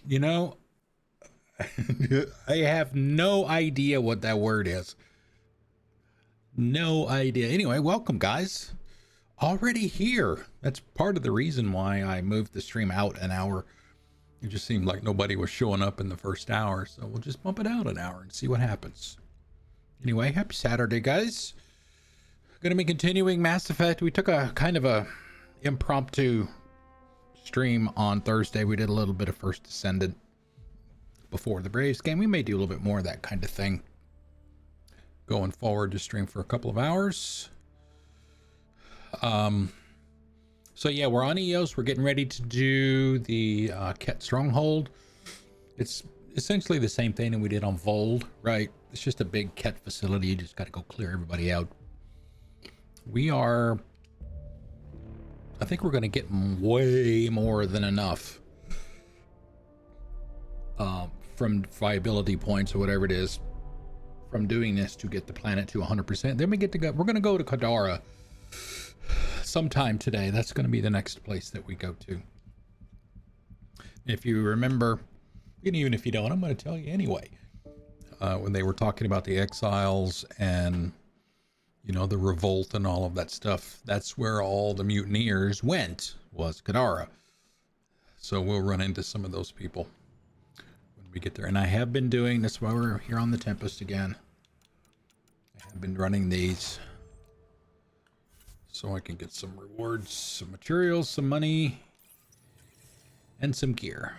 You know, I have no idea what that word is. No idea. Anyway, welcome, guys. Already here. That's part of the reason why I moved the stream out an hour. It just seemed like nobody was showing up in the first hour, so we'll just bump it out an hour and see what happens. Anyway, happy Saturday, guys. Going to be continuing Mass Effect. We took a kind of a impromptu stream on Thursday. We did a little bit of First Descendant before the Braves game. We may do a little bit more of that kind of thing going forward to stream for a couple of hours. So yeah, we're on EOS. We're getting ready to do the Kett Stronghold. It's essentially the same thing that we did on Vold, right? It's just a big Kett facility. You just got to go clear everybody out. I think we're going to get way more than enough from viability points or whatever it is from doing this to get the planet to 100%. Then we're going to go to Kadara sometime today. That's going to be the next place that we go to. If you remember, and even if you don't, I'm going to tell you anyway. When they were talking about the exiles and, you know, the revolt and all of that stuff, that's where all the mutineers went, was Kadara. So we'll run into some of those people when we get there. And I have been doing this while we're here on the Tempest again. I have been running these so I can get some rewards, some materials, some money, and some gear.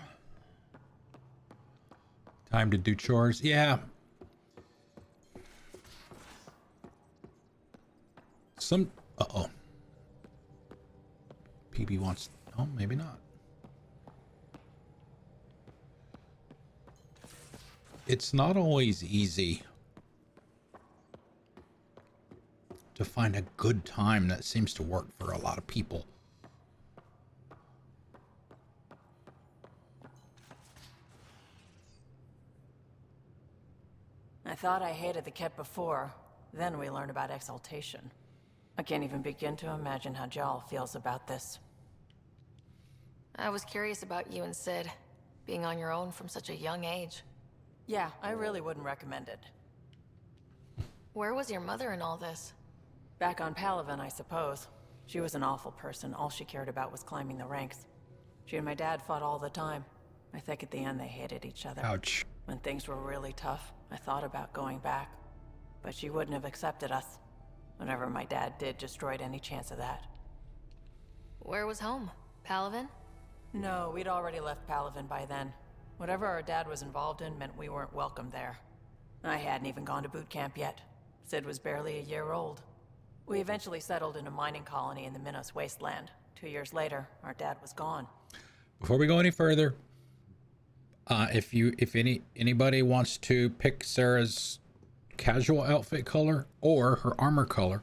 Time to do chores. Yeah. Uh-oh. PB wants... Oh, maybe not. It's not always easy to find a good time that seems to work for a lot of people. I thought I hated the Kett before. Then we learned about exaltation. I can't even begin to imagine how Jal feels about this. I was curious about you and Sid, being on your own from such a young age. Yeah, I really wouldn't recommend it. Where was your mother in all this? Back on Palaven, I suppose. She was an awful person. All she cared about was climbing the ranks. She and my dad fought all the time. I think at the end they hated each other. Ouch. When things were really tough, I thought about going back. But she wouldn't have accepted us. Whatever my dad did destroyed any chance of that. Where was home? Palaven? No, we'd already left Palaven by then. Whatever our dad was involved in meant we weren't welcome there. I hadn't even gone to boot camp yet. Sid was barely a year old. We eventually settled in a mining colony in the Minos wasteland. 2 years later, our dad was gone. Before we go any further, if anybody wants to pick Sarah's casual outfit color or her armor color,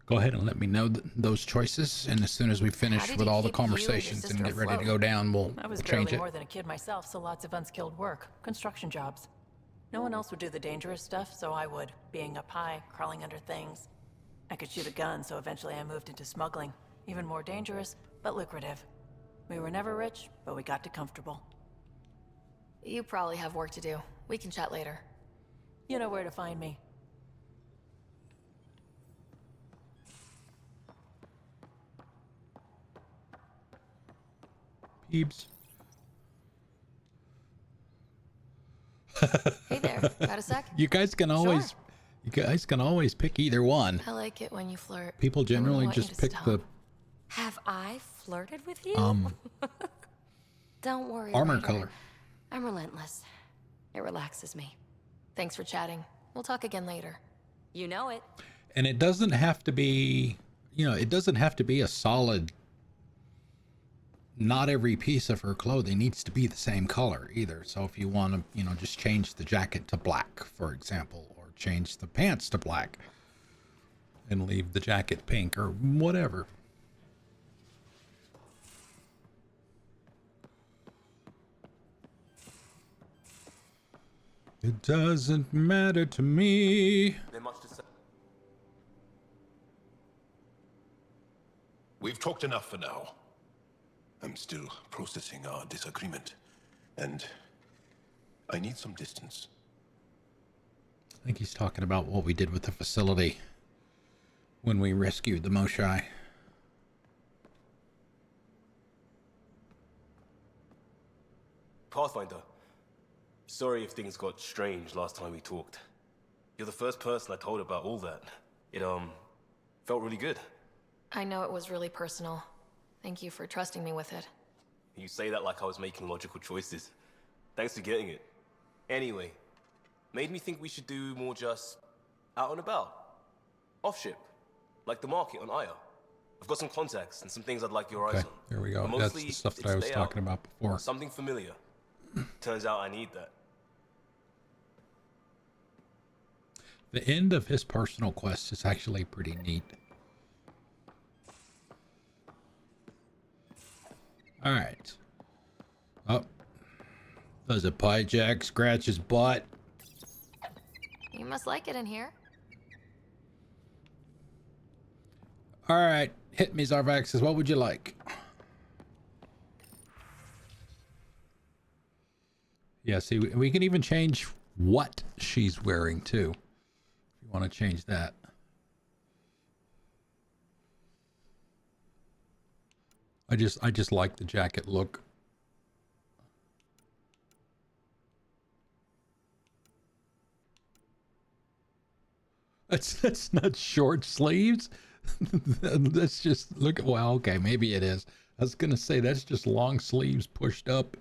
go ahead and let me know those choices. And as soon as we finish with all the conversations and get ready to go down, we'll I was change barely it. more than a kid myself, so lots of unskilled work. Construction jobs. No one else would do the dangerous stuff, so I would. Being up high, crawling under things. I could shoot a gun, so eventually I moved into smuggling. Even more dangerous, but lucrative. We were never rich, but we got to comfortable. You probably have work to do. We can chat later. You know where to find me. Peeps. Hey there, got a sec? You guys can always, Sure. you guys can always pick either one. I like it when you flirt. People I wouldn't generally want you just to pick stop. the Have I flirted with you? Don't worry, armor Ryder. color. I'm relentless. It relaxes me. Thanks for chatting. We'll talk again later. You know it. And it doesn't have to be, it doesn't have to be a solid, not every piece of her clothing needs to be the same color either. So if you want to, just change the jacket to black, for example, or change the pants to black and leave the jacket pink or whatever. It doesn't matter to me. Much to say. We've talked enough for now. I'm still processing our disagreement. And I need some distance. I think he's talking about what we did with the facility when we rescued the Moshai. Pathfinder, sorry if things got strange last time we talked. You're the first person I told about all that. It, felt really good. I know it was really personal. Thank you for trusting me with it. You say that like I was making logical choices. Thanks for getting it. Anyway, made me think we should do more just out and about. Off-ship, like the market on Aya. I've got some contacts and some things I'd like your eyes on. There we go. But That's mostly, the stuff that it's I was day talking out. about before. Something familiar. Turns out I need that. The end of his personal quest is actually pretty neat. All right. Oh, does a pie jack scratch his butt? You must like it in here. All right, hit me, Zarvaxis. What would you like? Yeah, see, we can even change what she's wearing too. If you want to change that. I just like the jacket look. That's not short sleeves. That's just look. Well, okay, maybe it is. I was gonna say that's just long sleeves pushed up.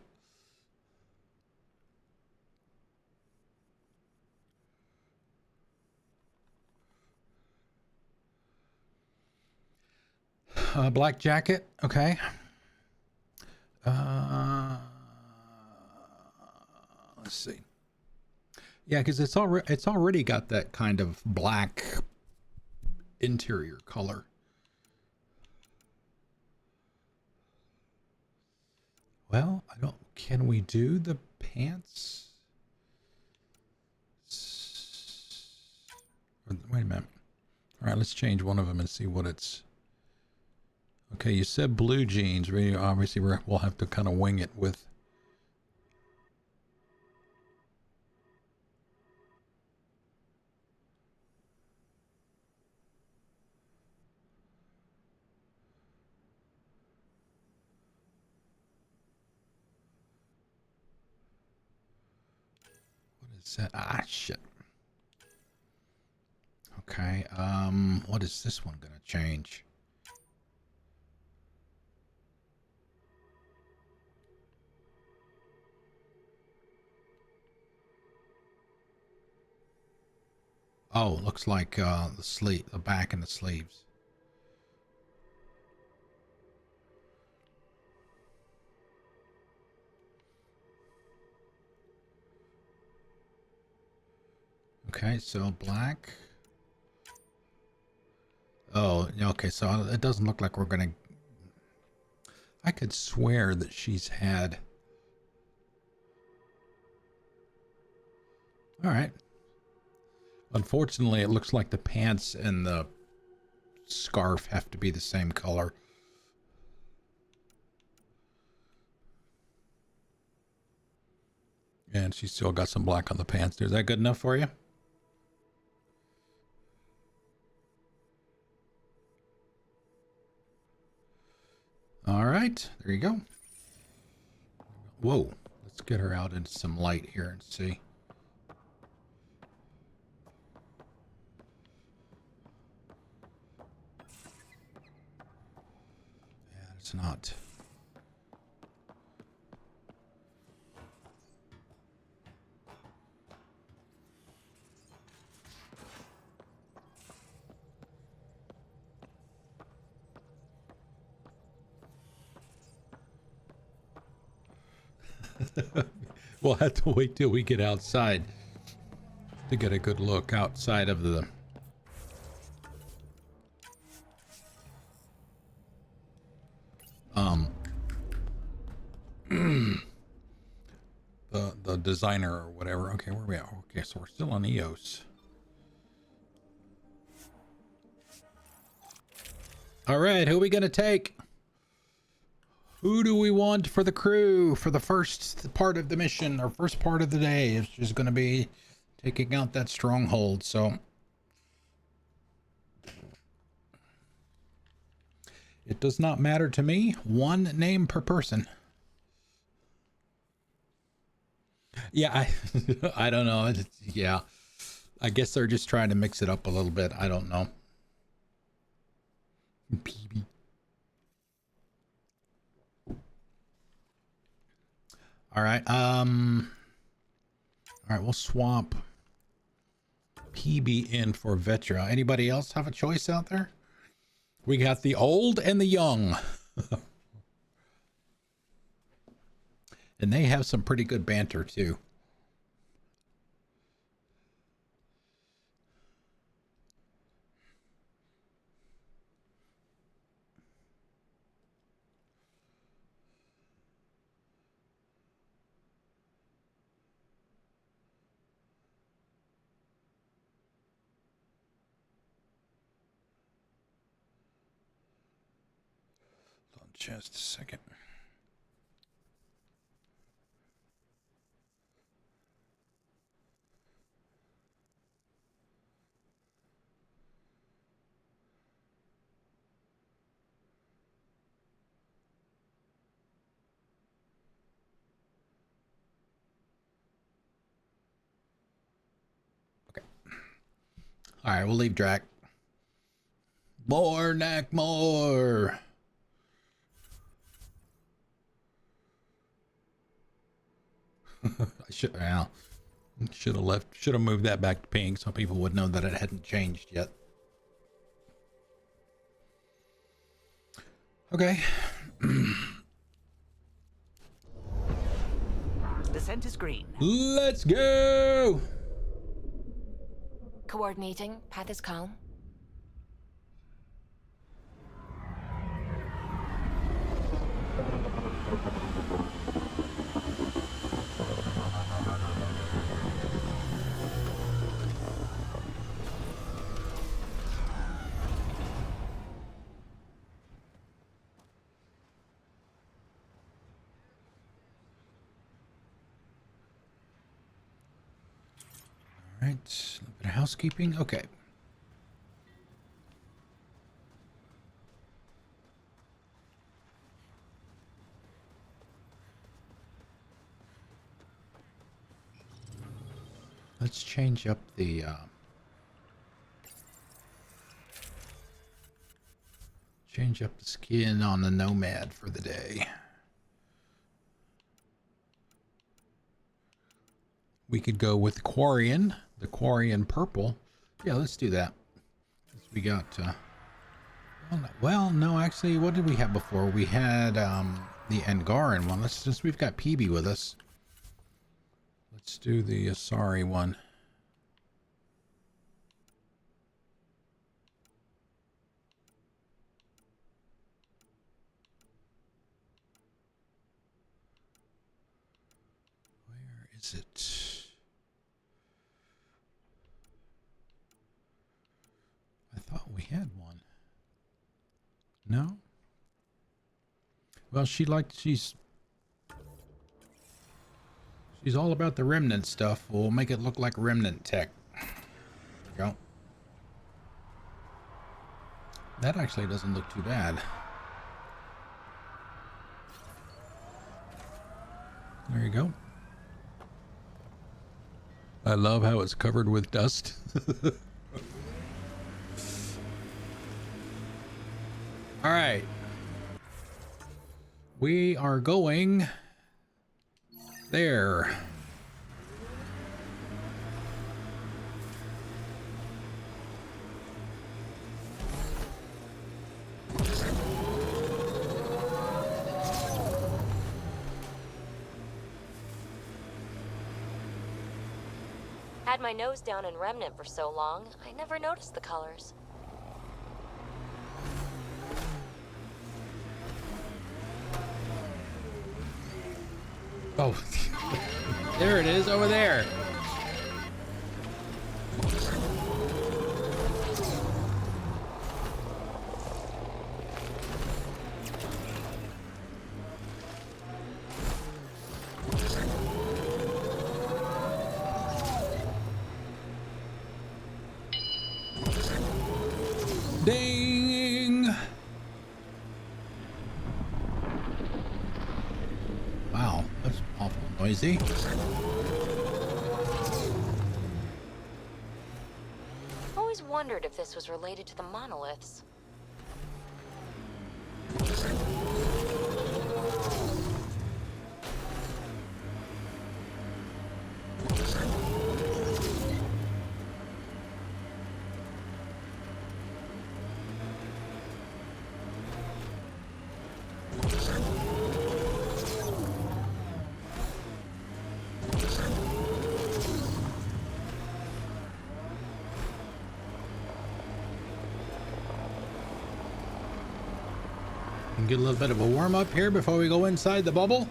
Black jacket. Okay. Let's see. Yeah, because it's already got that kind of black interior color. Well, I don't. Can we do the pants? Wait a minute. All right, let's change one of them and see what it's. Okay, you said blue jeans. We obviously we'll have to kind of wing it with. What is that? Ah, shit. Okay, what is this one gonna change? Oh, looks like the back and the sleeves. Okay, so black. Oh, okay, so it doesn't look like we're gonna. I could swear that she's had. All right. Unfortunately, it looks like the pants and the scarf have to be the same color. And she's still got some black on the pants. Is that good enough for you? All right, there you go. Whoa, let's get her out into some light here and see. Yeah, it's not. We'll have to wait till we get outside to get a good look outside of the the designer or whatever. Okay, where are we at? Okay, so we're still on EOS. All right, who are we gonna take? Who do we want for the crew for the first part of the mission, or first part of the day? It's just going to be taking out that stronghold. So it does not matter to me. One name per person. Yeah, I don't know. Yeah, I guess they're just trying to mix it up a little bit. I don't know. PB. All right. All right, we'll swap PB in for Vetra. Anybody else have a choice out there? We got the old and the young. And they have some pretty good banter too. Just a second. Okay. All right, we'll leave Drac. More, Knack, more. I should have left. Should have moved that back to pink so people would know that it hadn't changed yet. Okay. The scent is green. Let's go. Coordinating. Path is calm. All right, a little bit of housekeeping. Okay. Let's change up the skin on the Nomad for the day. We could go with the Quarian purple. Yeah, let's do that. We got well, no, actually, what did we have before? We had the Angaran one. We've got PB with us. Let's do the Asari one. Where is it? I thought we had one. No? Well, she's all about the remnant stuff. We'll make it look like remnant tech. There we go. That actually doesn't look too bad. There you go. I love how it's covered with dust. All right. We are going there. Had my nose down in Remnant for so long, I never noticed the colors. Oh, there it is over there. Ding! Wow, that's awful noisy. Always wondered if this was related to the monoliths. Get a little bit of a warm up here before we go inside the bubble.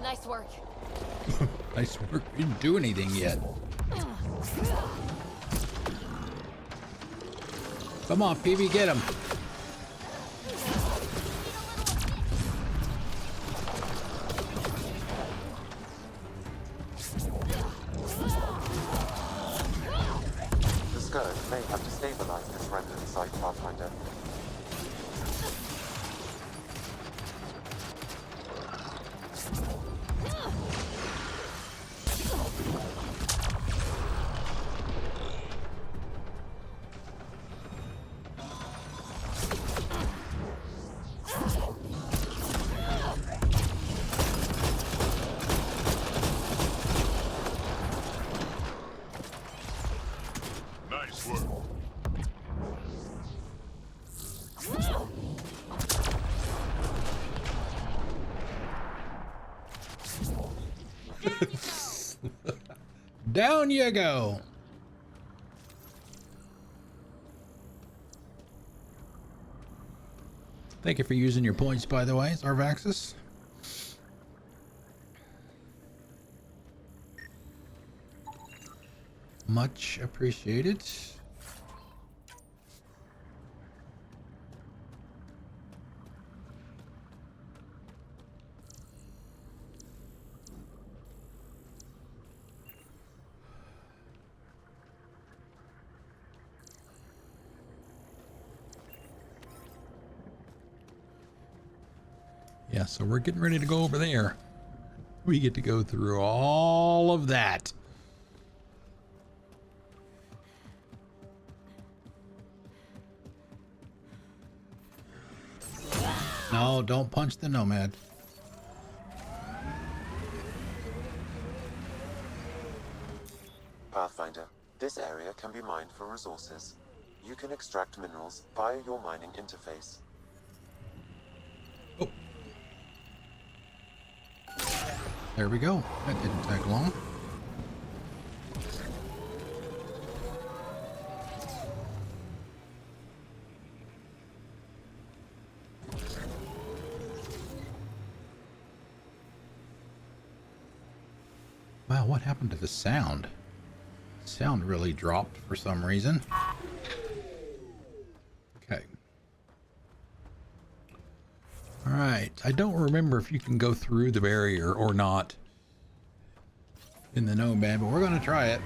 Nice work. Nice work. We didn't do anything yet. Come on, PB, get him. May have to stabilize this remnant site, Pathfinder. Down you go. Thank you for using your points, by the way, Zarvaxis. Much appreciated. Yeah, so we're getting ready to go over there. We get to go through all of that. No, don't punch the nomad. Pathfinder, this area can be mined for resources. You can extract minerals via your mining interface. Oh. There we go. That didn't take long. Wow, what happened to the sound? Sound really dropped for some reason. Okay. All right. I don't remember if you can go through the barrier or not in the Nomad, but we're going to try it.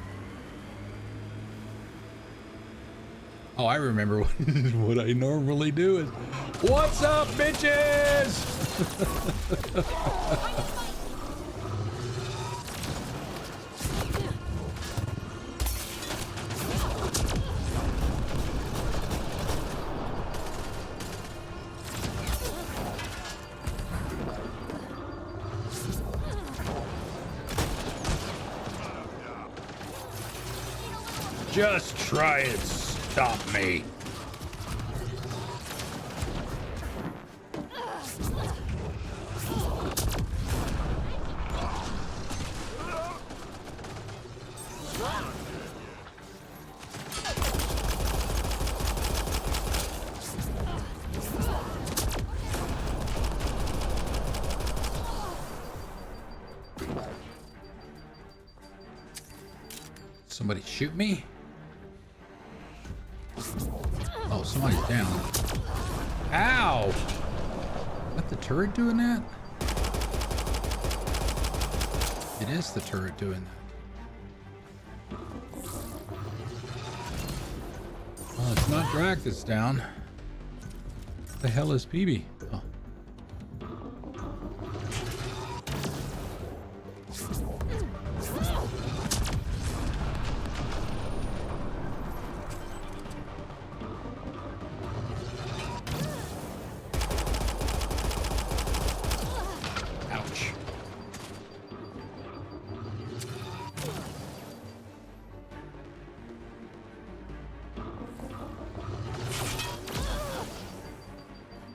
Oh, I remember what I normally do is, what's up, bitches? Just try and stop me. Somebody shoot me? Oh, somebody's down. Ow! Is that the turret doing that? It is the turret doing that. Well, it's not Drac that's down. What the hell is PB? Oh. Ouch.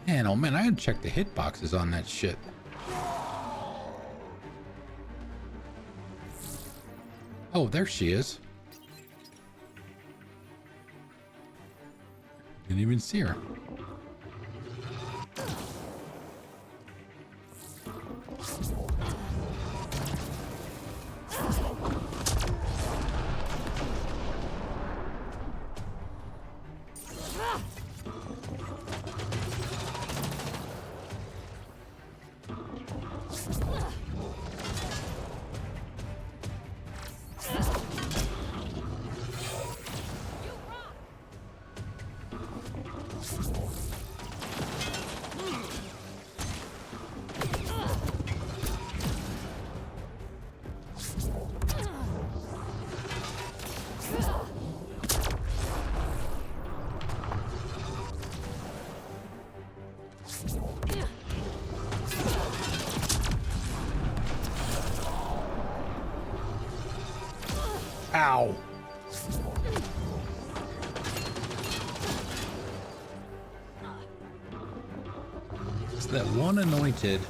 Man, oh man, I had to check the hitboxes on that shit. Oh, there she is. Didn't even see her. Ow. It's that one anointed.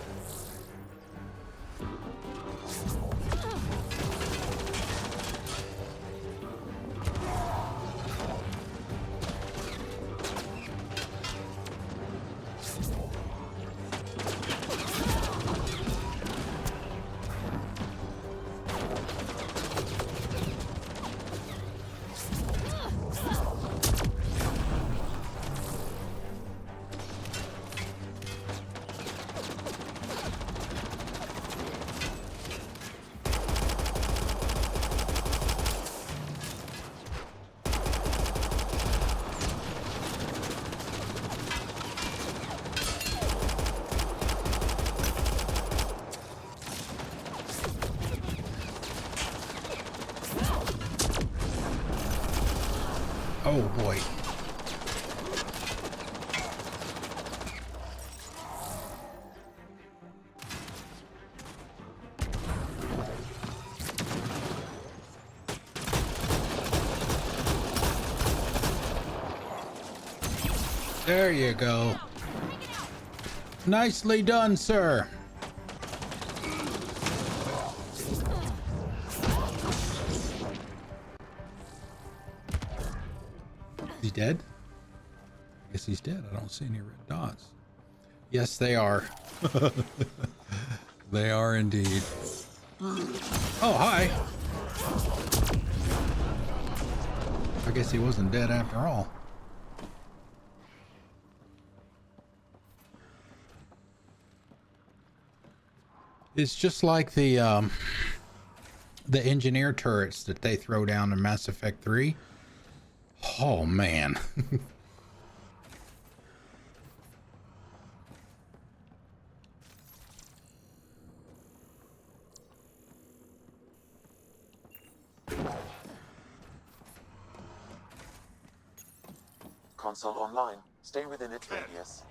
Oh boy. There you go. Nicely done, sir. Is he dead? I guess he's dead. I don't see any red dots. Yes, they are. They are indeed. Oh, hi. I guess he wasn't dead after all. It's just like the engineer turrets that they throw down in Mass Effect 3. Oh man. Console online. Stay within its radius.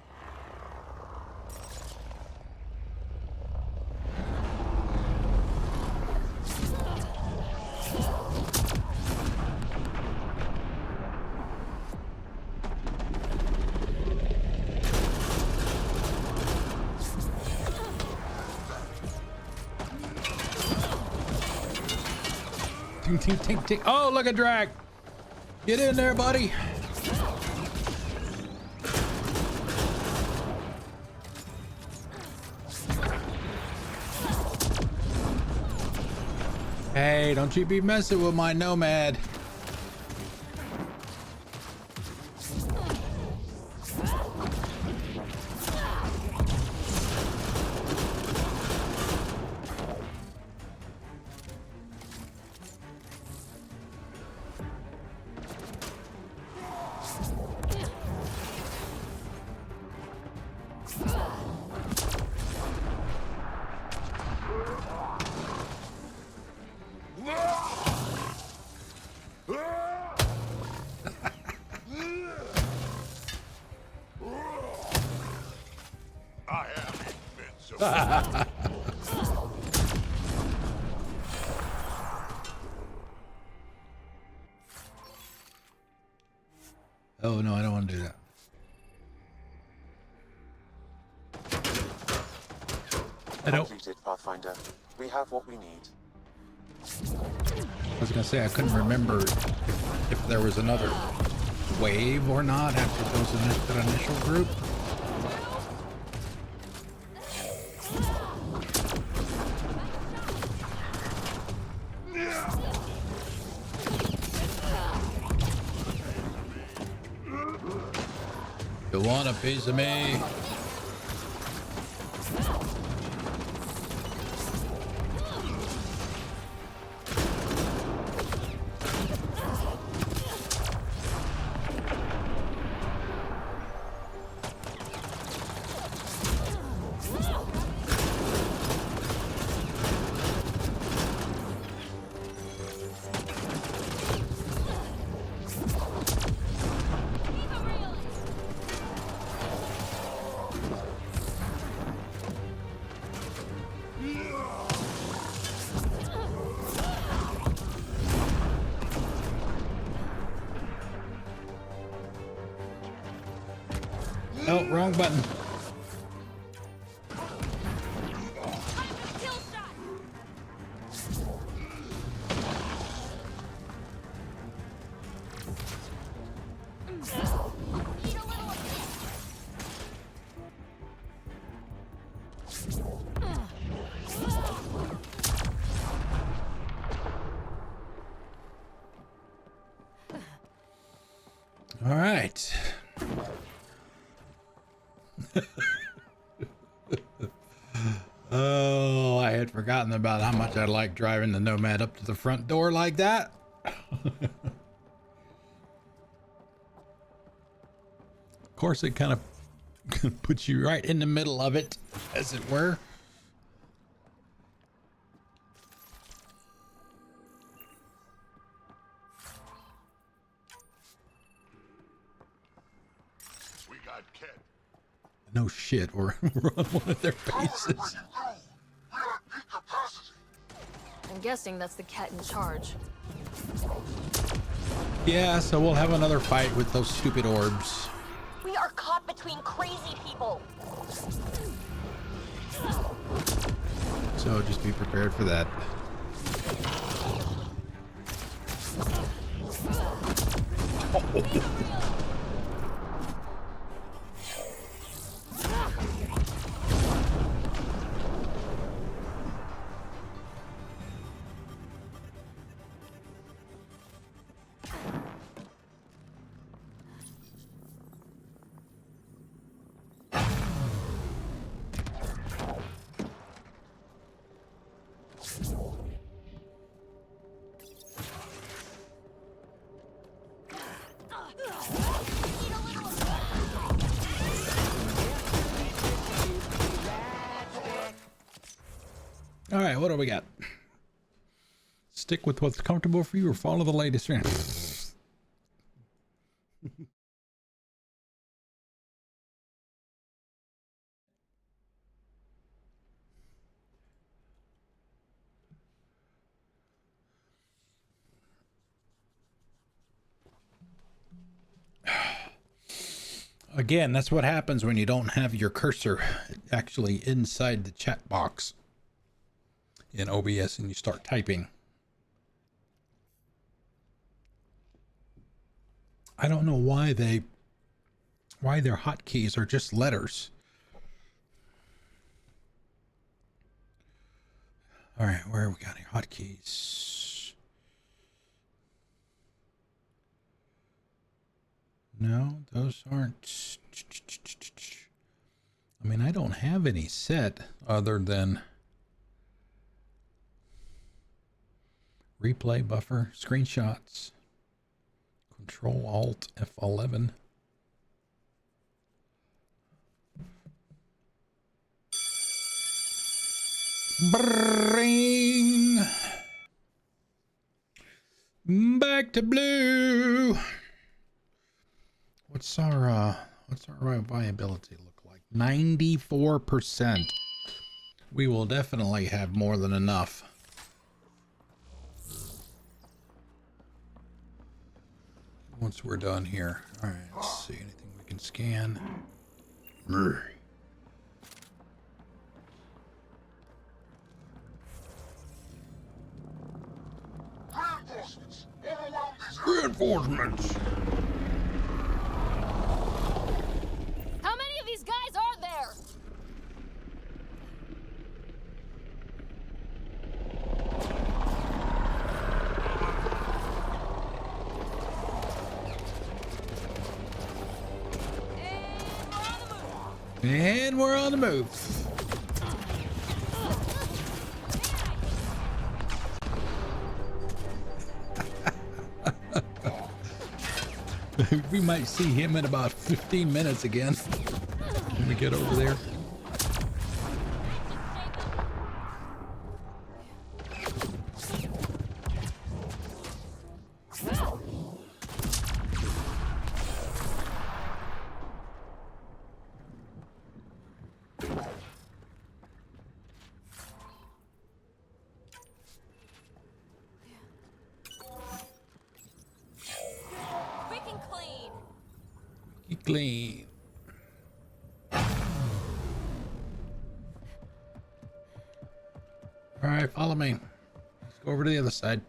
Ting, ting, ting, ting. Oh, look at Drag. Get in there, buddy. Hey, don't you be messing with my nomad. Oh no, I don't want to do that. I don't. Completed, Pathfinder. We have what we need. I was gonna say I couldn't remember if there was another wave or not after that initial group. You want a piece of me? Oh, wrong button. All right. Oh, I had forgotten about how much I like driving the Nomad up to the front door like that. Of course, it kind of puts you right in the middle of it, as it were. We got Kett. No shit, we're on one of their bases. I'm guessing that's the cat in charge. Yeah, so we'll have another fight with those stupid orbs. We are caught between crazy people. So just be prepared for that. All right, what do we got? Stick with what's comfortable for you or follow the latest trend. Again, that's what happens when you don't have your cursor actually inside the chat box in OBS and you start typing. I don't know why their hotkeys are just letters. All right, where we got any hotkeys? No, those aren't. I mean, I don't have any set other than replay buffer, screenshots, Control Alt F11. Bring back to blue. What's our viability look like? 94%. We will definitely have more than enough. Once we're done here. All right, let's see. Anything we can scan? Brr. Reinforcements! Overwhelm these Reinforcements! How many of these guys are there? And we're on the move. We might see him in about 15 minutes again when we get over there. Quick and clean. Clean. All right, follow me. Let's go over to the other side.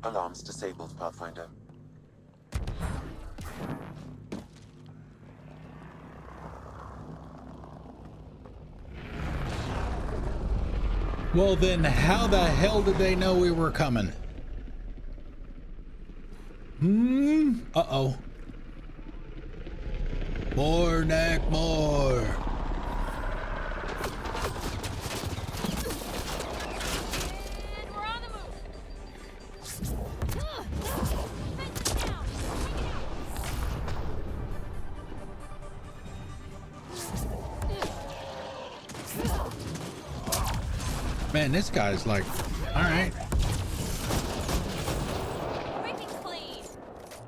Alarms disabled, Pathfinder. Well, then how the hell did they know we were coming? Uh-oh. More, neck, more. And we're on the move. Fence down. Take it out. Man, this guy's like, all right. Quick and clean.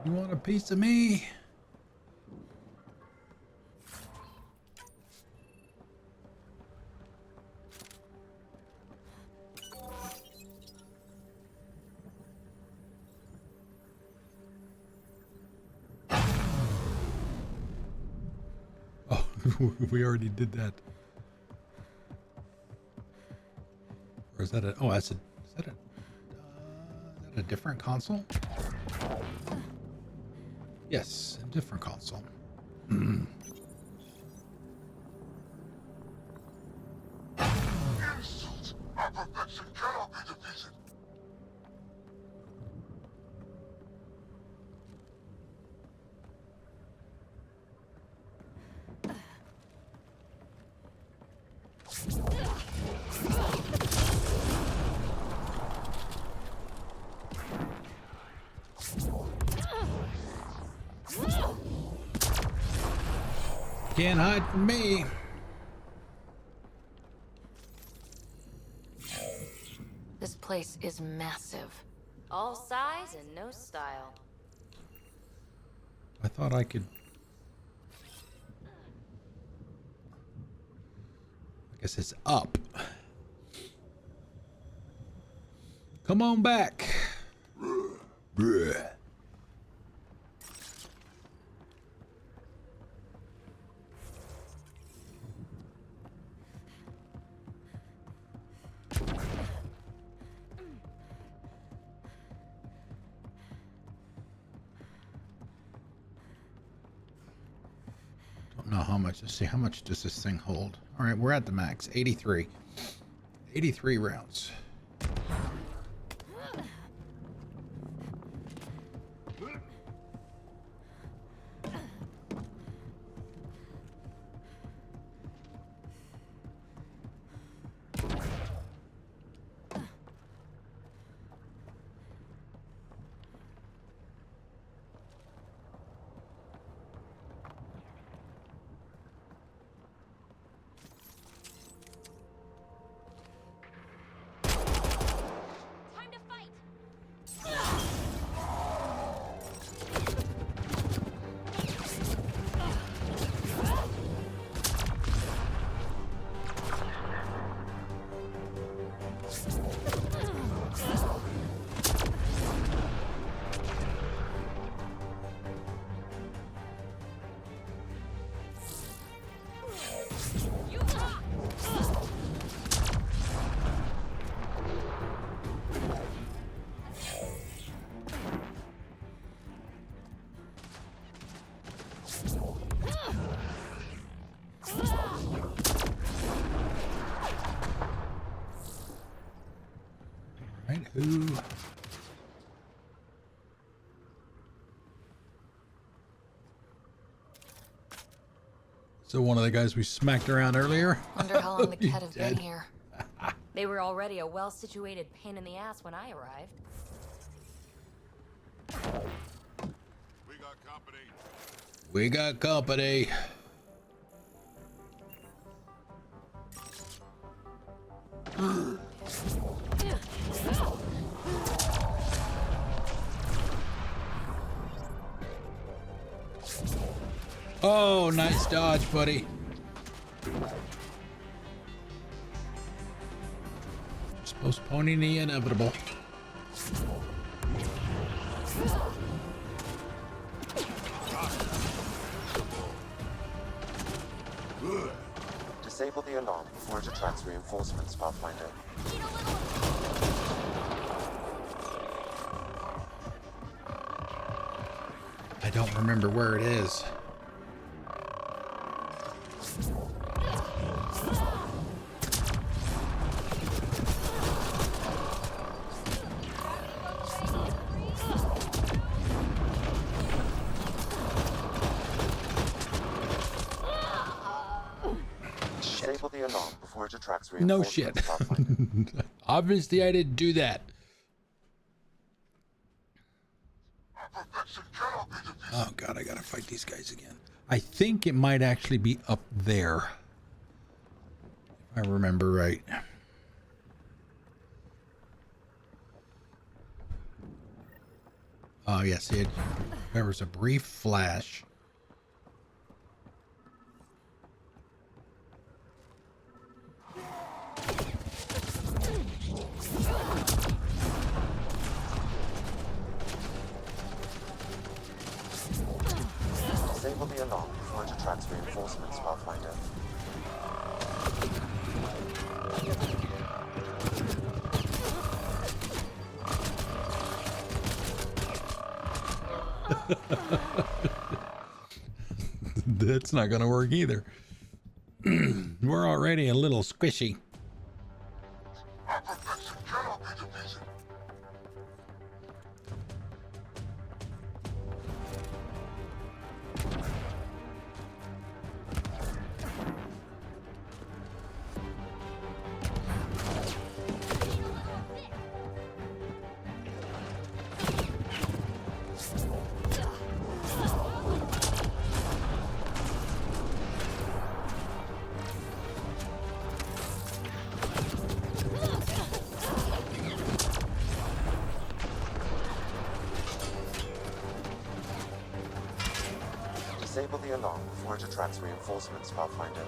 You want a piece of me? Oh, we already did that. Or is that a? Oh, that's a. Is that a different console? Yes, a different console. insult! Our perfection cannot be defeated! Can't hide from me. This place is massive. All size and no style. I thought I could. I guess it's up. Come on back. Bruh. Don't know how much. Let's see, how much does this thing hold? All right, we're at the max. 83. 83 rounds. So one of the guys we smacked around earlier. Wonder how long the He's Kett have been dead. here. They were already a well-situated pain in the ass when I arrived. We got company. We got company. Oh, nice dodge, buddy. Just postponing the inevitable. Disable the alarm before it attracts reinforcements, Pathfinder. I don't remember where it is. Disable the alarm before it attracts No reinforcements, shit. Pathfinder. Obviously, I didn't do that. Oh god, I gotta fight these guys again. I think it might actually be up there, if I remember right. Oh yes, there was a brief flash. Disable the alarm before it attracts reinforcements, Pathfinder. That's not gonna work either. We're already a little squishy. Harper makes a cow division. Disable the alarm before it attracts reinforcements, Pathfinder.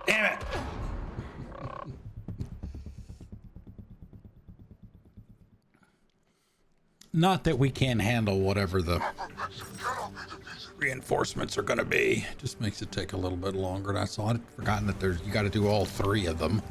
Damn it! Not that we can't handle whatever the reinforcements are going to be. Just makes it take a little bit longer. That's all. I'd forgotten that you got to do all three of them.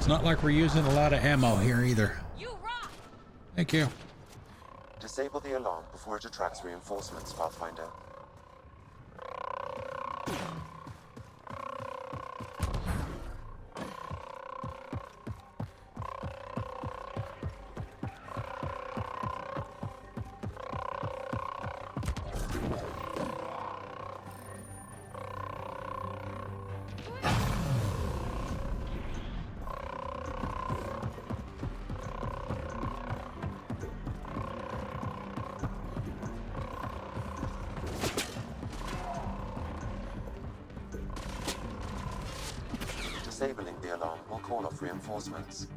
not like we're using a lot of ammo here either. You rock! Thank you. Disable the alarm before it attracts reinforcements, Pathfinder. Disabling the alarm will call off reinforcements.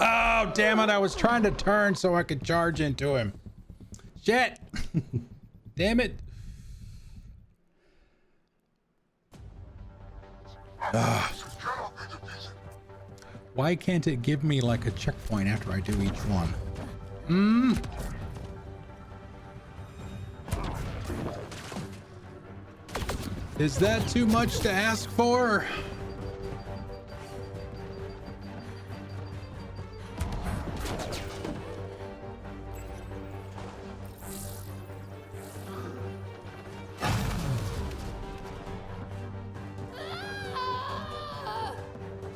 Oh, damn it. I was trying to turn so I could charge into him. Shit. Damn it. Why can't it give me like a checkpoint after I do each one? Is that too much to ask for?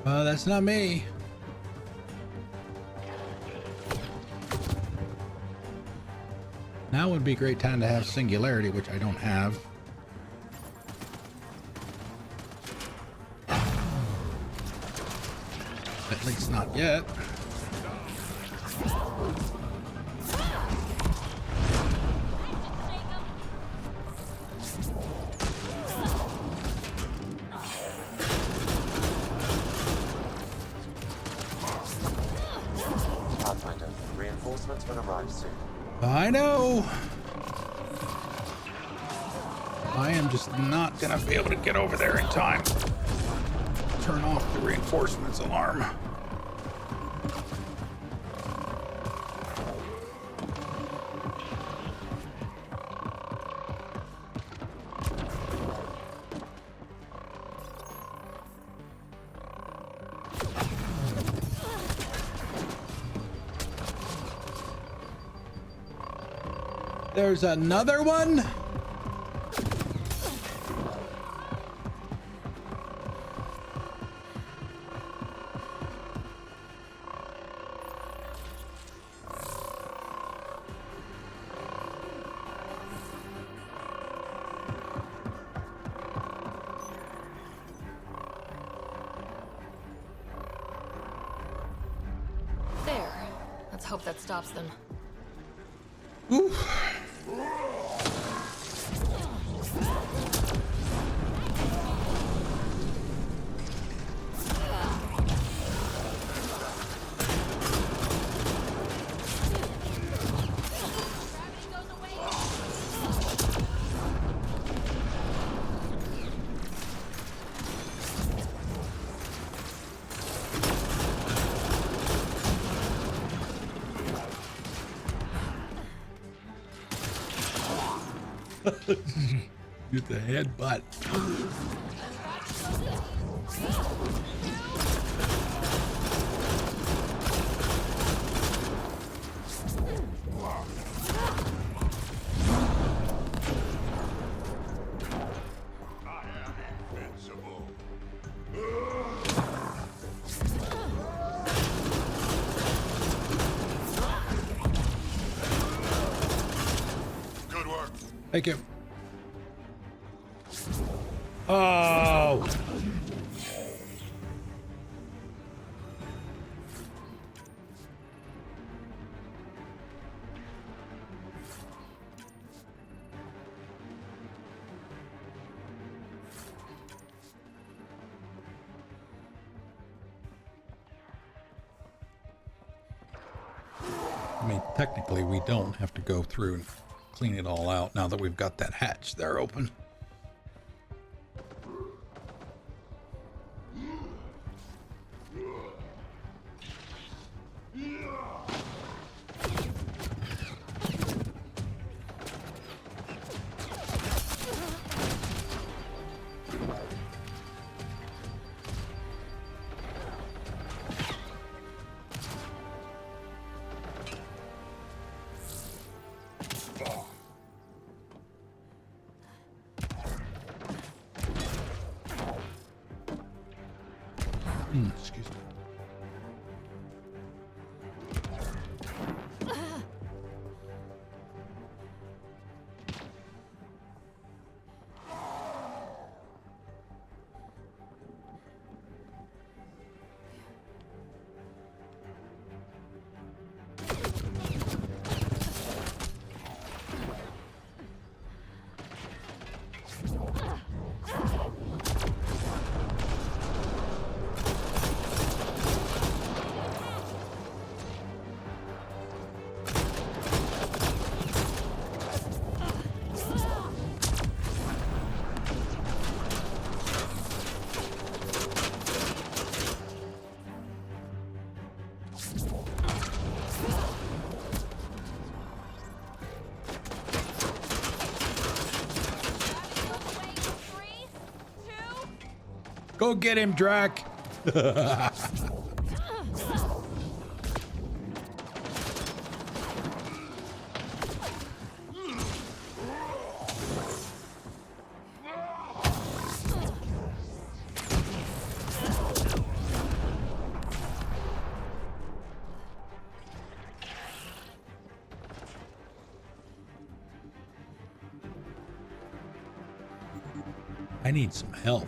That's not me. Now would be a great time to have singularity, which I don't have. At least not yet. I know. I am just not gonna be able to get over there in time. Turn off the reinforcements alarm. There's another one? There. Let's hope that stops them. Oof. Get the headbutt. Good work. Thank you. Oh! I mean, technically, we don't have to go through and clean it all out now that we've got that hatch there open. Excuse me. Go get him, Drac. I need some help.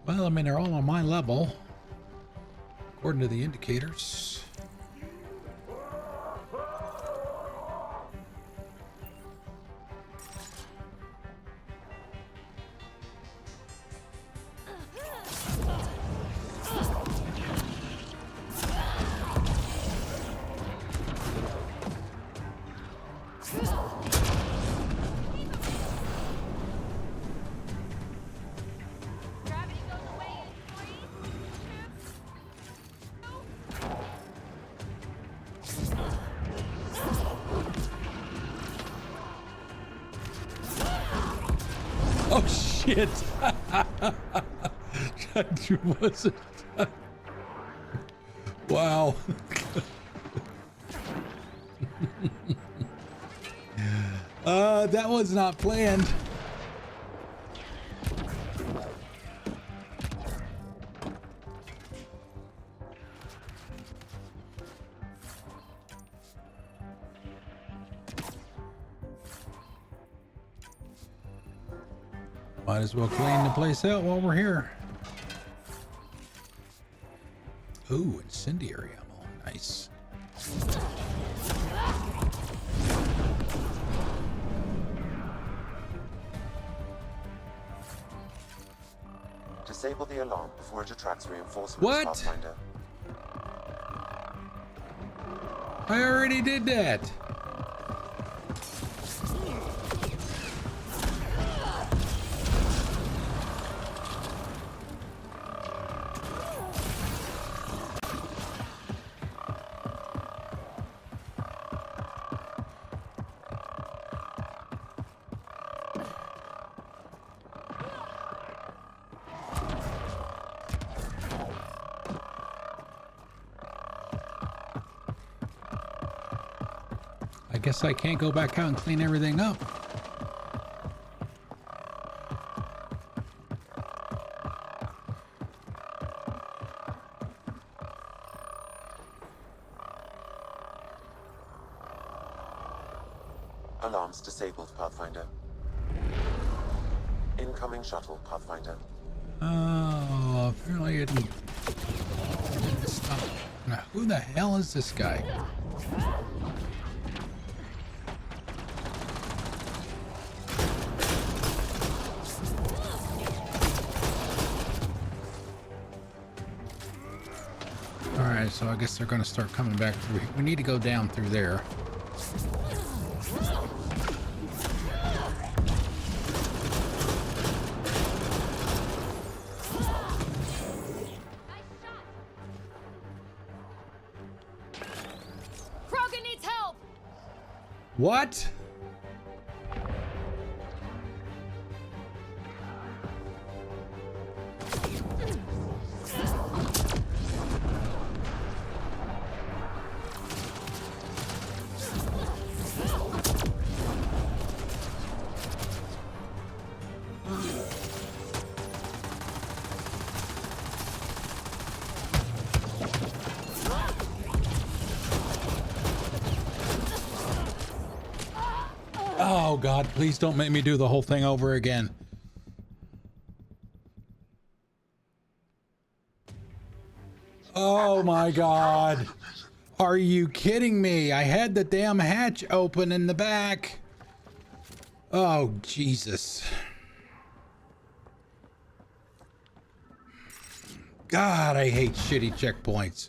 Well, I mean, they're all on my level, according to the indicators. Oh shit! That wasn't. Wow. That was not planned. Might as well clean the place out while we're here. Ooh, incendiary ammo. Nice. Disable the alarm before it attracts reinforcements, What? Pathfinder. I already did that. guess I can't go back out and clean everything up. Alarms disabled, Pathfinder. Incoming shuttle, Pathfinder. Oh, apparently it didn't stop. Now, who the hell is this guy? Alright, so I guess they're going to start coming back through. We need to go down through there. What? Oh God, please don't make me do the whole thing over again. Oh my God. Are you kidding me? I had the damn hatch open in the back. Oh, Jesus. God, I hate shitty checkpoints.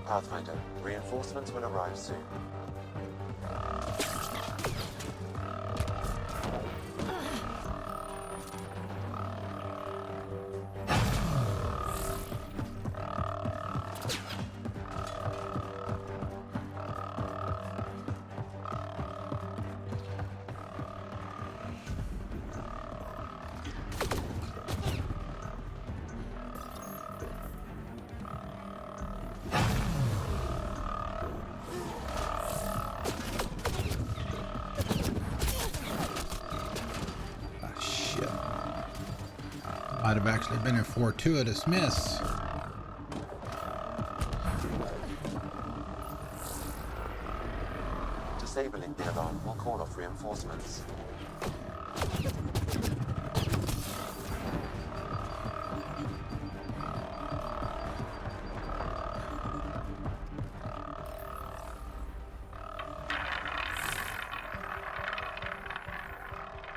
Pathfinder, reinforcements will arrive soon. Might have actually been a fortuitous miss. Disabling the alarm will call off reinforcements.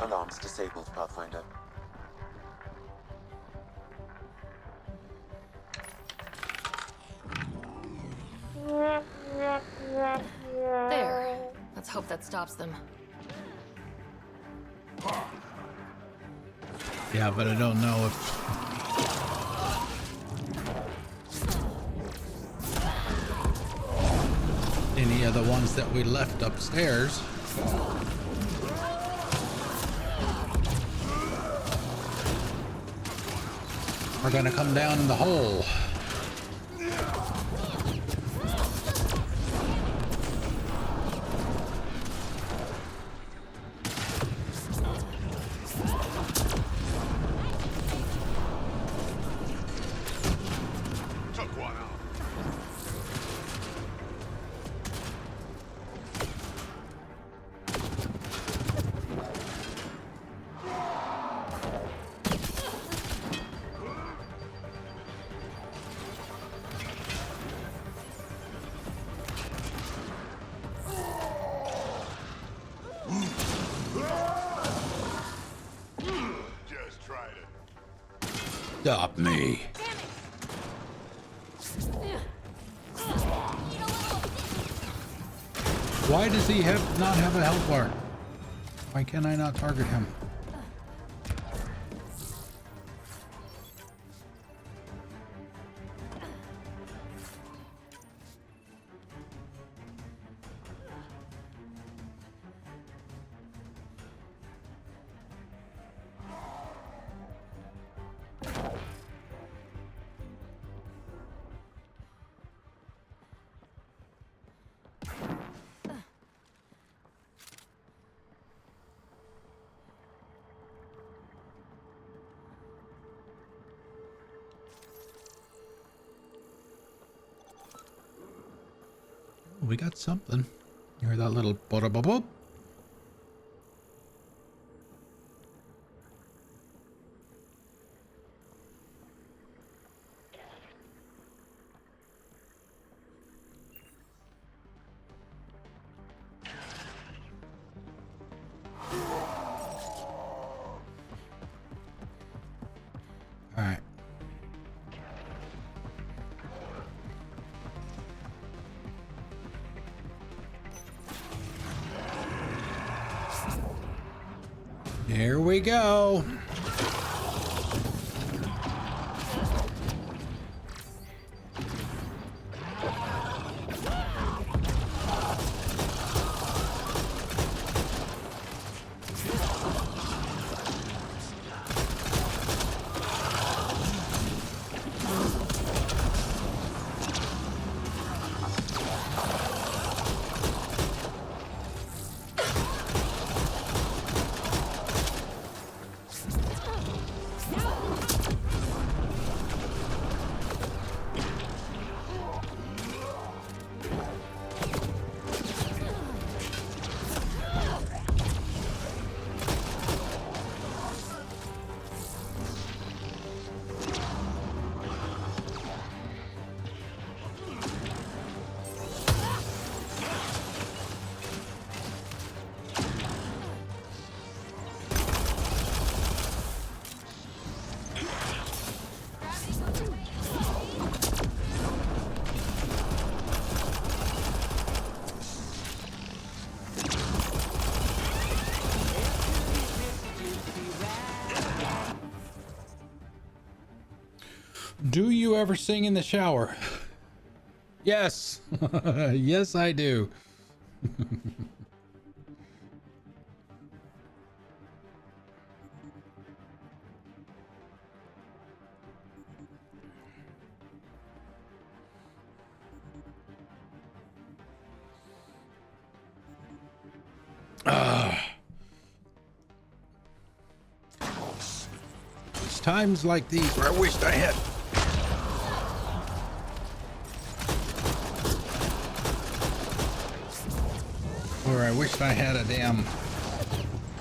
Alarms disabled, Pathfinder. There. Let's hope that stops them. Yeah, but I don't know if... any of the ones that we left upstairs are gonna come down in the hole. Stop me. Why does he not have a health bar? Why can I not target him? we got something. You hear that little boop? All right. Here we go. Do you ever sing in the shower? Yes. Yes, I do. It's times like these where I wished I had. Or I wished I had a damn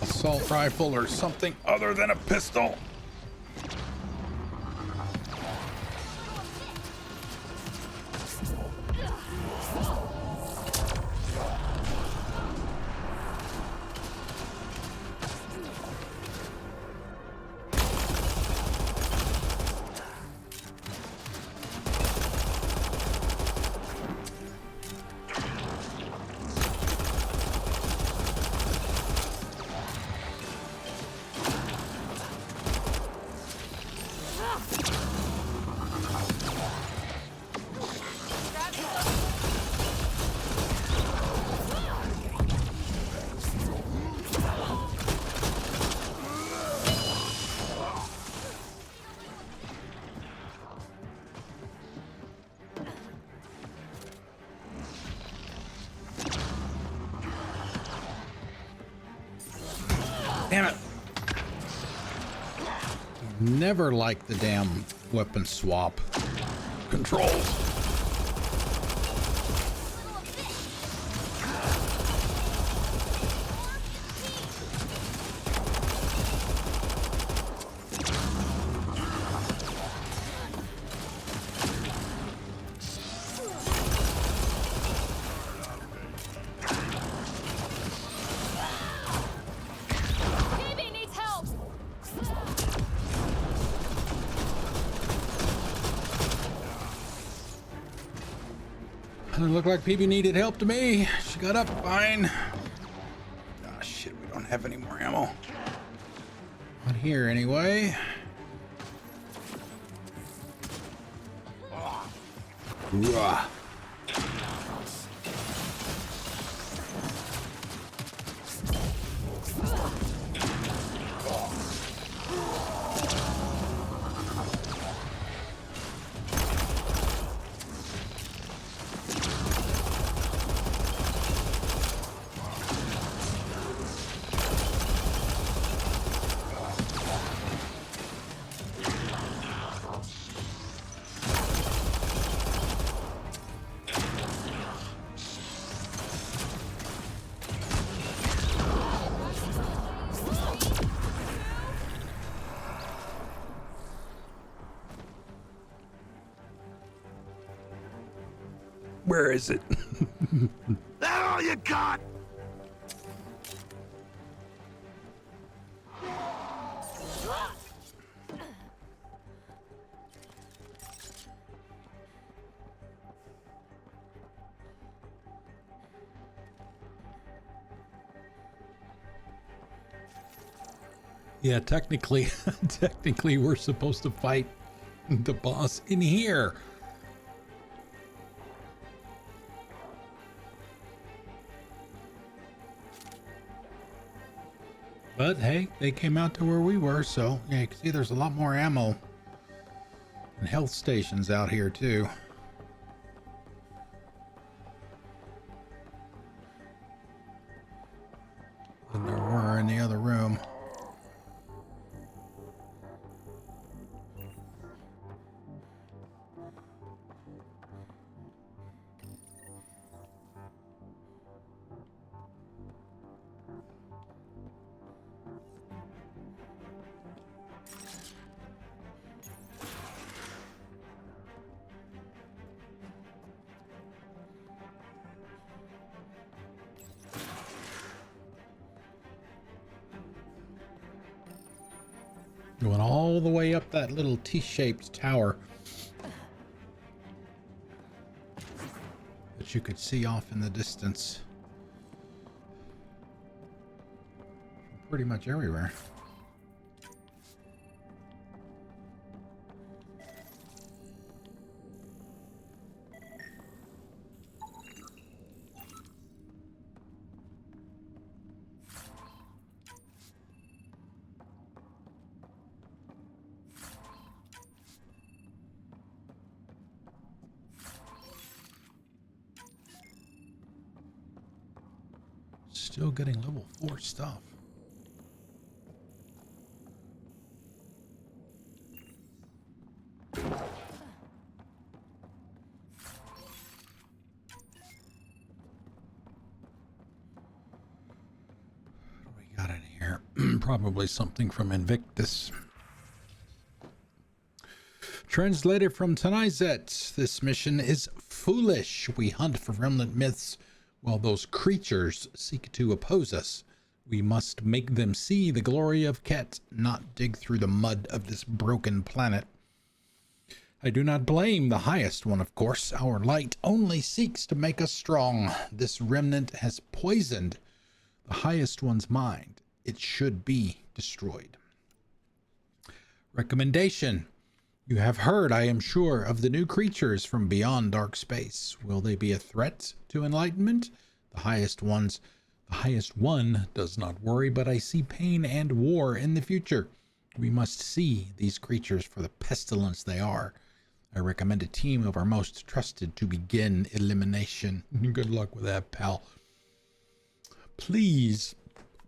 assault rifle or something other than a pistol. Damn it. Never liked the damn weapon swap controls. Doesn't look like PB needed help to me. She got up fine. Ah, shit, we don't have any more ammo. Not here anyway. Ooh-ah. Where is it? That all you got? Yeah, technically, technically we're supposed to fight the boss in here. But hey, they came out to where we were, so yeah, you can see there's a lot more ammo and health stations out here too. Than there were in the other room. Going all the way up that little T-shaped tower that you could see off in the distance. Pretty much everywhere. Still getting level 4 stuff. What do we got in here? Probably something from Invictus. Translated from TheIcemanCometh, this mission is foolish. We hunt for remnant myths while those creatures seek to oppose us. We must make them see the glory of Kett, not dig through the mud of this broken planet. I do not blame the highest one, of course. Our light only seeks to make us strong. This remnant has poisoned the highest one's mind. It should be destroyed. Recommendation. You have heard, I am sure, of the new creatures from beyond dark space. Will they be a threat to enlightenment? The highest one does not worry, but I see pain and war in the future. We must see these creatures for the pestilence they are. I recommend a team of our most trusted to begin elimination. Good luck with that, pal. Please.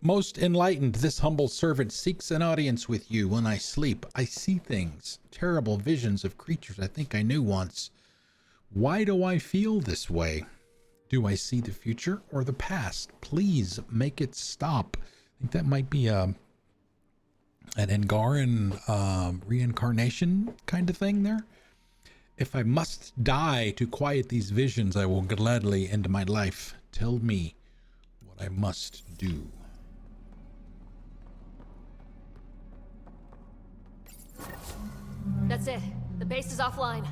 Most enlightened, this humble servant seeks an audience with you. When I sleep, I see things, terrible visions of creatures I think I knew once. Why do I feel this way? Do I see the future or the past? Please make it stop. I think that might be an Angaran reincarnation kind of thing there. If I must die to quiet these visions, I will gladly end my life. Tell me what I must do. That's it. The base is offline.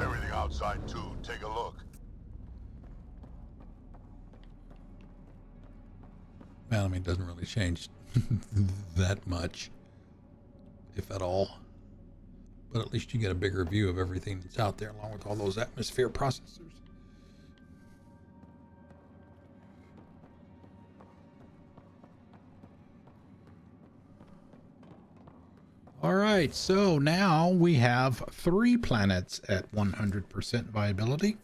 Everything outside too. Take a look. Well, I mean, it doesn't really change that much, if at all. But at least you get a bigger view of everything that's out there, along with all those atmosphere processors. All right, so now we have 3 planets at 100% viability.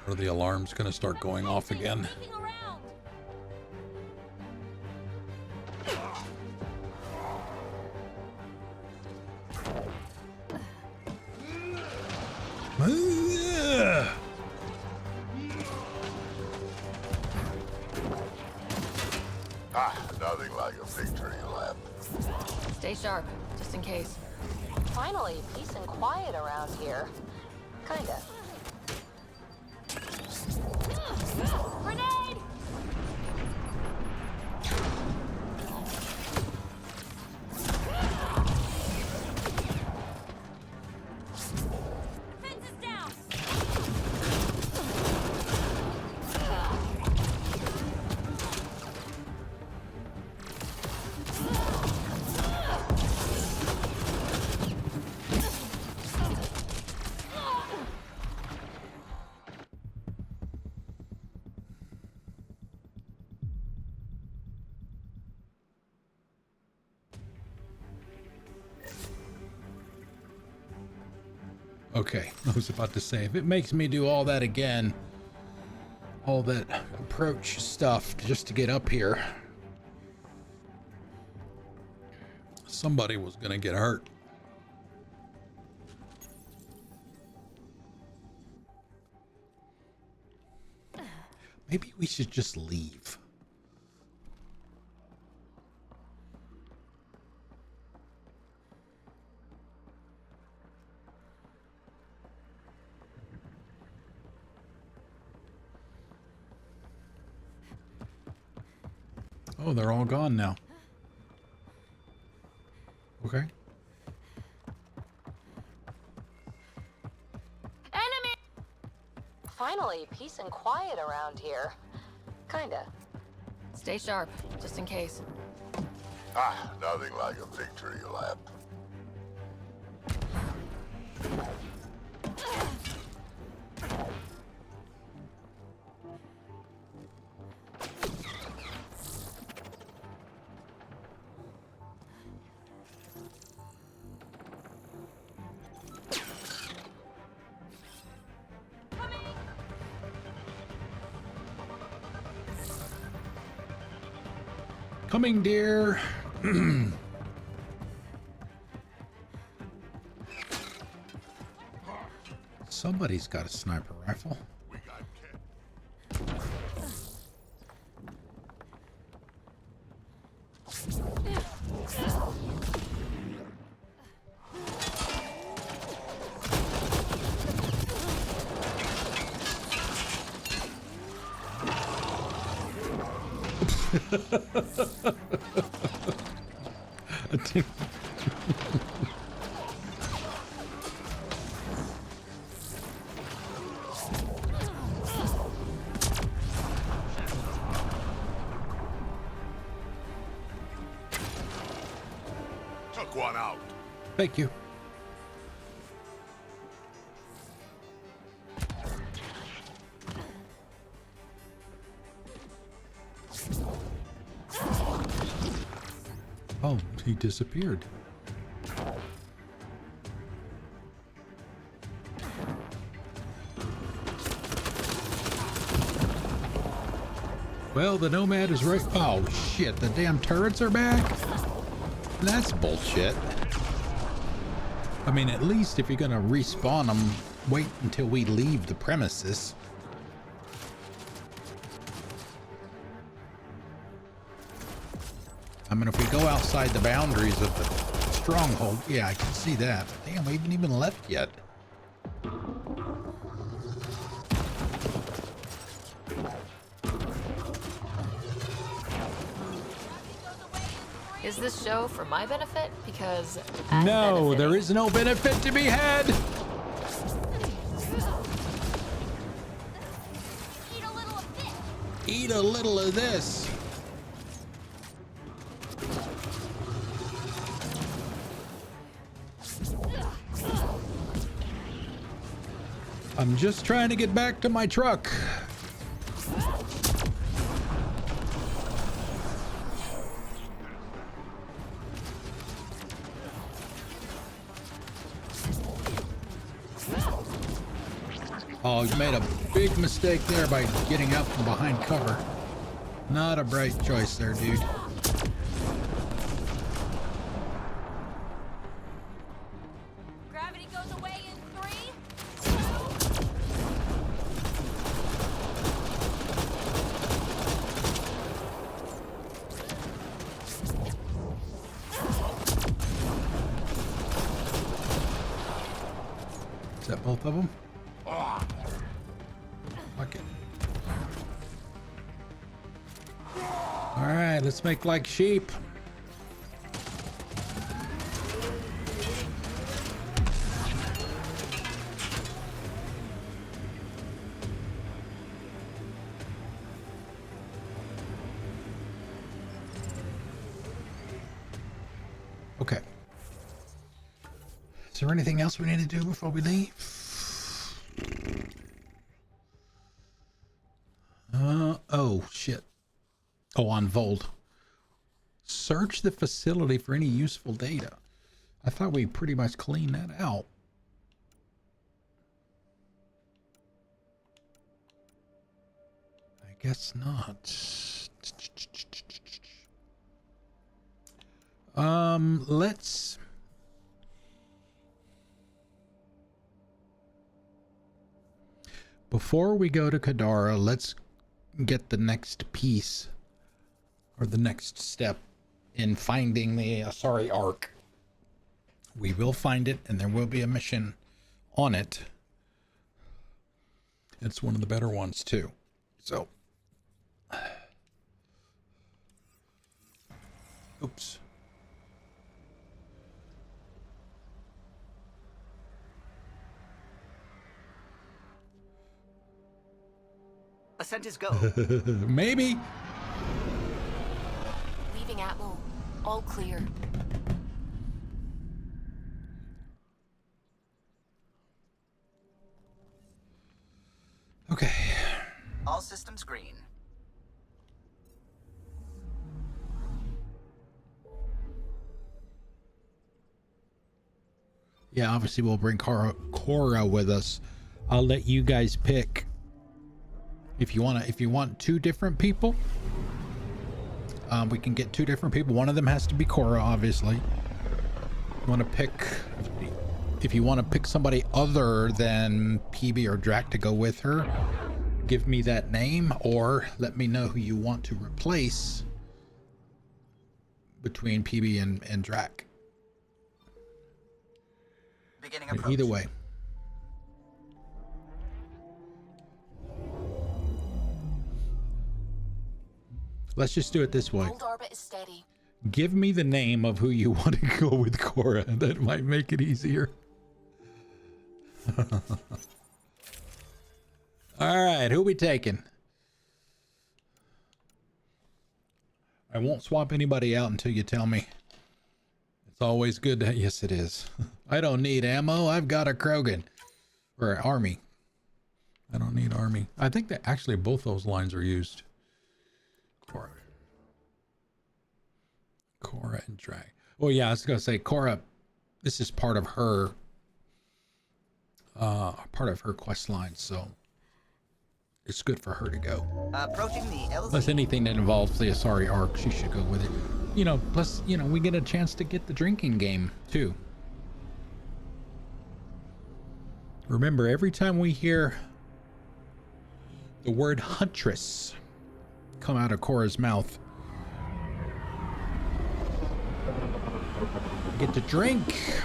Are the alarms going to start going off again? lab. Stay sharp, just in case. Finally, peace and quiet around here. Kinda. Grenade! Fence is down! Okay, I was about to say, if it makes me do all that again, all that approach stuff just to get up here, somebody was gonna get hurt. Maybe we should just leave. Oh, they're all gone now. Okay. Enemy! Finally, peace and quiet around here. Kinda. Stay sharp, just in case. Ah, nothing like a victory lap. Coming, dear. Somebody's got a sniper rifle. We got Took one out. Thank you. Oh, he disappeared. Well, the Nomad is right. Oh, shit. The damn turrets are back? That's bullshit. I mean, at least if you're going to respawn them, wait until we leave the premises. I mean, if we go outside the boundaries of the stronghold, yeah, I can see that. But damn, we haven't even left yet. Is this show for my benefit? Because No, there is no benefit to be had. Eat a little of this! Eat a little of this. I'm just trying to get back to my truck. Oh, you made a big mistake there by getting out from behind cover. Not a bright choice there, dude. Gravity goes away in 3, 2... Is that both of them? Fuck it. All right, let's make like sheep. Okay. Is there anything else we need to do before we leave? Oh, shit. Oh, on Volt. Search the facility for any useful data. I thought we pretty much cleaned that out. I guess not. Let's... Before we go to Kadara, let's get the next piece or the next step in finding the Asari Ark. We will find it, and there will be a mission on it. It's one of the better ones too. So, oops. Ascent is go. Maybe. Leaving Atmo. All clear. Okay. All systems green. Yeah, obviously we'll bring Cora with us. I'll let you guys pick if you want two different people. We can get two different people. One of them has to be Cora, obviously. You want to pick, if you want to pick somebody other than PB or Drac to go with her, give me that name, or let me know who you want to replace between PB and Drac. Beginning approach. Either way. Let's just do it this way. Old orbit is steady. Give me the name of who you want to go with Cora. That might make it easier. All right, who we taking? I won't swap anybody out until you tell me. It's always good to... Yes, it is. I don't need ammo. I've got a Krogan. Or army. I don't need army. I think that actually both those lines are used. Cora and Drag. Well, yeah, I was gonna say Cora. This is part of her quest line, so it's good for her to go. Approaching the LZ. Plus, anything that involves the Asari Ark, she should go with it. You know, plus, you know, we get a chance to get the drinking game too. Remember, every time we hear the word huntress come out of Cora's mouth, we get to drink.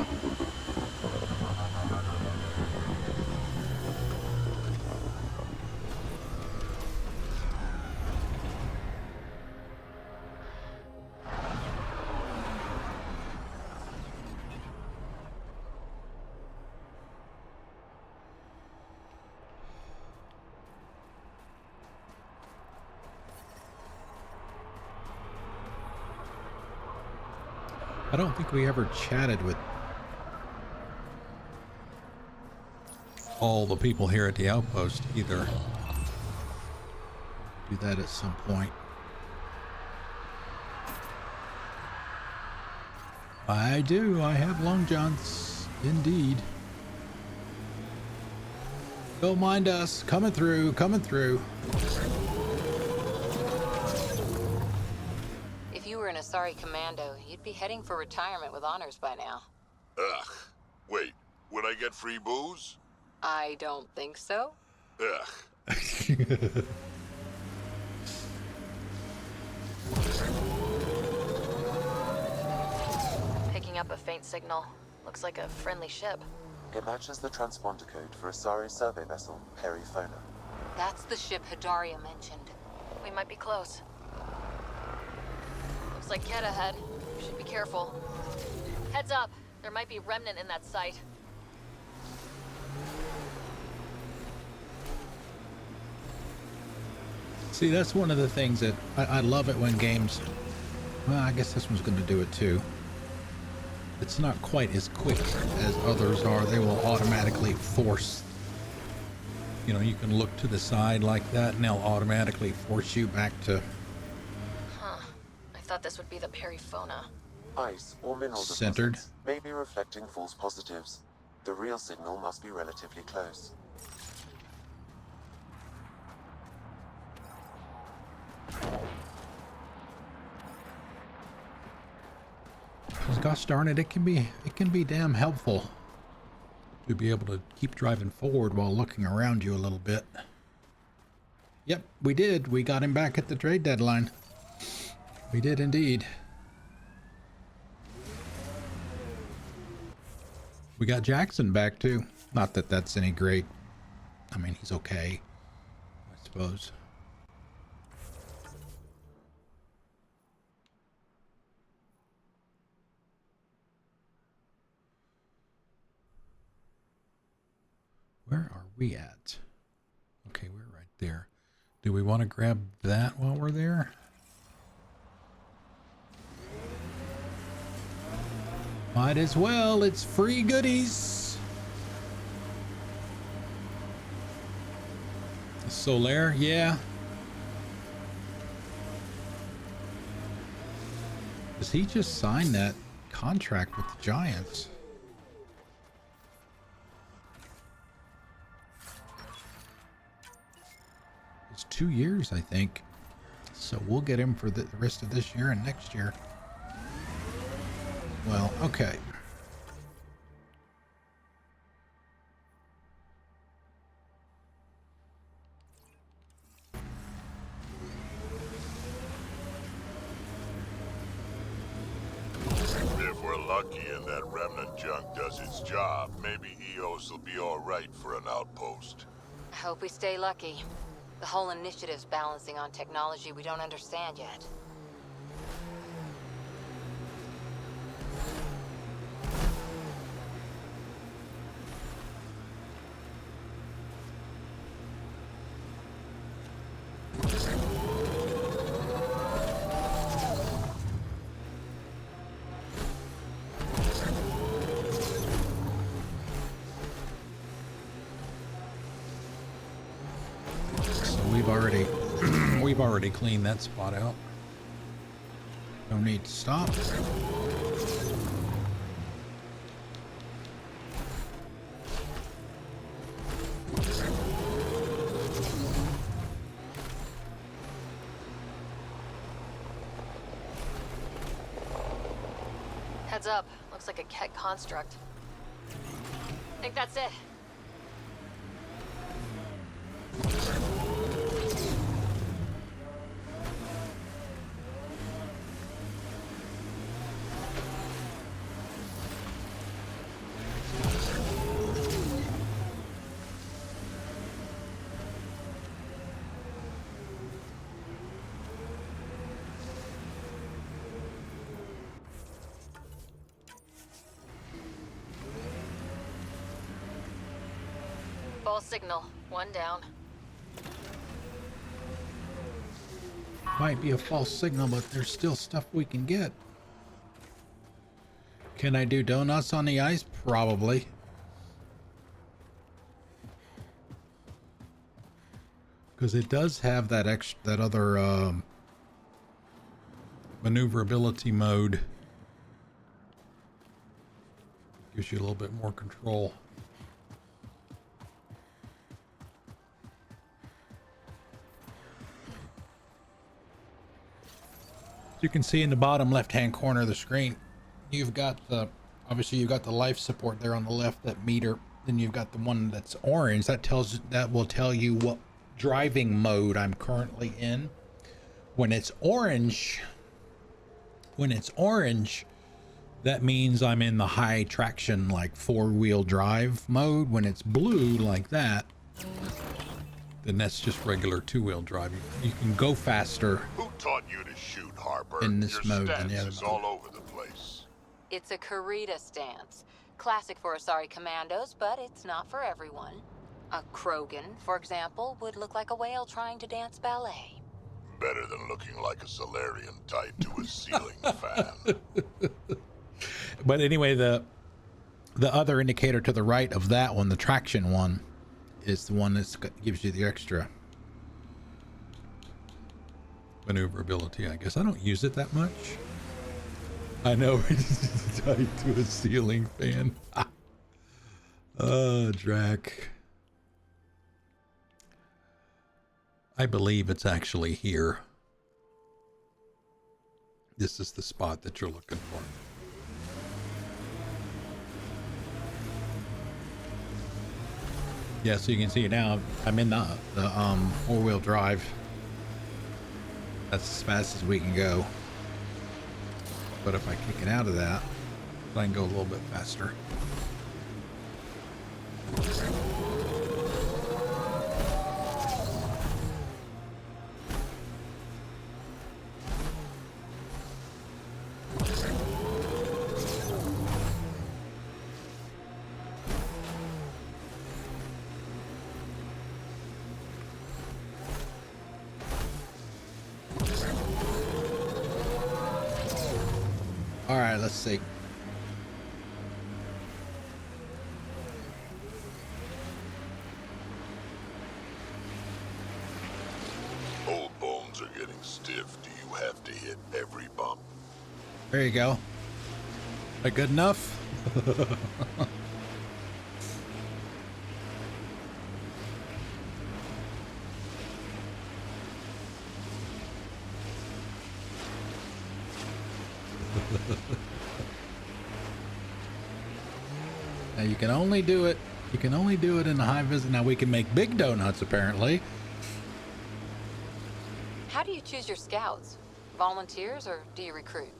I don't think we ever chatted with all the people here at the outpost either. Do that at some point. I do. I have long johns, indeed. Don't mind us. Coming through. Coming through. If you were an Asari commando, you'd be heading for retirement with honors by now. Ugh. Wait, would I get free booze? I don't think so. Ugh. Picking up a faint signal. Looks like a friendly ship. It matches the transponder code for Asari survey vessel, Perifona. That's the ship Hidaria mentioned. We might be close. Looks like Kett ahead. Should be careful. Heads up! There might be remnant in that site. See, that's one of the things that I love it when games, well, I guess this one's going to do it too. It's not quite as quick as others are. They will automatically force, you know, you can look to the side like that and they'll automatically force you back to... Huh. I thought this would be the Perifona. Ice or mineral Centered. deposits may be reflecting false positives. The real signal must be relatively close. Gosh darn it, it can be damn helpful to be able to keep driving forward while looking around you a little bit. Yep, we did. We got him back at the trade deadline. We did indeed. We got Jackson back too. Not that that's any great. I mean, he's okay, I suppose. Where are we at? Okay, we're right there. Do we want to grab that while we're there? Might as well. It's free goodies. Solaire, yeah. Does he just sign that contract with the Giants? It's 2 years, I think. So we'll get him for the rest of this year and next year. Well, okay. If we're lucky and that remnant junk does its job, maybe EOS will be alright for an outpost. I hope we stay lucky. The whole initiative's balancing on technology we don't understand yet. We've already cleaned that spot out. No need to stop. Heads up. Looks like a Kett construct. Think that's it. False signal. One down. Might be a false signal, but there's still stuff we can get. Can I do donuts on the ice? Probably. Because it does have that that other maneuverability mode. Gives you a little bit more control. You can see in the bottom left-hand corner of the screen, you've got the, obviously you've got the life support there on the left, that meter. Then you've got the one that's orange that will tell you what driving mode I'm currently in. When it's orange, that means I'm in the high traction, like 4-wheel drive mode. When it's blue like that, then that's just regular 2-wheel drive. You can go faster. Who taught you to shoot, Harper? In this Your mode than the stance other is mode. all over the place. It's a Karita stance. Classic for Asari commandos, but it's not for everyone. A Krogan, for example, would look like a whale trying to dance ballet. Better than looking like a Solarian tied to a ceiling fan. But anyway, the other indicator to the right of that one, the traction one, is the one that gives you the extra maneuverability, I guess. I don't use it that much. I know, it's tied to a ceiling fan. Drac. I believe it's actually here. This is the spot that you're looking for. Yeah, so you can see now I'm in the 4-wheel drive. That's as fast as we can go. But if I kick it out of that, I can go a little bit faster. All right, let's see. Old bones are getting stiff. Do you have to hit every bump? There you go. That good enough? Now you can only do it. You can only do it in the high visit. Now we can make big donuts apparently. How do you choose your scouts? Volunteers or do you recruit?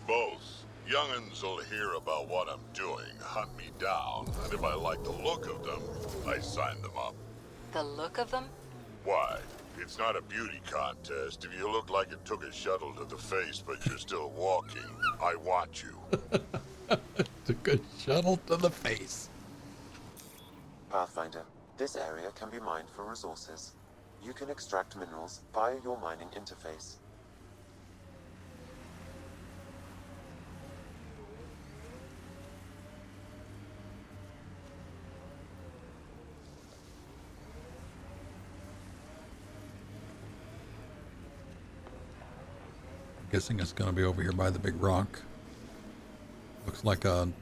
Both. Young'uns will hear about what I'm doing, hunt me down, and if I like the look of them, I sign them up. The look of them? Why? It's not a beauty contest. If you look like it took a shuttle to the face, but you're still walking, I want you. Took a shuttle to the face. Pathfinder, this area can be mined for resources. You can extract minerals via your mining interface. Guessing it's going to be over here by the big rock. Looks like another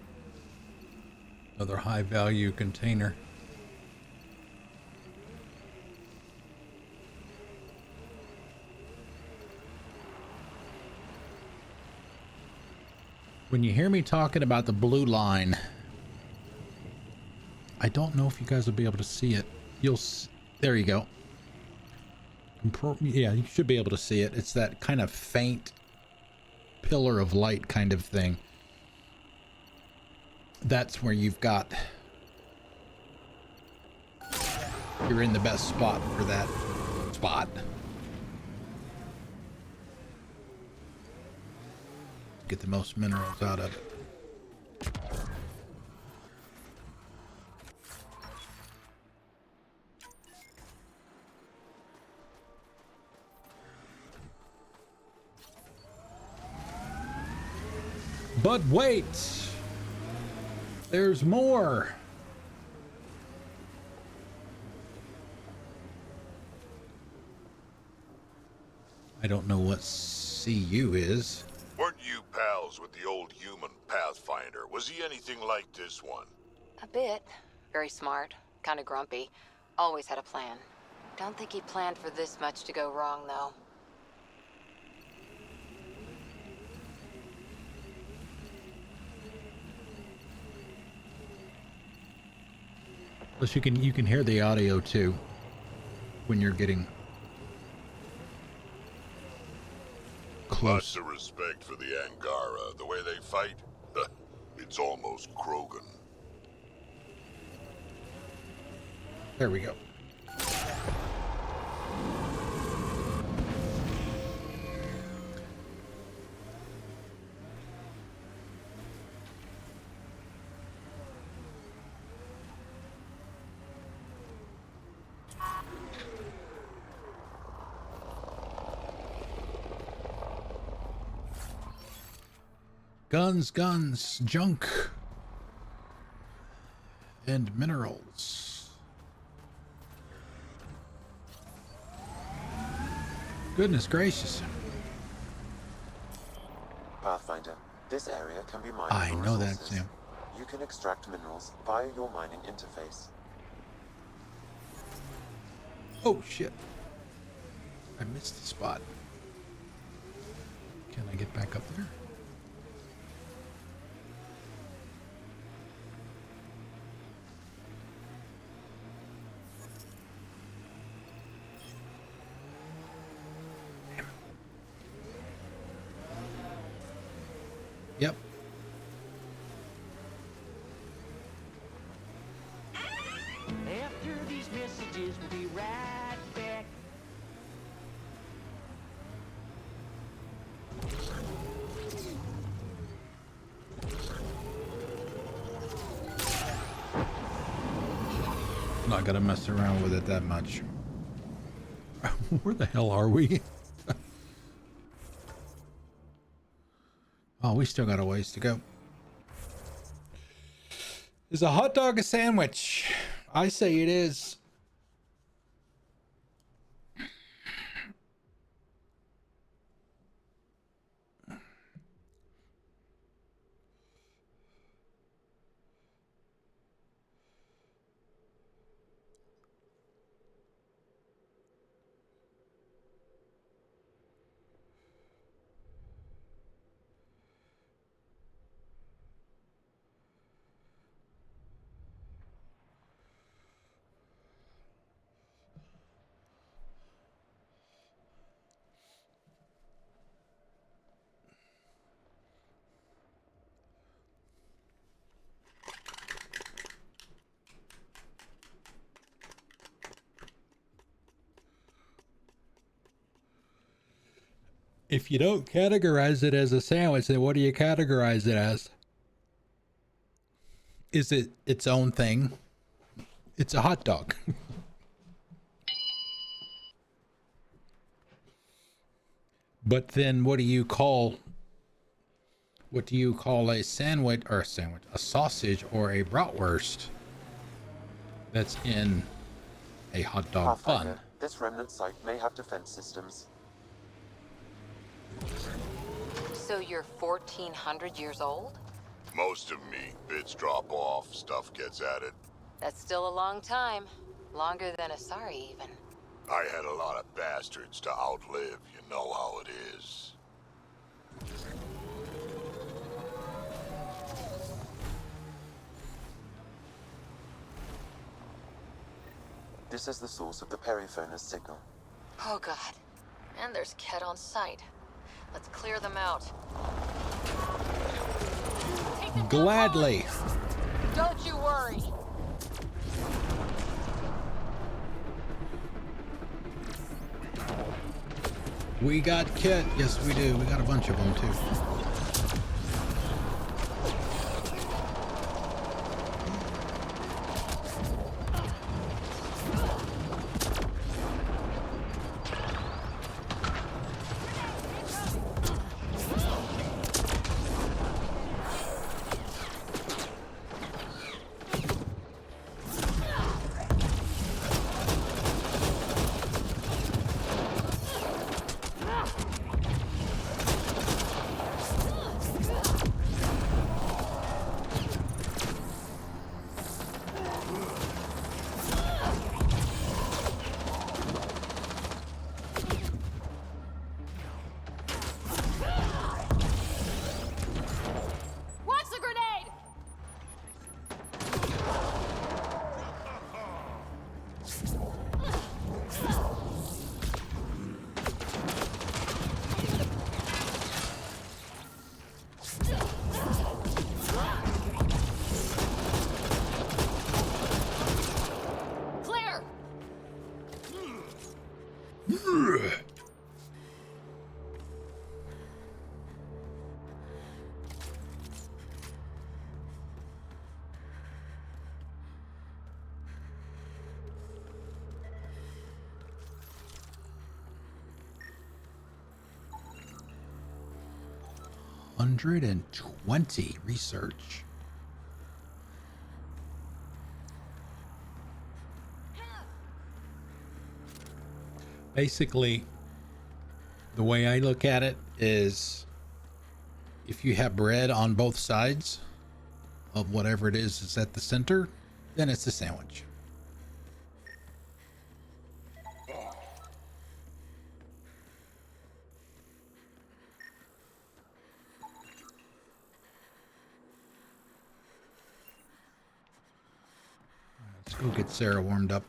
high value container. When you hear me talking about the blue line, I don't know if you guys will be able to see it. There you go. Yeah, you should be able to see it. It's that kind of faint pillar of light kind of thing. That's where you're in the best spot for that spot. Get the most minerals out of it. But wait, there's more. I don't know what CU is. Weren't you pals with the old human Pathfinder? Was he anything like this one? A bit. Very smart. Kinda grumpy. Always had a plan. Don't think he planned for this much to go wrong, though. Plus you can hear the audio too when you're getting close. Lots of respect for the Angara, the way they fight. It's almost Krogan. There we go. Guns, junk, and minerals. Goodness gracious. Pathfinder, this area can be mined I for know that, resources. Sam. You can extract minerals via your mining interface. Oh, shit. I missed the spot. Can I get back up there? Yep. After these messages, we'll be right back. Not gonna mess around with it that much. Where the hell are we? Oh, we still got a ways to go. Is a hot dog a sandwich? I say it is. If you don't categorize it as a sandwich, then what do you categorize it as? Is it its own thing? It's a hot dog. But then what do you call a sandwich, or a sausage or a bratwurst that's in a hot dog Pathfinder, bun? this remnant site may have defense systems. So you're 1,400 years old? Most of me. Bits drop off, stuff gets added. That's still a long time. Longer than Asari, even. I had a lot of bastards to outlive, you know how it is. This is the source of the periphone's signal. Oh god. And there's Kett on site. Let's clear them out. Gladly. Don't you worry. We got Kett. Yes, we do. We got a bunch of them too. 120 research. Basically, the way I look at it is if you have bread on both sides of whatever it is at the center, then it's a sandwich. Let's go get Sarah warmed up.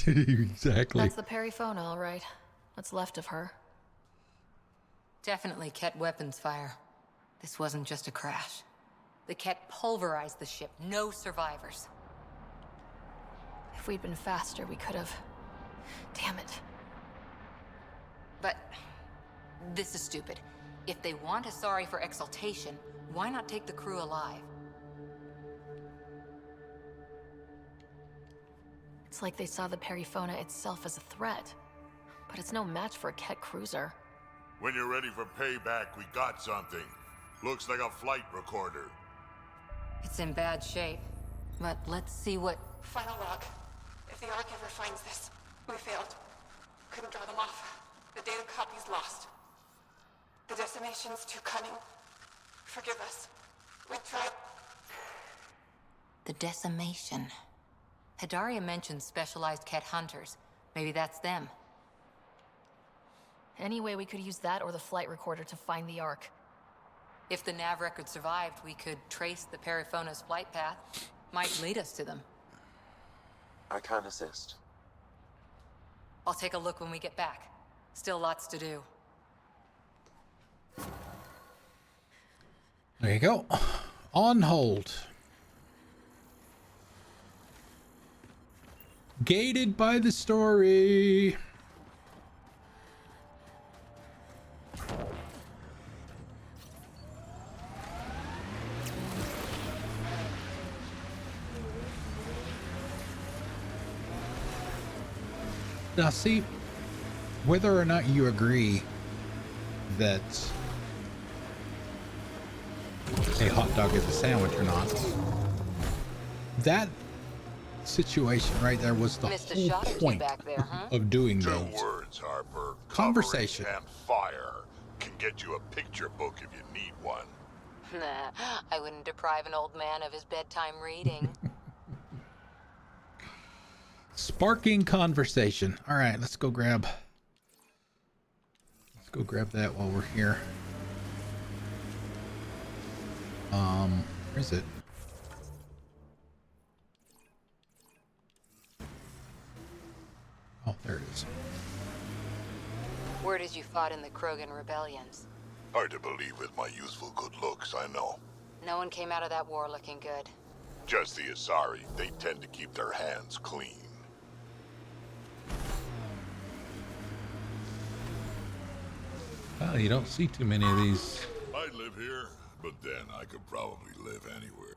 Exactly. That's the Perifona, all right. What's left of her. Definitely Kett weapons fire. This wasn't just a crash. The Kett pulverized the ship. No survivors. If we'd been faster, we could have. Damn it. But this is stupid. If they want Asari for exaltation, why not take the crew alive? It's like they saw the Perifona itself as a threat. But it's no match for a Kett cruiser. When you're ready for payback, we got something. Looks like a flight recorder. It's in bad shape. But let's see what... Final log. If the Ark ever finds this, we failed. Couldn't draw them off. The data copy's lost. The decimation's too cunning. Forgive us. We tried. The decimation. Kadara mentioned specialized Kett hunters. Maybe that's them. Anyway, we could use that or the flight recorder to find the Ark. If the nav record survived, we could trace the Perifona's flight path. Might lead us to them. I can assist. I'll take a look when we get back. Still lots to do. There you go. On hold. Gated by the story. Now see, whether or not you agree that a hot dog is a sandwich or not, that situation right there was the whole point back there, huh? of doing Two those. words, Harper. Conversation. Covering and fire can get you a picture book if you need one. Nah, I wouldn't deprive an old man of his bedtime reading. Sparking conversation. All right, let's go grab that while we're here. Where is it? Oh, there it is. Word is you fought in the Krogan rebellions. Hard to believe with my youthful good looks, I know. No one came out of that war looking good. Just the Asari. They tend to keep their hands clean. Oh, you don't see too many of these. I'd live here, but then I could probably live anywhere.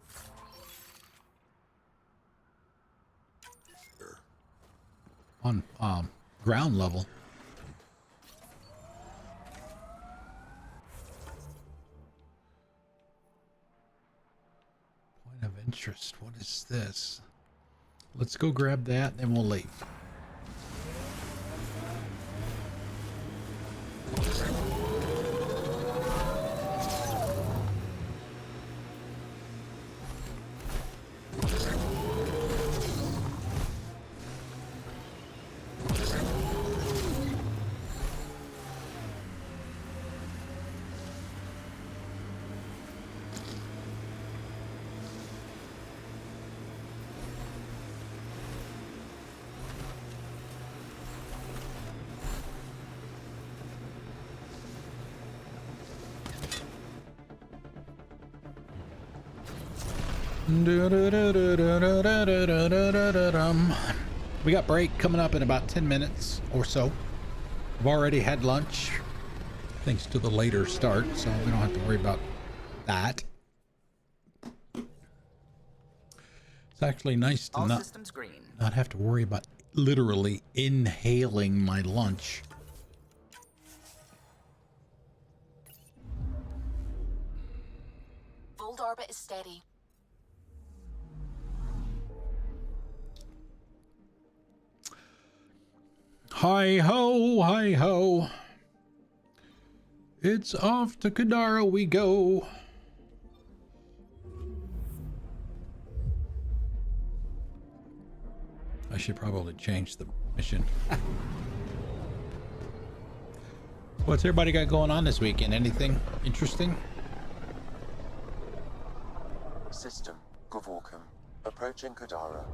On ground level. Point of interest. What is this? Let's go grab that, then we'll leave. We got break coming up in about 10 minutes or so. I've already had lunch, thanks to the later start, so we don't have to worry about that. It's actually nice to not have to worry about literally inhaling my lunch. Fold orbit is steady. Hi ho, hi ho. It's off to Kadara we go. I should probably change the mission. What's everybody got going on this weekend? Anything interesting? System, Gavorkum. Approaching Kadara.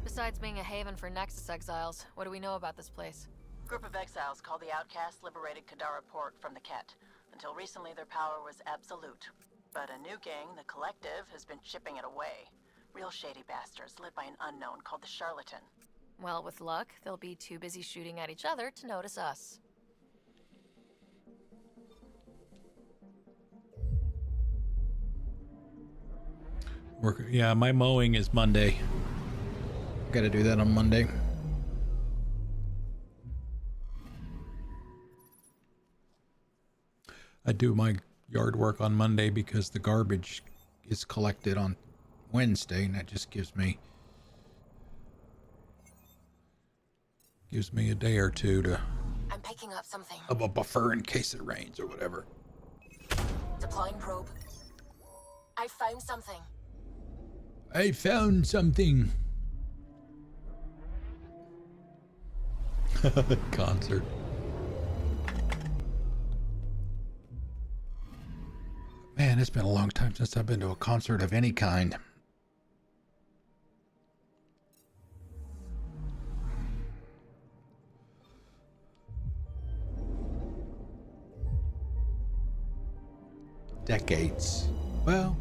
Besides being a haven for Nexus exiles, what do we know about this place? Group of exiles called the Outcasts liberated Kadara port from the Kett. Until recently, their power was absolute. But a new gang, the Collective, has been chipping it away. Real shady bastards led by an unknown called the Charlatan. Well, with luck, they'll be too busy shooting at each other to notice us. Yeah, my mowing is Monday. Got to do that on Monday. I do my yard work on Monday because the garbage is collected on Wednesday, and that just gives me a day or two to I'm picking up something. have a buffer in case it rains or whatever. Deploying probe. I found something. I found something. Concert. Man, it's been a long time since I've been to a concert of any kind. Decades. Well,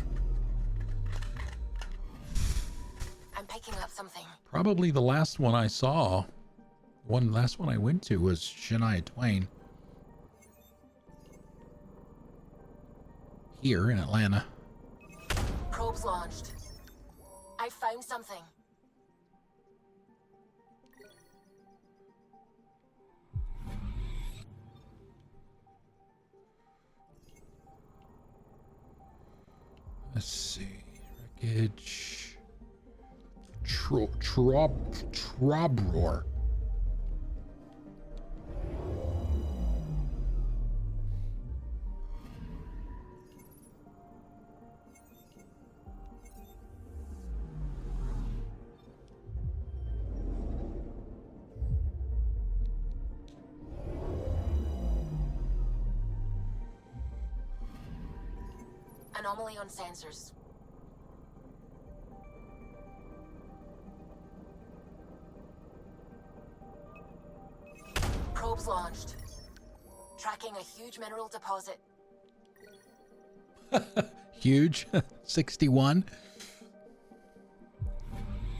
I'm picking up something. probably the last one I saw, last one I went to was Shania Twain. Here in Atlanta. Probes launched. I found something. Let's see. Wreckage. Trobror. Anomaly on sensors. Probes launched. Tracking a huge mineral deposit. Huge. 61.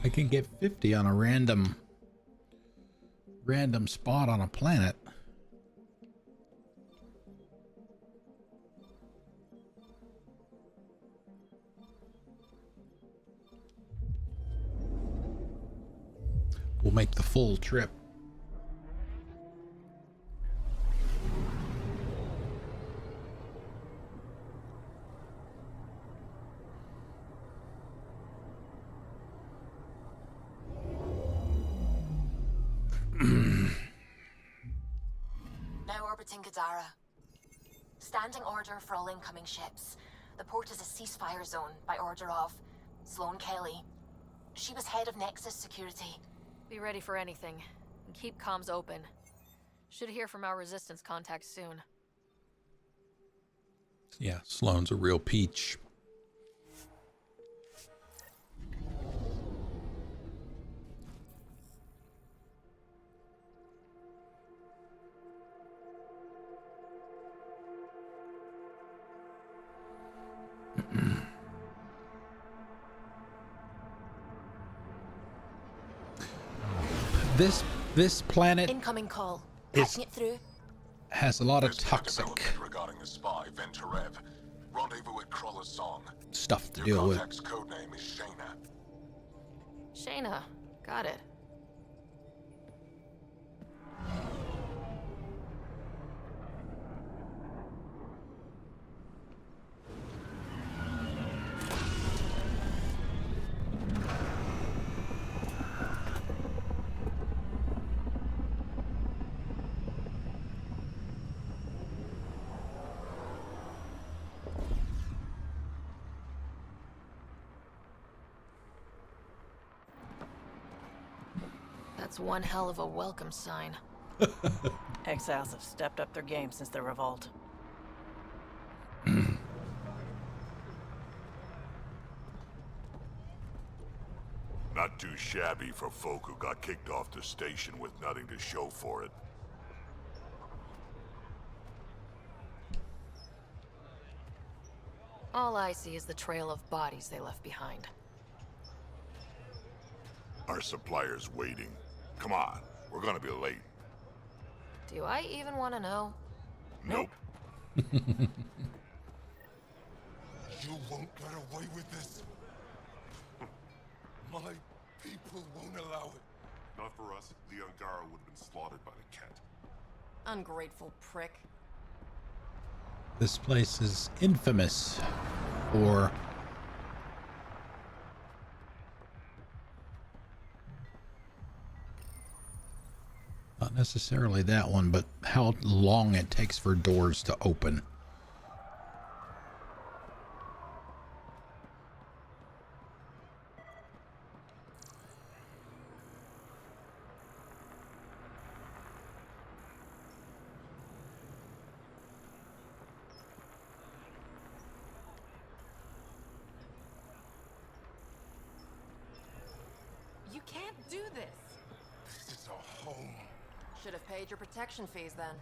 I can get 50 on a random spot on a planet. We'll make the full trip. Now orbiting Kadara. Standing order for all incoming ships. The port is a ceasefire zone by order of Sloane Kelly. She was head of Nexus security. Be ready for anything, and keep comms open. Should hear from our resistance contacts soon. Yeah, Sloane's a real peach. This planet Incoming call. is Patching it through. has a lot of There's new toxic development regarding the spy, Venturev. Rendezvous at Kroller's Song. stuff to Your deal with. contact's codename is Shayna. Shayna. Got it. That's one hell of a welcome sign. Exiles have stepped up their game since the revolt. Not too shabby for folk who got kicked off the station with nothing to show for it. All I see is the trail of bodies they left behind. Our supplier's waiting. Come on, we're gonna be late. Do I even want to know? Nope. You won't get away with this. My people won't allow it. Not for us. The Angara would have been slaughtered by the Kett. Ungrateful prick. This place is infamous for not necessarily that one, but how long it takes for doors to open. You can't do this. This is a home. Should have paid your protection fees then.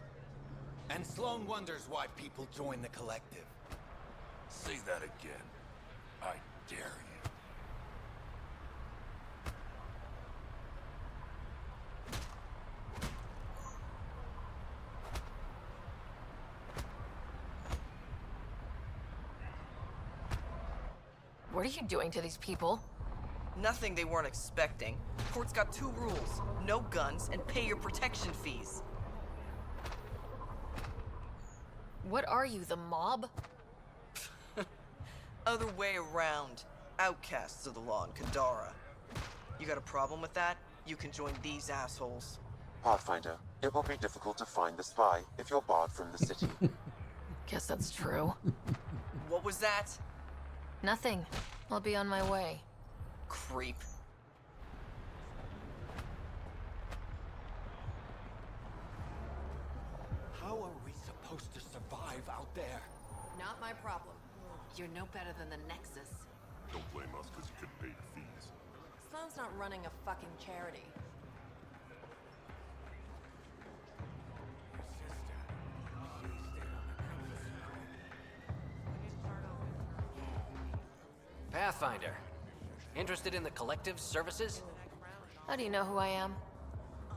And Sloane wonders why people join the collective. Say that again. I dare you. What are you doing to these people? Nothing they weren't expecting. Court's got 2 rules. No guns and pay your protection fees. What are you, the mob? Other way around. Outcasts of the law in Kadara. You got a problem with that? You can join these assholes. Pathfinder, it will be difficult to find the spy if you're barred from the city. Guess that's true. What was that? Nothing. I'll be on my way. Creep. How are we supposed to survive out there? Not my problem. You're no better than the Nexus. Don't blame us because you couldn't pay your fees. Sloane's not running a fucking charity. Pathfinder. Interested in the Collective's services? How do you know who I am?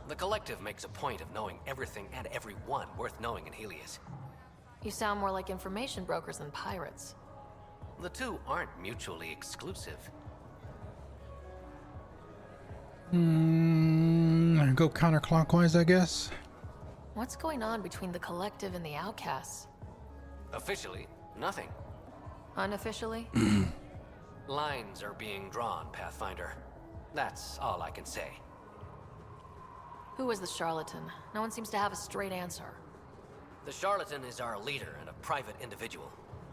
The Collective makes a point of knowing everything and everyone worth knowing in Helios. You sound more like information brokers than pirates. The two aren't mutually exclusive. Go counterclockwise, I guess. What's going on between the Collective and the Outcasts? Officially, nothing. Unofficially? Lines are being drawn, Pathfinder. That's all I can say. Who is the charlatan? No one seems to have a straight answer. The charlatan is our leader and a private individual.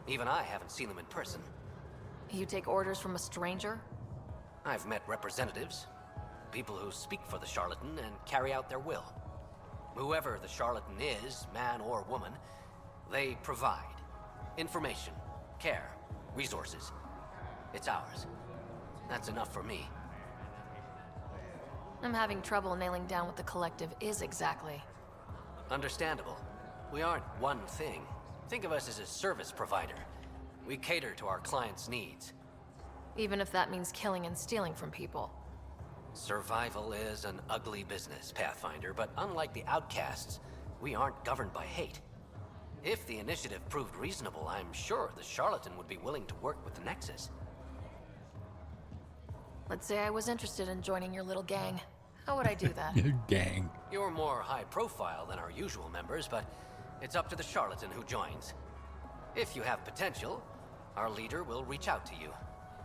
Even I haven't seen them in person. You take orders from a stranger? I've met representatives, people who speak for the charlatan and carry out their will. Whoever the charlatan is, man or woman, they provide information, care, resources. It's ours. That's enough for me. I'm having trouble nailing down what the Collective is exactly. Understandable. We aren't one thing. Think of us as a service provider. We cater to our clients' needs. Even if that means killing and stealing from people. Survival is an ugly business, Pathfinder, but unlike the outcasts, We aren't governed by hate. If the initiative proved reasonable, I'm sure the charlatan would be willing to work with the Nexus. Let's say I was interested in joining your little gang. How would I do that? Your gang. You're more high profile than our usual members, but it's up to the charlatan who joins. If you have potential, our leader will reach out to you,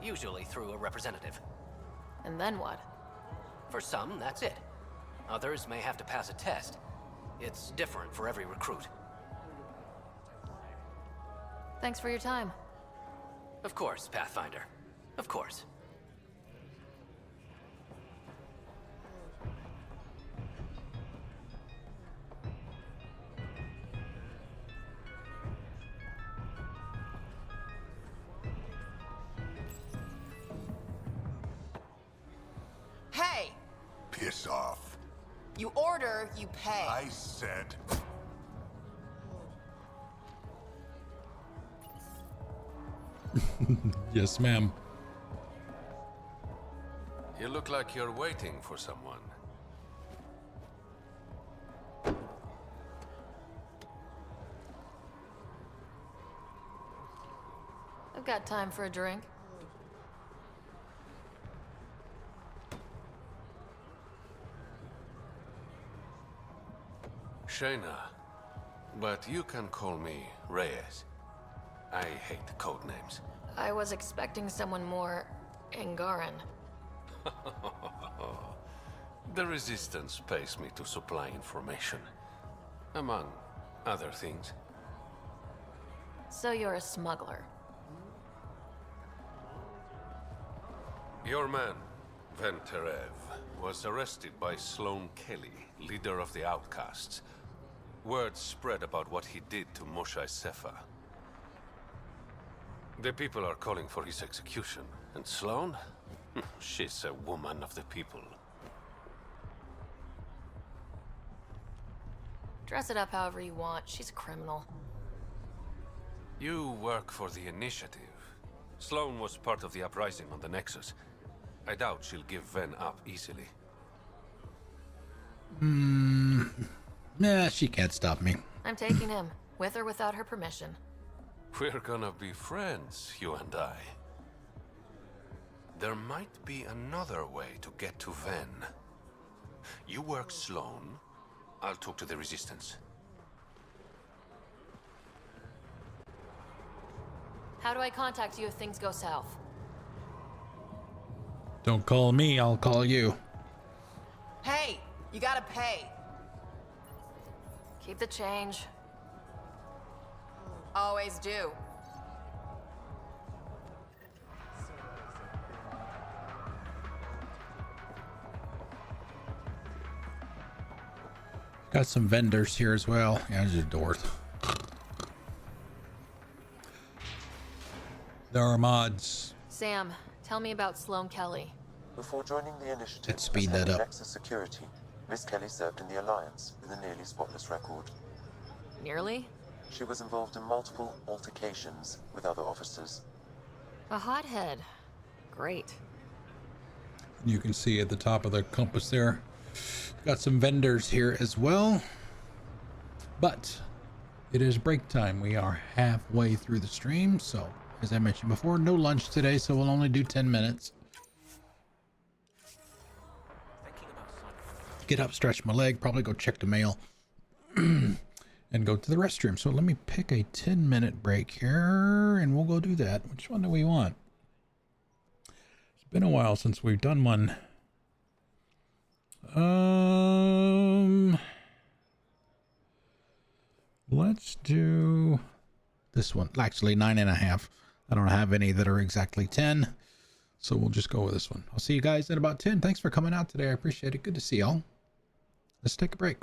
usually through a representative. And then what? For some, that's it. Others may have to pass a test. It's different for every recruit. Thanks for your time. Of course, Pathfinder. Of course. Hey! Piss off. You order, you pay. I said... Yes, ma'am. You look like you're waiting for someone. I've got time for a drink. Shayna, but you can call me Reyes. I hate code names. I was expecting someone more Angaran. The Resistance pays me to supply information, among other things. So you're a smuggler. Your man, Venterev, was arrested by Sloane Kelly, leader of the Outcasts. Word spread about what he did to Moshe Sefa. The people are calling for his execution. And Sloane? She's a woman of the people. Dress it up however you want. She's a criminal. You work for the Initiative. Sloane was part of the uprising on the Nexus. I doubt she'll give Ven up easily. Nah, she can't stop me. I'm taking him, with or without her permission. We're gonna be friends, you and I. There might be another way to get to Ven. You work Sloane, I'll talk to the Resistance. How do I contact you if things go south? Don't call me, I'll call you. Hey! You gotta pay. Keep the change. Always do. Got some vendors here as well. Yeah, there's just doors. There are mods. Sam, tell me about Sloane Kelly. Before joining the Initiative, Let's speed as head that of up. Nexus Security, Miss Kelly served in the Alliance with a nearly spotless record. Nearly? She was involved in multiple altercations with other officers. A hothead. Great. You can see at the top of the compass there. Got some vendors here as well. But it is break time. We are halfway through the stream. So, as I mentioned before, no lunch today. So we'll only do 10 minutes. Get up, stretch my leg, probably go check the mail. And go to the restroom. So let me pick a 10-minute break here. And we'll go do that. Which one do we want? It's been a while since we've done one. Let's do this one. Actually, 9.5. I don't have any that are exactly 10. So we'll just go with this one. I'll see you guys in about 10. Thanks for coming out today. I appreciate it. Good to see y'all. Let's take a break.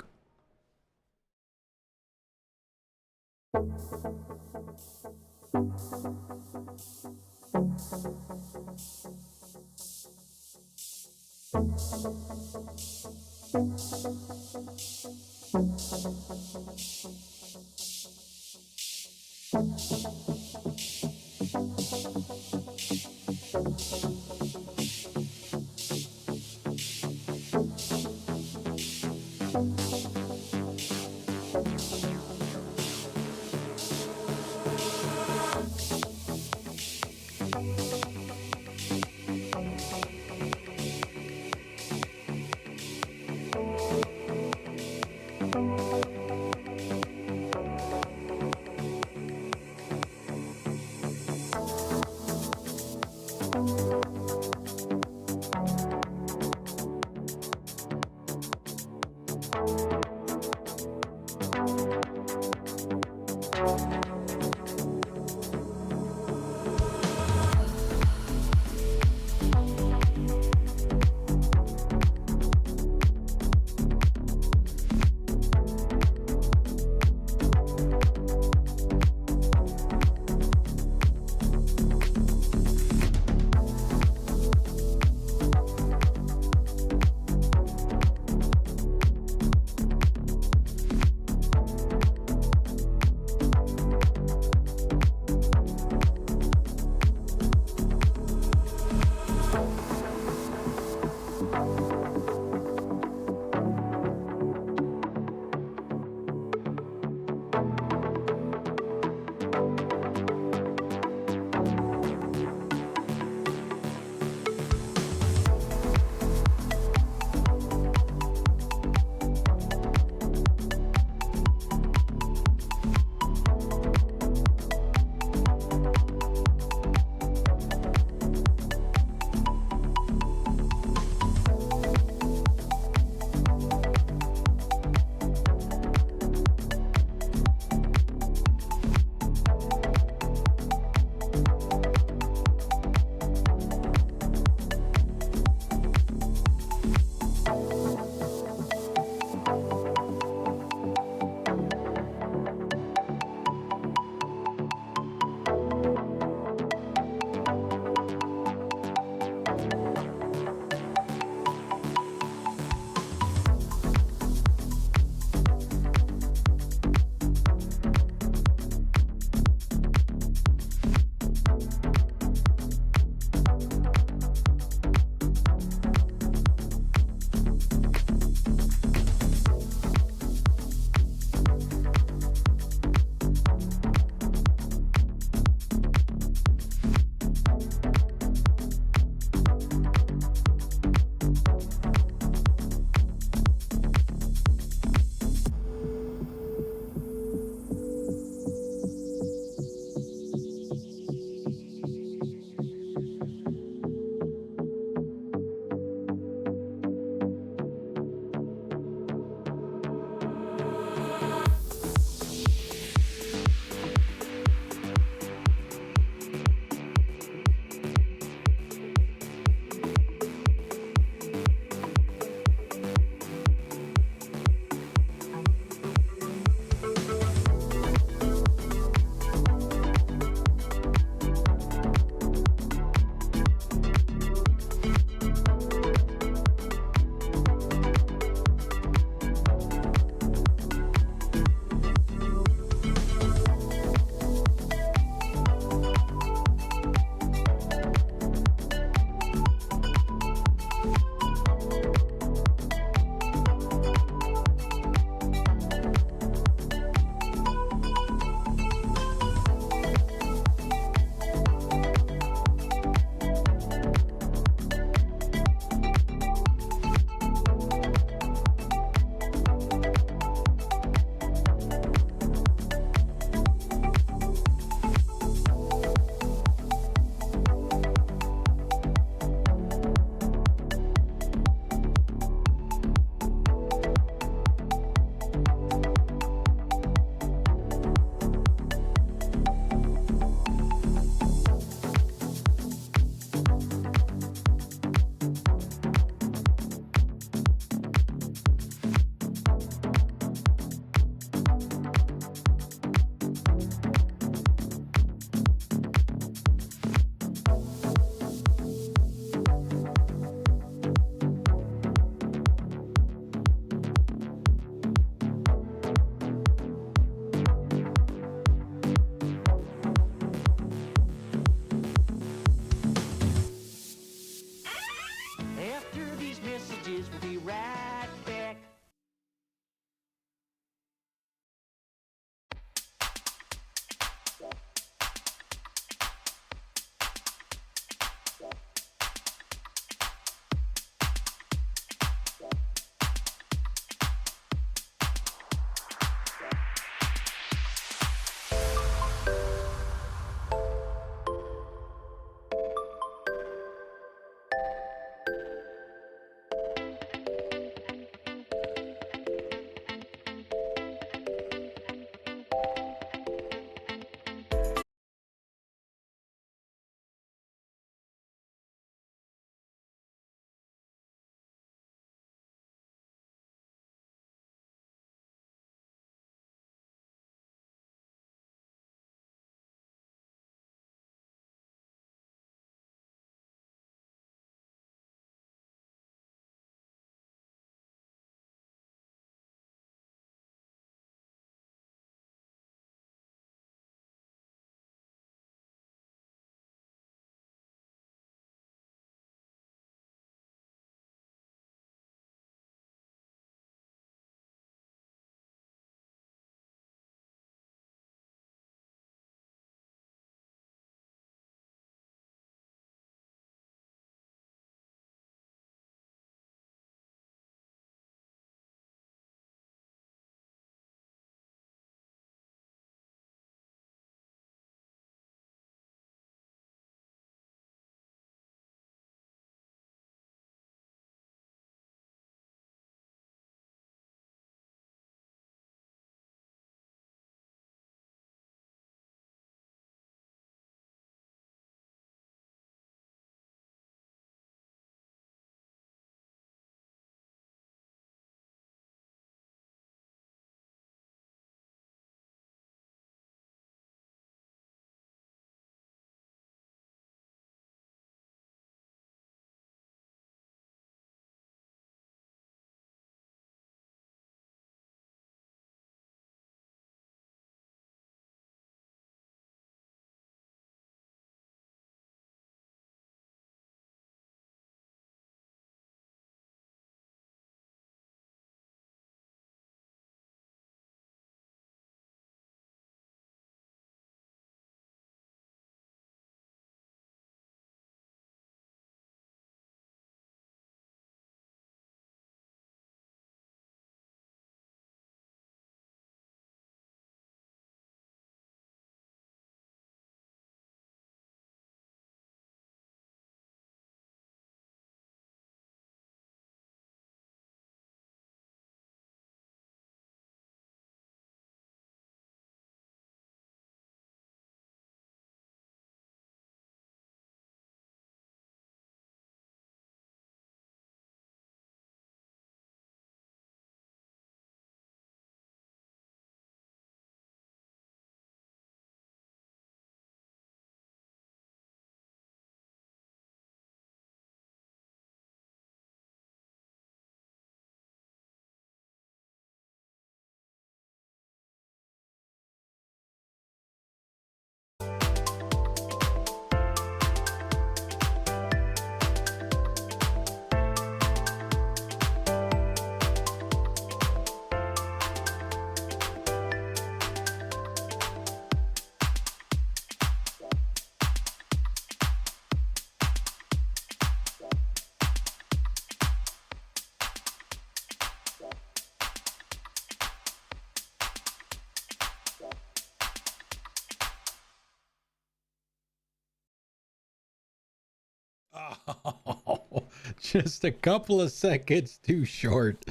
Oh, just a couple of seconds too short.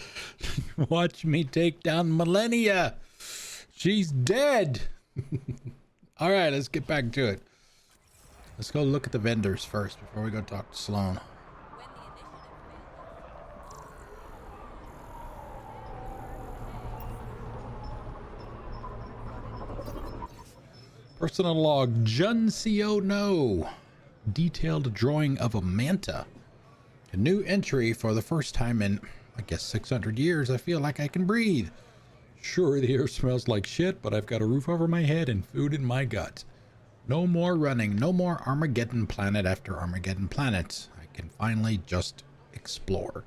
Watch me take down Millennia. She's dead. All right, let's get back to it. Let's go look at the vendors first before we go talk to Sloane. Personal log, Juncio No. Detailed drawing of a manta. A new entry for the first time in, I guess, 600 years. I feel like I can breathe. Sure, the air smells like shit, but I've got a roof over my head and food in my gut. No more running, no more Armageddon planet after Armageddon planet. I can finally just explore.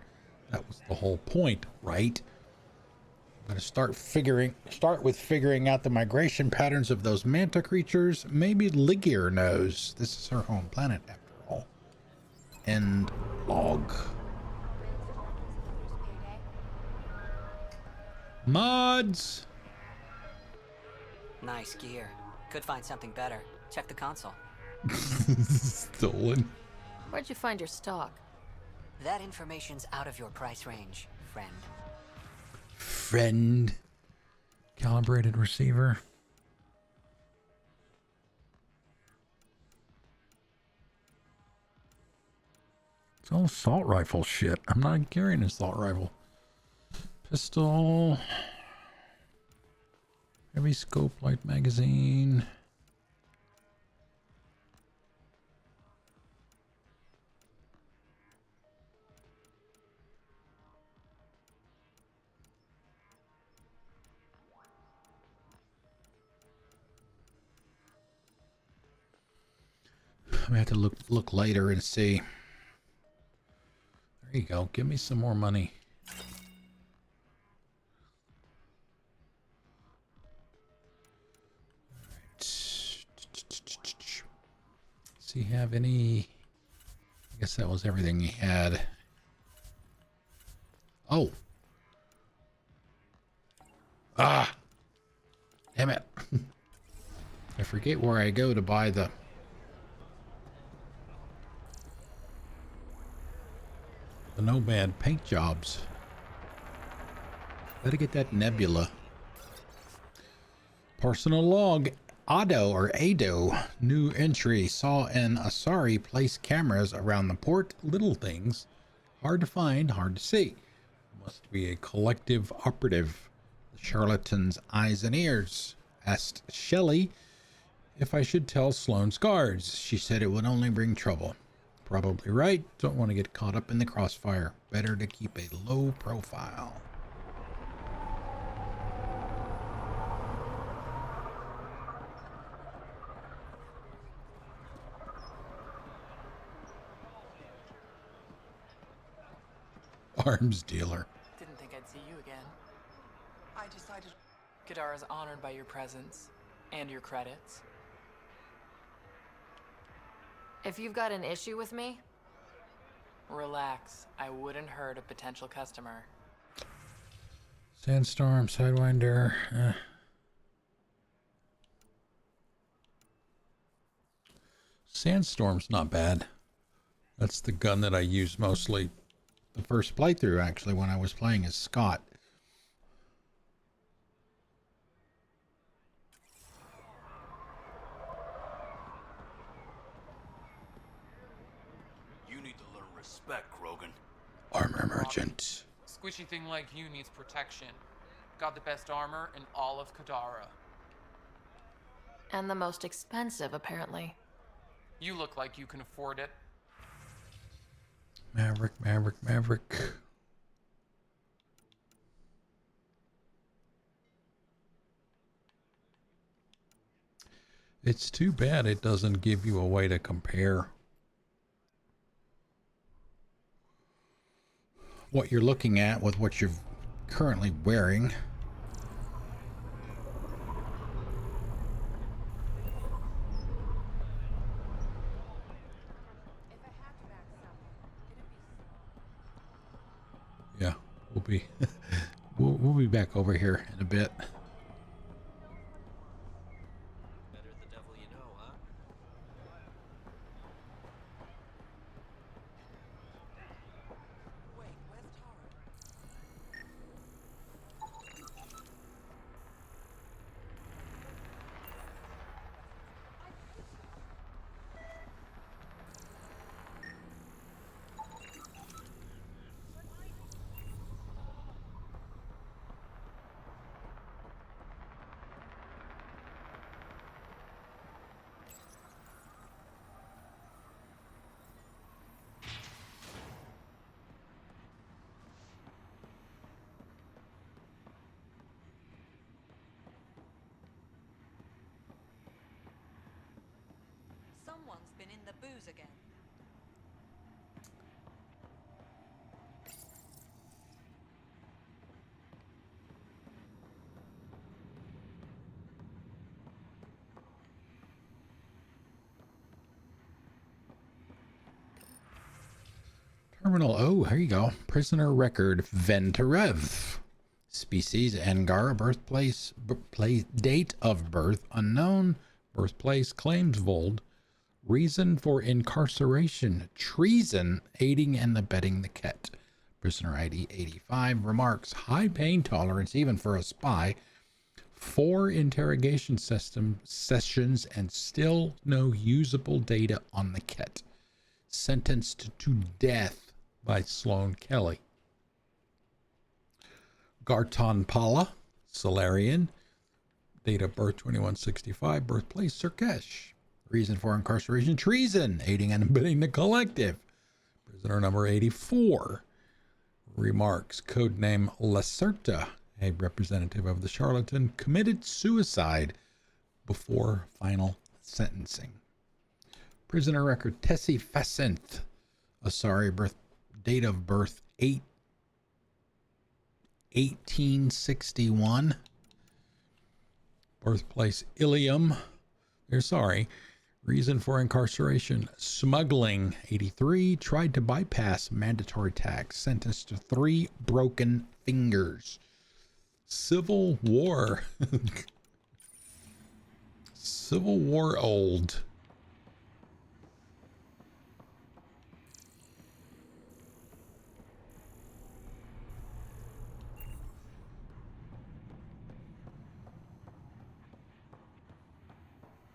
That was the whole point, right? I'm going to start with figuring out the migration patterns of those manta creatures. Maybe Liggear knows. This is her home planet after all. End log. Mods. Nice gear. Could find something better. Check the console. Stolen. Where'd you find your stock? That information's out of your price range, friend. Friend. Calibrated receiver. It's all assault rifle shit. I'm not carrying an assault rifle. Pistol. Heavy scope, light magazine. I have to look later and see. There you go. Give me some more money. Does he have any? I guess that was everything he had. Oh. Ah. Damn it. I forget where I go to buy the Nomad paint jobs. Better get that nebula. Personal log. Ado. New entry. Saw an Asari place cameras around the port. Little things. Hard to find, hard to see. Must be a collective operative. The charlatan's eyes and ears. Asked Shelley if I should tell Sloane's guards. She said it would only bring trouble. Probably right. Don't want to get caught up in the crossfire. Better to keep a low profile. Arms dealer. Didn't think I'd see you again. I decided Kadara's honored by your presence and your credits. If you've got an issue with me, relax. I wouldn't hurt a potential customer. Sandstorm, Sidewinder. Sandstorm's not bad. That's the gun that I use mostly. The first playthrough, actually, when I was playing as Scott. You need to learn respect, Krogan. Armor merchant. Squishy thing like you needs protection. Got the best armor in all of Kadara. and the most expensive, apparently. You look like you can afford it. Maverick. It's too bad it doesn't give you a way to compare what you're looking at with what you're currently wearing. Yeah, we'll be we'll be back over here in a bit. Someone's been in the booze again. Terminal. Oh, here you go. Prisoner record Venterev. Species Angara. Birthplace. Date of birth unknown. Birthplace claims void. Reason for incarceration: treason, aiding and abetting the Kett. Prisoner ID 85. Remarks: high pain tolerance even for a spy. 4 interrogation sessions and still no usable data on the Kett. Sentenced to death by Sloane Kelly. Garton Pala, Solarian. Date of birth 2165. Birthplace Sirkesh. Reason for incarceration: treason, aiding and abetting the collective. Prisoner number 84. Remarks: codename Lacerta, a representative of the charlatan, committed suicide before final sentencing. Prisoner record Tessie Facenth, Asari, date of birth 1861. Birthplace Ilium. Reason for incarceration: smuggling. 83. Tried to bypass mandatory tax. Sentenced to 3 broken fingers. Civil War. Civil War old.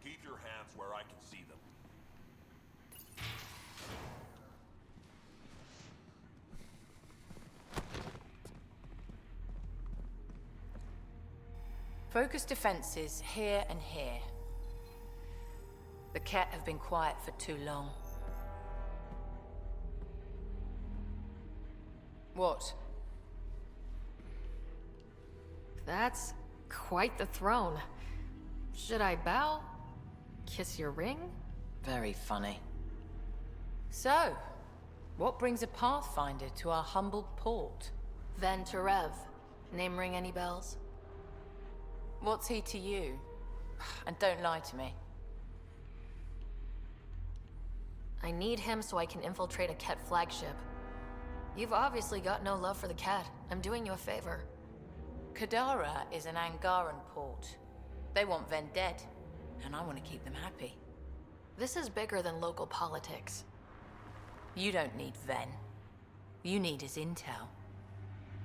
Keep your hands where I can see them. Focus defenses here and here. The Kett have been quiet for too long. What? That's quite the throne. Should I bow? Kiss your ring? Very funny. So, what brings a Pathfinder to our humble port? Venterev. Name ring any bells? What's he to you? And don't lie to me. I need him so I can infiltrate a Kett flagship. You've obviously got no love for the Kett. I'm doing you a favor. Kadara is an Angaran port. They want Ven dead, and I want to keep them happy. This is bigger than local politics. You don't need Ven. You need his intel.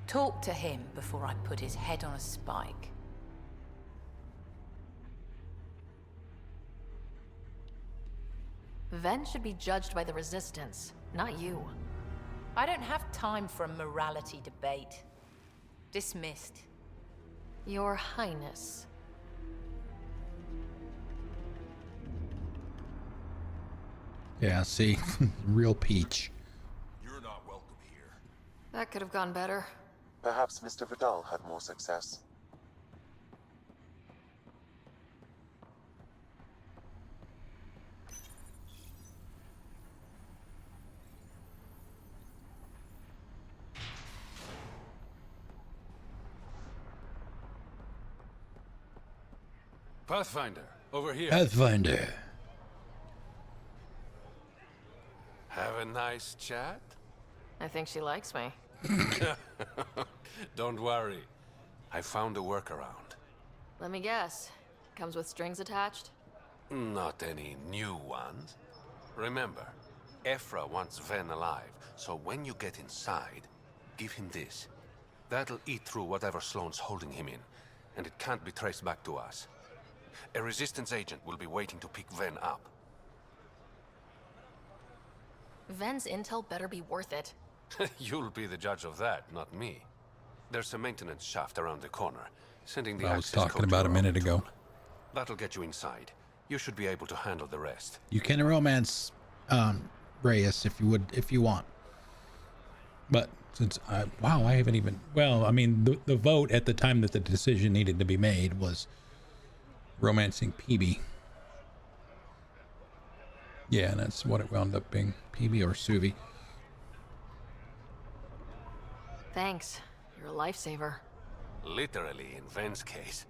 Talk to him before I put his head on a spike. Ven should be judged by the Resistance, not you. I don't have time for a morality debate. Dismissed. Your Highness. Yeah, see, real peach. You're not welcome here. That could have gone better. Perhaps Mr. Vidal had more success. Pathfinder, over here. Pathfinder. Have a nice chat? I think she likes me. Don't worry. I found a workaround. Let me guess. Comes with strings attached? Not any new ones. Remember, Ephra wants Ven alive, so when you get inside, give him this. That'll eat through whatever Sloane's holding him in, and it can't be traced back to us. A Resistance agent will be waiting to pick Ven up. Ven's intel better be worth it. You'll be the judge of that, not me. There's a maintenance shaft around the corner, sending the I was access talking code about to a your minute own ago. tool. That'll get you inside. You should be able to handle the rest. You can romance Reyes if you want. But since I haven't even, well, I mean, the vote at the time that the decision needed to be made was romancing PB. Yeah, and that's what it wound up being. PB or Suvi. Thanks. You're a lifesaver. Literally, in Ven's case.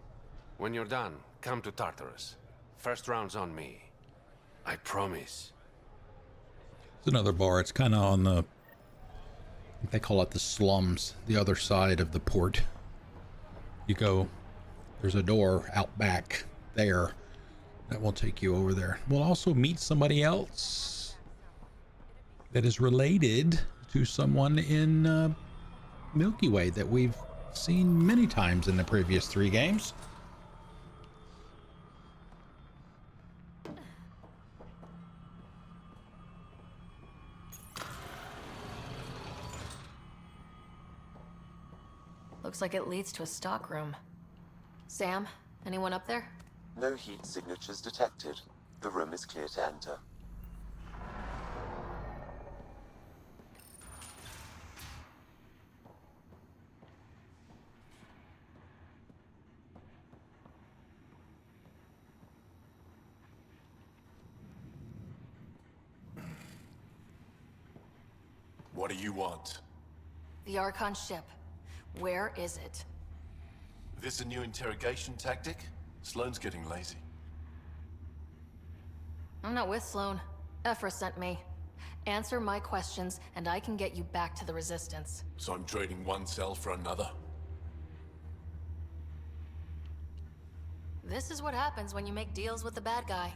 When you're done, come to Tartarus. First round's on me. I promise. It's another bar. It's kind of on the, I think they call it the slums, the other side of the port. You go, there's a door out back there that will take you over there. We'll also meet somebody else that is related to someone in Milky Way that we've seen many times in the previous 3 games. Looks like it leads to a stockroom. Sam, anyone up there? No heat signatures detected. The room is clear to enter. What do you want? The Archon ship. Where is it? This a new interrogation tactic? Sloane's getting lazy. I'm not with Sloane. Ephra sent me. Answer my questions, and I can get you back to the Resistance. So I'm trading one cell for another? This is what happens when you make deals with the bad guy.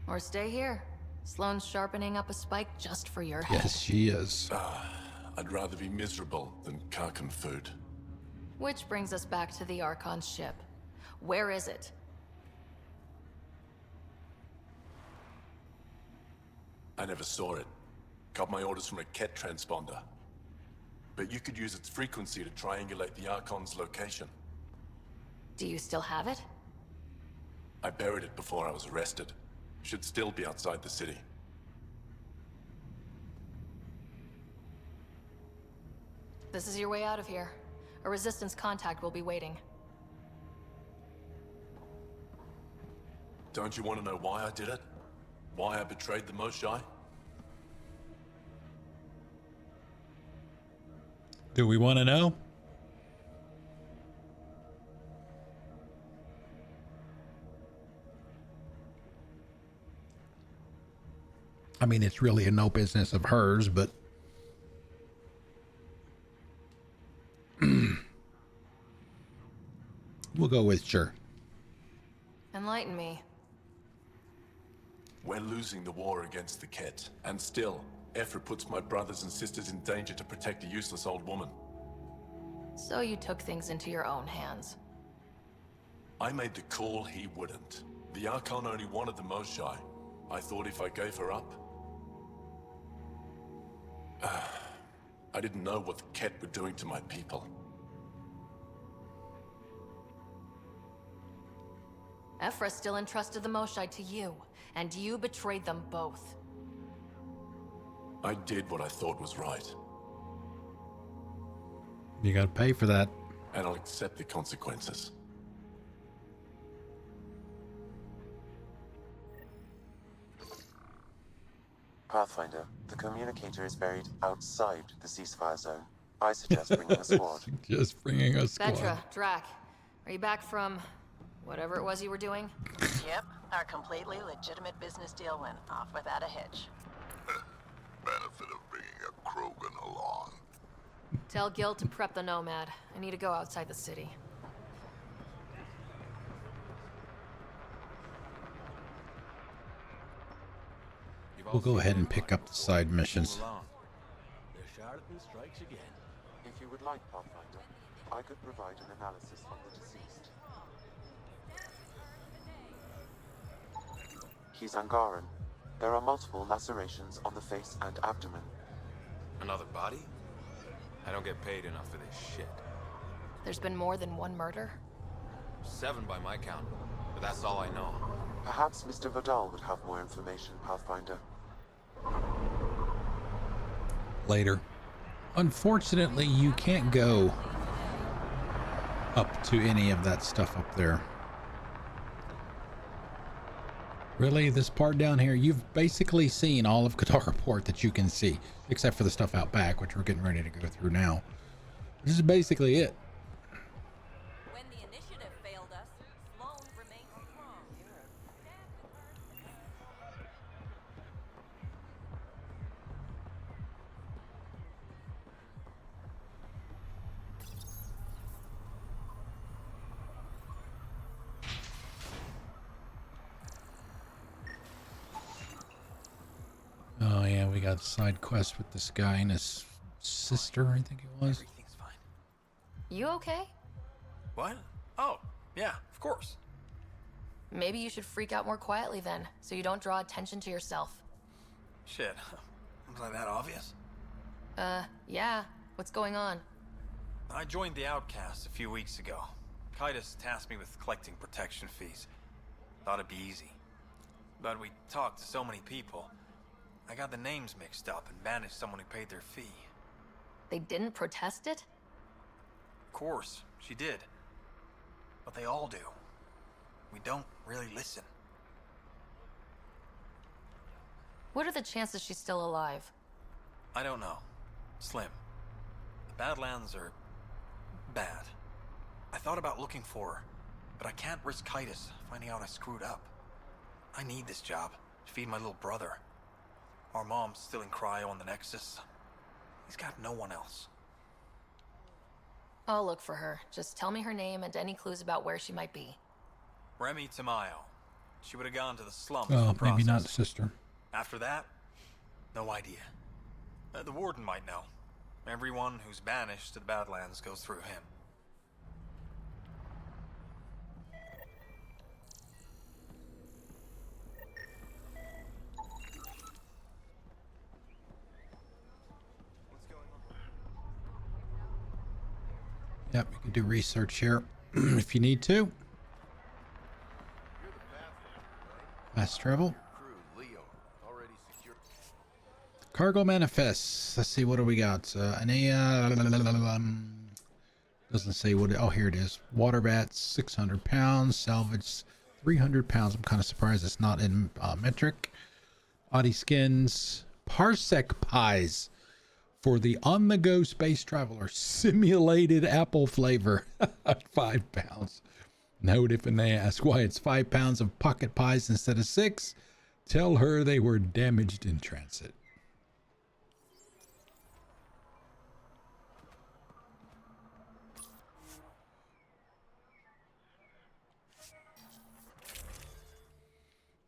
Or stay here. Sloane's sharpening up a spike just for your head. Yes, she is. I'd rather be miserable than Karkan food. Which brings us back to the Archon ship. Where is it? I never saw it. Got my orders from a Kett transponder. But you could use its frequency to triangulate the Archon's location. Do you still have it? I buried it before I was arrested. Should still be outside the city. This is your way out of here. A Resistance contact will be waiting. Don't you want to know why I did it? Why I betrayed the Moshae? Do we want to know? I mean, it's really a no business of hers, but we'll go with sure. Enlighten me. We're losing the war against the Kett, and still, Ephra puts my brothers and sisters in danger to protect a useless old woman. So you took things into your own hands. I made the call he wouldn't. The Archon only wanted the Moshae. I thought if I gave her up... I didn't know what the Kett were doing to my people. Ephra still entrusted the Moshae to you, and you betrayed them both. I did what I thought was right. You gotta pay for that. And I'll accept the consequences. Pathfinder, the communicator is buried outside the ceasefire zone. I suggest bringing a squad. Just bringing a squad. Petra, Drac, are you back from whatever it was you were doing? Yep, our completely legitimate business deal went off without a hitch. Benefit of bringing a Krogan along. Tell Gil to prep the Nomad. I need to go outside the city. We'll go ahead and pick up the side missions. The charlatan strikes again. If you would like, Pathfinder, I could provide an analysis on the deceased. He's Angaran. There are multiple lacerations on the face and abdomen. Another body? I don't get paid enough for this shit. There's been more than one murder? 7 by my count, but that's all I know. Perhaps Mr. Vidal would have more information, Pathfinder. Later. Unfortunately, you can't go up to any of that stuff up there. Really, this part down here, you've basically seen all of Kadara Port that you can see, except for the stuff out back, which we're getting ready to go through now. This is basically it. When the initiative failed us, Sloane remained strong. Oh yeah, we got a side quest with this guy and his sister, I think it was. Everything's fine. You okay? What? Oh, yeah, of course. Maybe you should freak out more quietly then, so you don't draw attention to yourself. Shit. Was I that obvious? Yeah. What's going on? I joined the Outcasts a few weeks ago. Kitus tasked me with collecting protection fees. Thought it'd be easy. But we talked to so many people. I got the names mixed up and banished someone who paid their fee. They didn't protest it? Of course, she did. But they all do. We don't really listen. What are the chances she's still alive? I don't know. Slim. The Badlands are bad. I thought about looking for her, but I can't risk Kitus finding out I screwed up. I need this job to feed my little brother. Our mom's still in cryo on the Nexus. He's got no one else. I'll look for her. Just tell me her name and any clues about where she might be. Remy Tamayo. She would have gone to the slums. Oh, for maybe not processing. sister. After that, no idea. The warden might know. Everyone who's banished to the Badlands goes through him. Yep, you can do research here if you need to. Fast travel. Cargo manifests. Let's see, what do we got? Doesn't say what. Oh, here it is. Water bats, 600 pounds. Salvage, 300 pounds. I'm kind of surprised it's not in metric. Body skins. Parsec pies for the on-the-go space traveler. Simulated apple flavor. 5 pounds. Note if they ask why it's 5 pounds of pocket pies instead of 6, tell her they were damaged in transit.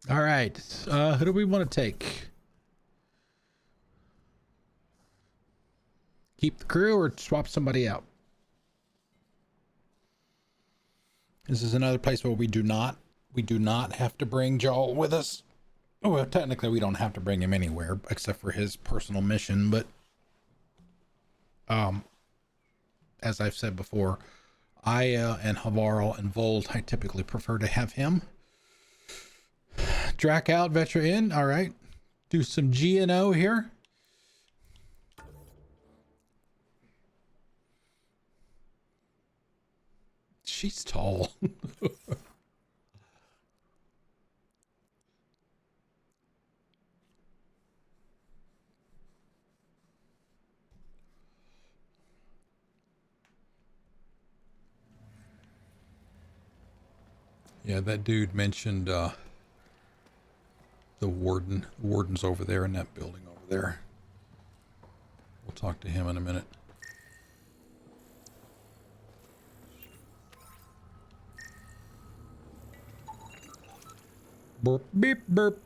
All right, who do we want to take? Keep the crew or swap somebody out? This is another place where we do not have to bring Joel with us. Oh, well, technically we don't have to bring him anywhere except for his personal mission, but as I've said before, Aya and Havarl and Volt, I typically prefer to have him. Drac out, Vetra in. All right. Do some G&O here. She's tall. Yeah, that dude mentioned the warden. The warden's over there in that building over there. We'll talk to him in a minute. Burp, beep, burp.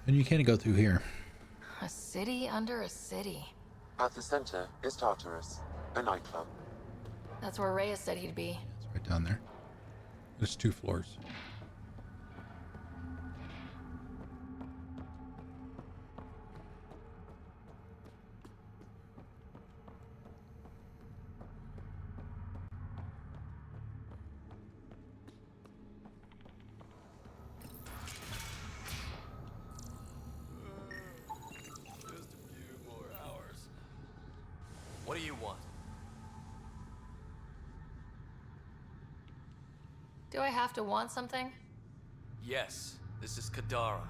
And you can't go through here. A city under a city. At the center is Tartarus, a nightclub. That's where Reyes said he'd be. It's right down there. There's 2 floors. What do you want? Do I have to want something? Yes, this is Kadara.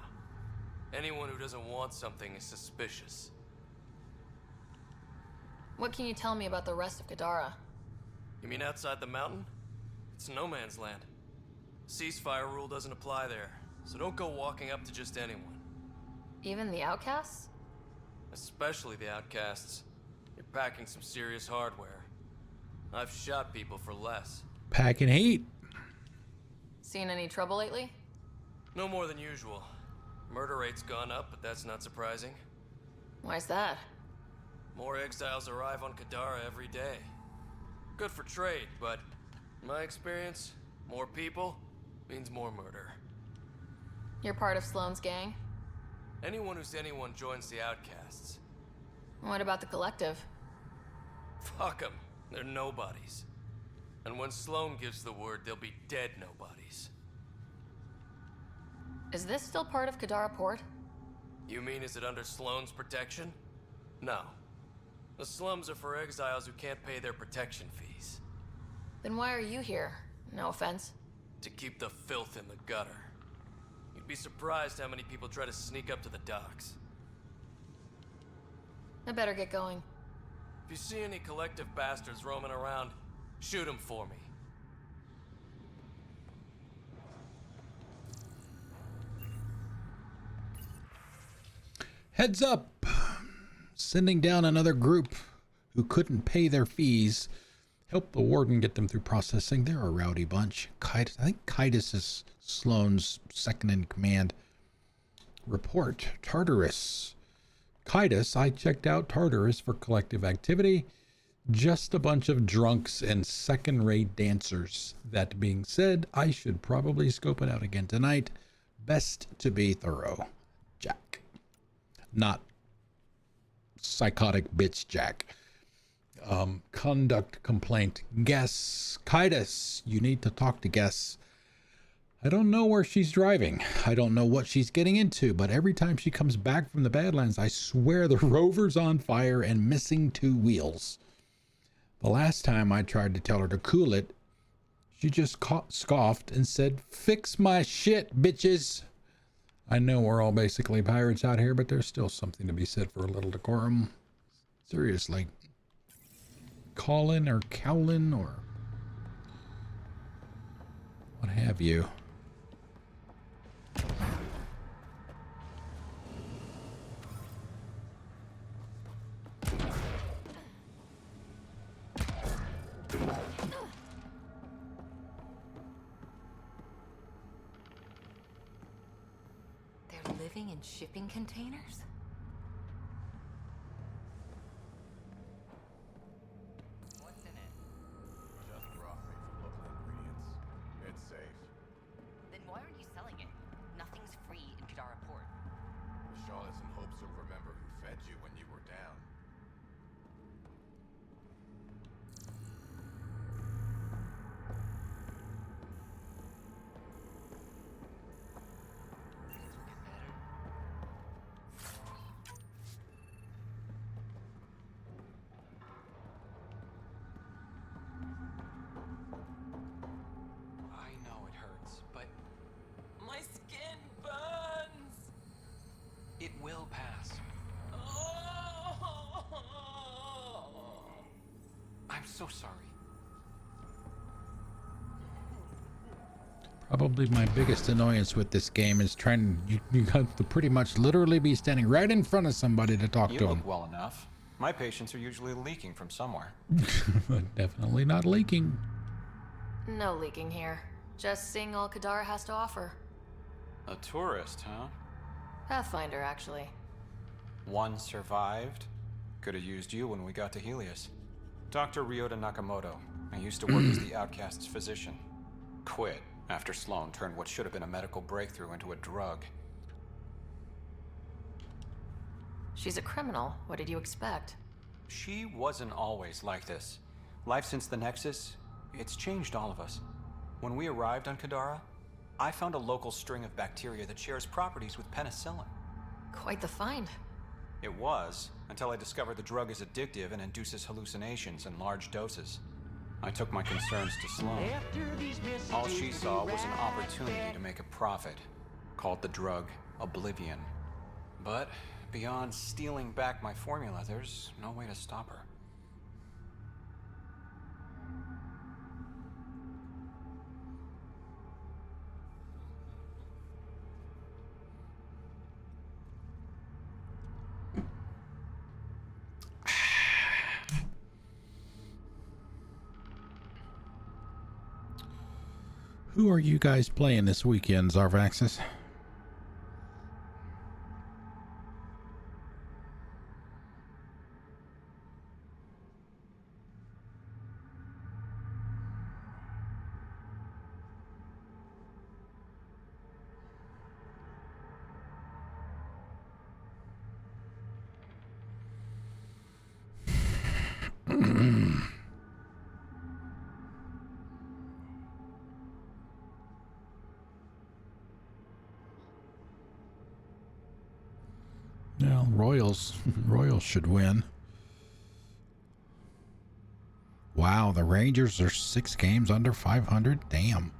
Anyone who doesn't want something is suspicious. What can you tell me about the rest of Kadara? You mean outside the mountain? It's no man's land. Ceasefire rule doesn't apply there, so don't go walking up to just anyone. Even the outcasts? Especially the outcasts. You're packing some serious hardware. I've shot people for less. Packing heat. Seen any trouble lately? No more than usual. Murder rate's gone up, but that's not surprising. Why's that? More exiles arrive on Kadara every day. Good for trade, but in my experience, more people means more murder. You're part of Sloane's gang? Anyone who's anyone joins the outcasts. What about the collective? Fuck them. They're nobodies. And when Sloane gives the word, they'll be dead nobodies. Is this still part of Kadara Port? You mean is it under Sloane's protection? No. The slums are for exiles who can't pay their protection fees. Then why are you here? No offense. To keep the filth in the gutter. You'd be surprised how many people try to sneak up to the docks. I better get going. If you see any collective bastards roaming around, shoot them for me. Heads up! Sending down another group who couldn't pay their fees. Help the warden get them through processing. They're a rowdy bunch. I think Kitus is Sloane's second in command. Report. Tartarus. Kitus, I checked out Tartarus for collective activity. Just a bunch of drunks and second-rate dancers. That being said, I should probably scope it out again tonight. Best to be thorough. Jack. Not psychotic bitch Jack. Conduct complaint. Guess. Kitus, you need to talk to Guess. I don't know where she's driving. I don't know what she's getting into, but every time she comes back from the Badlands, I swear the rover's on fire and missing 2 wheels. The last time I tried to tell her to cool it, she just scoffed and said, "Fix my shit, bitches." I know we're all basically pirates out here, but there's still something to be said for a little decorum. Seriously. Callin' or cowlin' or what have you. They're living in shipping containers? What's in it? Just broccoli from local ingredients. It's safe. Then why aren't you selling it? Nothing's free in Kadara Port. The Charlottes in hopes you'll remember who fed you when you were down. I know it hurts, but My skin burns. it will pass. I'm so sorry. Probably my biggest annoyance with this game is trying you have to pretty much literally be standing right in front of somebody to talk You to look them. well enough. My patients are usually leaking from somewhere. Definitely not leaking. No leaking here. Just seeing all Kadara has to offer. A tourist, huh? Pathfinder, actually. One survived. Could have used you when we got to Helios. Dr. Ryota Nakamoto. I used to work as the outcast's physician. Quit after Sloane turned what should have been a medical breakthrough into a drug. She's a criminal. What did you expect? She wasn't always like this. Life since the Nexus, it's changed all of us. When we arrived on Kadara, I found a local string of bacteria that shares properties with penicillin. Quite the find. It was, until I discovered the drug is addictive and induces hallucinations in large doses. I took my concerns to Sloane. All she saw was an opportunity to make a profit, called the drug Oblivion. But beyond stealing back my formula, there's no way to stop her. Who are you guys playing this weekend, Zarvaxis? Well, Royals should win. Wow, the Rangers are 6 games under 500. Damn.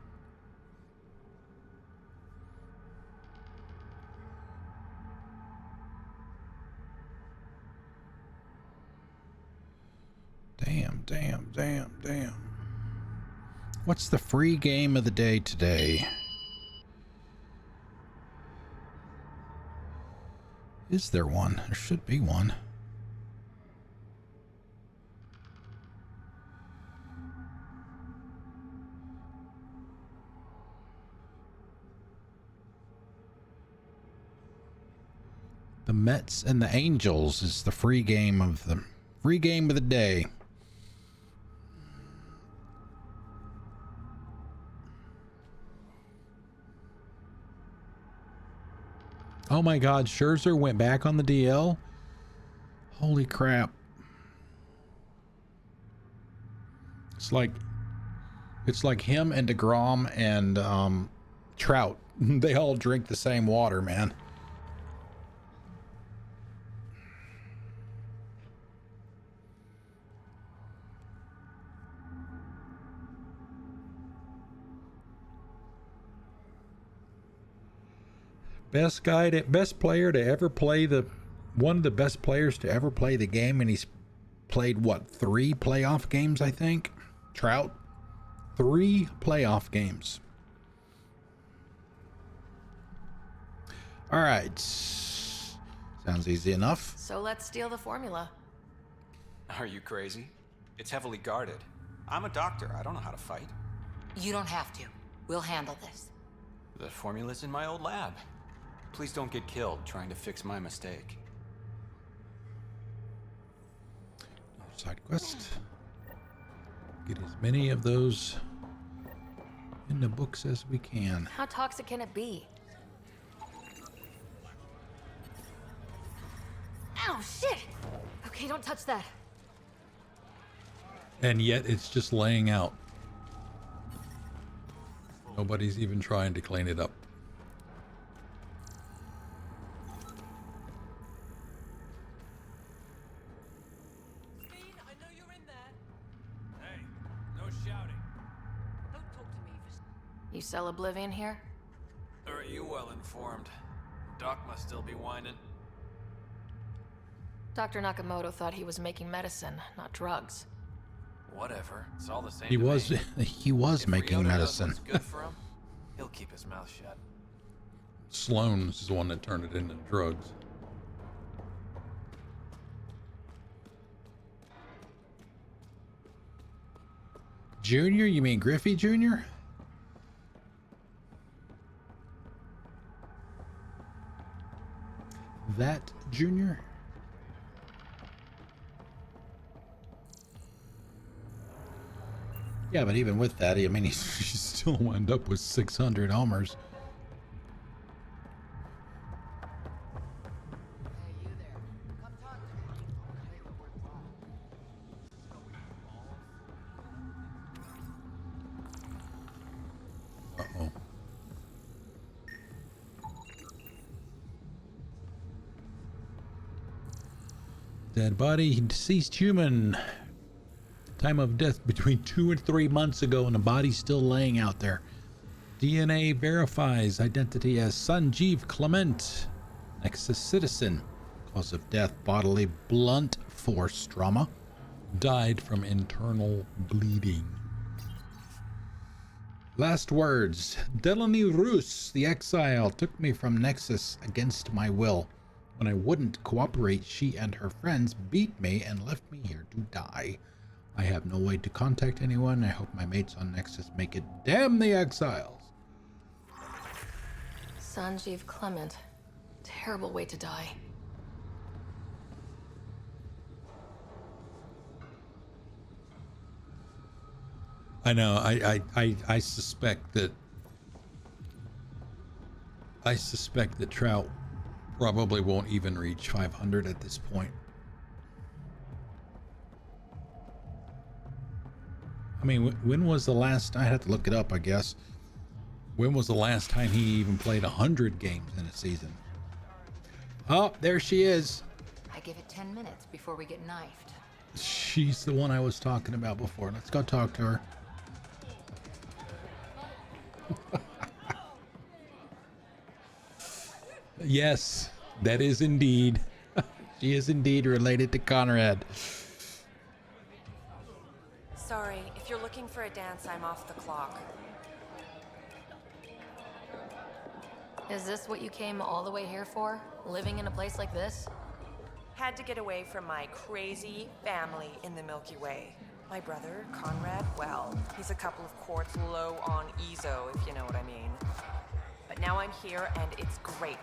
Damn. What's the free game of the day today? Is there one? There should be one. The Mets and the Angels is the free game of the day. Oh my God, Scherzer went back on the DL? Holy crap. It's like him and DeGrom and Trout. They all drink the same water, man. Best player to ever play one of the best players to ever play the game, and he's played what, 3 playoff games, I think. Trout, 3 playoff games. All right, sounds easy enough. So let's steal the formula. Are you crazy? It's heavily guarded. I'm a doctor. I don't know how to fight. You don't have to. We'll handle this. The formula's in my old lab. Please don't get killed trying to fix my mistake. Side quest. Get as many of those in the books as we can. How toxic can it be? Ow, shit! Okay, don't touch that. And yet it's just laying out. Nobody's even trying to clean it up. You sell Oblivion here? Or are you well informed? Doc must still be whining. Dr. Nakamoto thought he was making medicine, not drugs. Whatever. It's all the same. He to was me. he was If making Ryota does medicine. what's good for him, he'll keep his mouth shut. Sloane's the one that turned it into drugs. Junior? You mean Griffey Jr.? That Junior? Yeah, but even with that, I mean, he's still wound up with 600 homers. Uh-oh. Dead body, deceased human. Time of death between 2 and 3 months ago, and the body's still laying out there. DNA verifies identity as Sanjeev Clement, Nexus citizen. Cause of death, bodily blunt force trauma. Died from internal bleeding. Last words. Delaney Roos, the exile, took me from Nexus against my will. When I wouldn't cooperate, she and her friends beat me and left me here to die. I have no way to contact anyone. I hope my mates on Nexus make it. Damn the exiles! Sanjeev Clement. Terrible way to die. I know. I suspect that. I suspect that Trout probably won't even reach 500 at this point. I mean, when was the last? I had to look it up, I guess. When was the last time he even played 100 games in a season? Oh, there she is. I give it 10 minutes before we get knifed. She's the one I was talking about before. Let's go talk to her. Yes, that is indeed. She is indeed related to Conrad. Sorry, if you're looking for a dance, I'm off the clock. Is this what you came all the way here for? Living in a place like this? Had to get away from my crazy family in the Milky Way. My brother, Conrad, well, he's a couple of quarts low on EZO, if you know what I mean. But now I'm here, and it's great.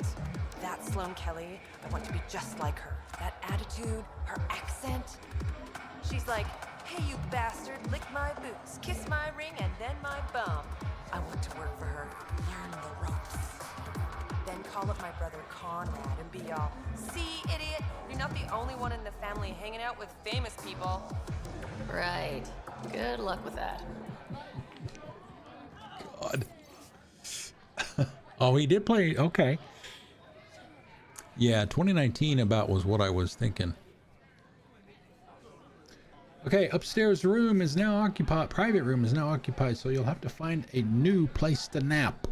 That Sloane Kelly, I want to be just like her. That attitude, her accent. She's like, hey, you bastard, lick my boots, kiss my ring, and then my bum. I want to work for her, learn the ropes. Then call up my brother Conrad and be all, see, idiot, you're not the only one in the family hanging out with famous people. Right. Good luck with that. God. Oh, he did play. Okay. Yeah, 2019 about was what I was thinking. Okay, upstairs room is now occupied. Private room is now occupied, so you'll have to find a new place to nap.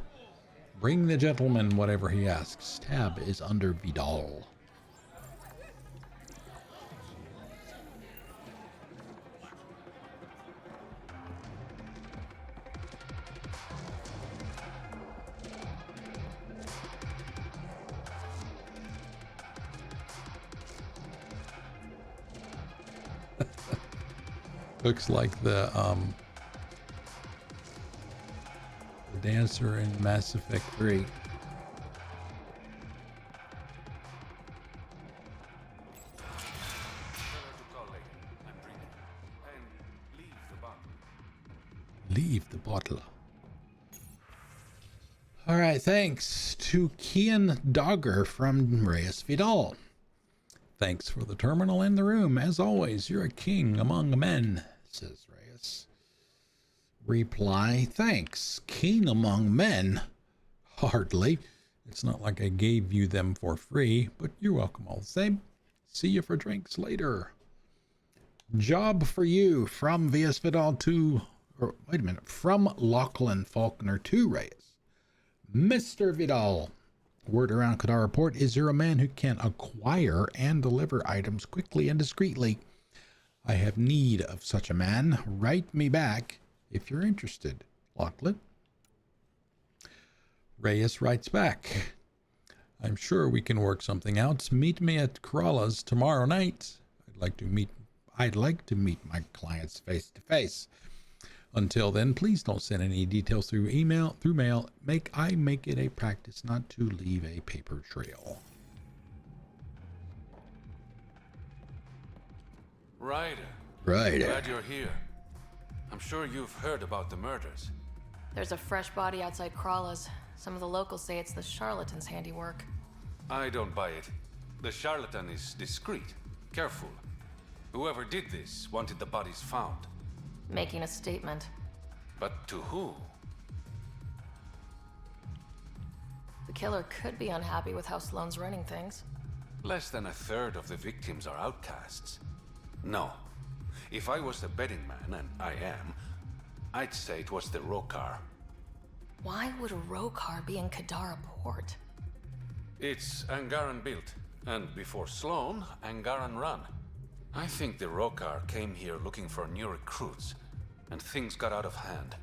Bring the gentleman whatever he asks. Tab is under Vidal. Looks like the dancer in Mass Effect 3. Leave the bottle. All right, thanks to Kian Dogger from Reyes Vidal. Thanks for the terminal and the room. As always, you're a king among men, says Reyes. Reply, thanks. King among men? Hardly. It's not like I gave you them for free, but you're welcome all the same. See you for drinks later. Job for you from Reyes Vidal to, or wait a minute, from Lachlan Faulkner to Reyes. Mr. Vidal. Word around Kadara Port is you're a man who can acquire and deliver items quickly and discreetly. I have need of such a man. Write me back if you're interested. Lachlan. Reyes writes back. I'm sure we can work something out. Meet me at Crawla's tomorrow night. I'd like to meet my clients face to face. Until then, please don't send any details through mail. I make it a practice not to leave a paper trail. Ryder. Ryder. Glad you're here. I'm sure you've heard about the murders. There's a fresh body outside Crawla's. Some of the locals say it's the charlatan's handiwork. I don't buy it. The charlatan is discreet, careful. Whoever did this wanted the bodies found. Making a statement. But to who? The killer could be unhappy with how Sloane's running things. Less than a third of the victims are outcasts. No. If I was a betting man, and I am, I'd say it was the Rokar. Why would a Rokar be in Kadara port? It's Angaran built, and before Sloane, Angaran run. I think the Rokar came here looking for new recruits, and things got out of hand.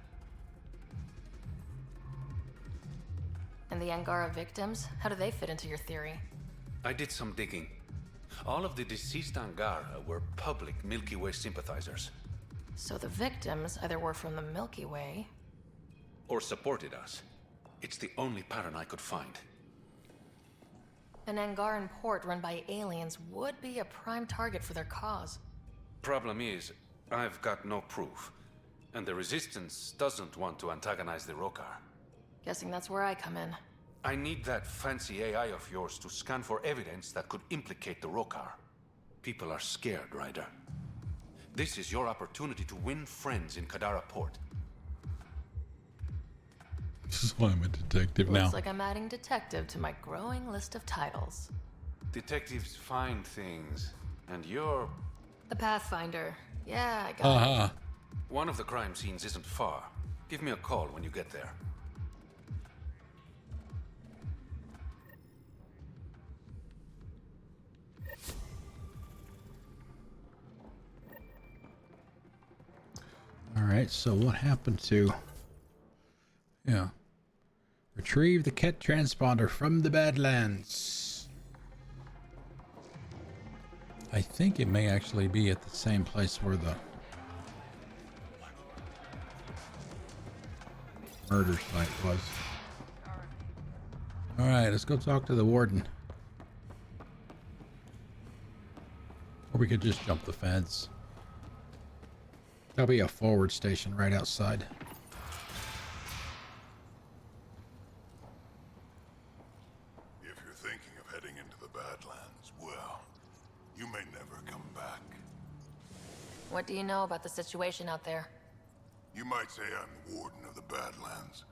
And the Angara victims? How do they fit into your theory? I did some digging. All of the deceased Angara were public Milky Way sympathizers. So the victims either were from the Milky Way... or supported us. It's the only pattern I could find. An Angaran port run by aliens would be a prime target for their cause. Problem is, I've got no proof. And the Resistance doesn't want to antagonize the Rokar. Guessing that's where I come in. I need that fancy AI of yours to scan for evidence that could implicate the Rokar. People are scared, Ryder. This is your opportunity to win friends in Kadara Port. This is why I'm a detective now. Looks like I'm adding detective to my growing list of titles. Detectives find things, and you're... The Pathfinder. Yeah, I got it. One of the crime scenes isn't far. Give me a call when you get there. Alright, so what happened to... Yeah. Retrieve the Kett transponder from the Badlands. I think it may actually be at the same place where the murder site was. Alright, let's go talk to the warden. Or we could just jump the fence. There'll be a forward station right outside. If you're thinking of heading into the Badlands, well, you may never come back. What do you know about the situation out there? You might say I'm the warden of the Badlands.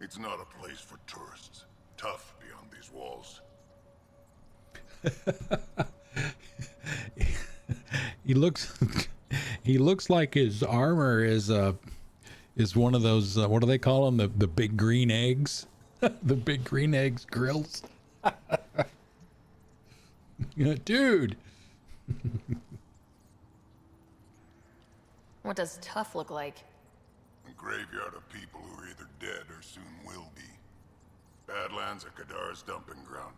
It's not a place for tourists. Tough beyond these walls. He looks like his armor is one of those what do they call them, the big green eggs. The big green eggs grills. Dude. What does tough look like? A graveyard of people who are either dead or soon will be. Badlands are Kadara's dumping ground,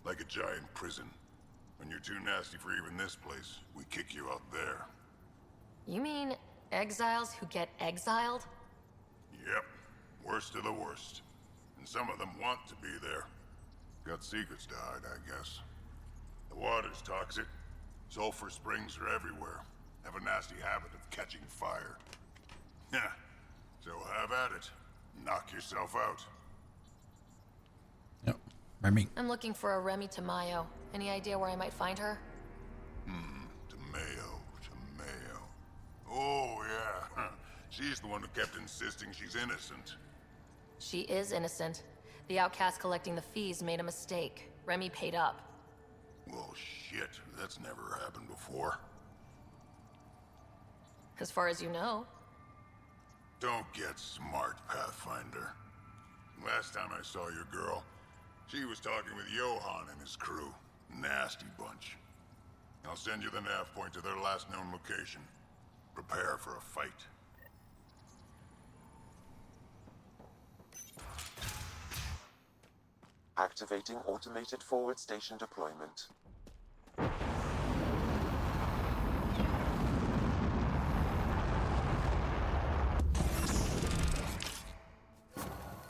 like a giant prison. When you're too nasty for even this place, we kick you out there. You mean exiles who get exiled? Yep, worst of the worst. And some of them want to be there. Got secrets to hide, I guess. The water's toxic. Sulfur springs are everywhere. Have a nasty habit of catching fire. Yeah, so have at it. Knock yourself out. Yep, Remy. I'm looking for a Remy Tamayo. Any idea where I might find her? Tamayo. Oh, yeah. She's the one who kept insisting she's innocent. She is innocent. The outcast collecting the fees made a mistake. Remy paid up. Well, shit. That's never happened before. As far as you know. Don't get smart, Pathfinder. Last time I saw your girl, she was talking with Johan and his crew. Nasty bunch. I'll send you the nav point to their last known location. Prepare for a fight. Activating automated forward station deployment.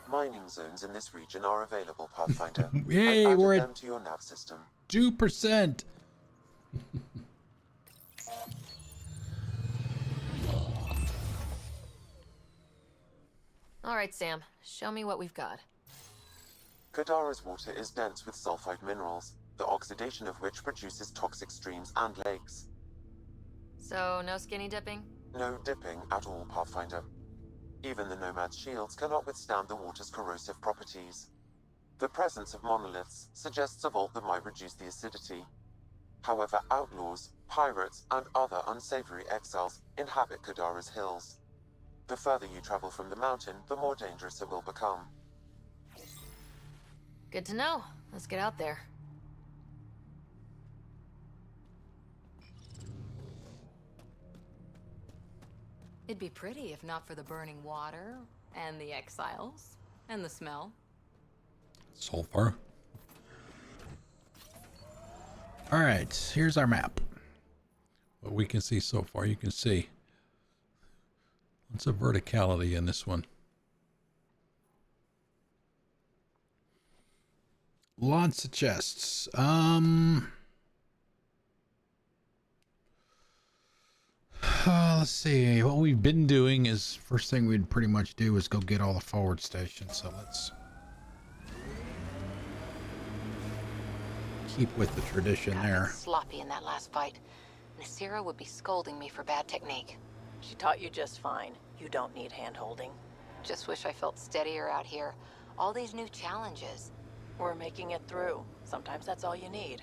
Mining zones in this region are available, Pathfinder. Yay, I've we're added at them to your nav system. 2%. All right, Sam. Show me what we've got. Kadara's water is dense with sulfide minerals, the oxidation of which produces toxic streams and lakes. So, no skinny dipping? No dipping at all, Pathfinder. Even the Nomad's shields cannot withstand the water's corrosive properties. The presence of monoliths suggests a vault that might reduce the acidity. However, outlaws, pirates, and other unsavory exiles inhabit Kadara's hills. The further you travel from the mountain, the more dangerous it will become. Good to know. Let's get out there. It'd be pretty if not for the burning water, and the exiles, and the smell. So far. Alright, here's our map. What we can see so far, you can see lots of verticality in this one. Lots of chests. Let's see. What we've been doing is, first thing we'd pretty much do is go get all the forward stations. So let's keep with the tradition there. Sloppy in that last fight. Nasira would be scolding me for bad technique. She taught you just fine. You don't need hand-holding. Just wish I felt steadier out here. All these new challenges. We're making it through. Sometimes that's all you need.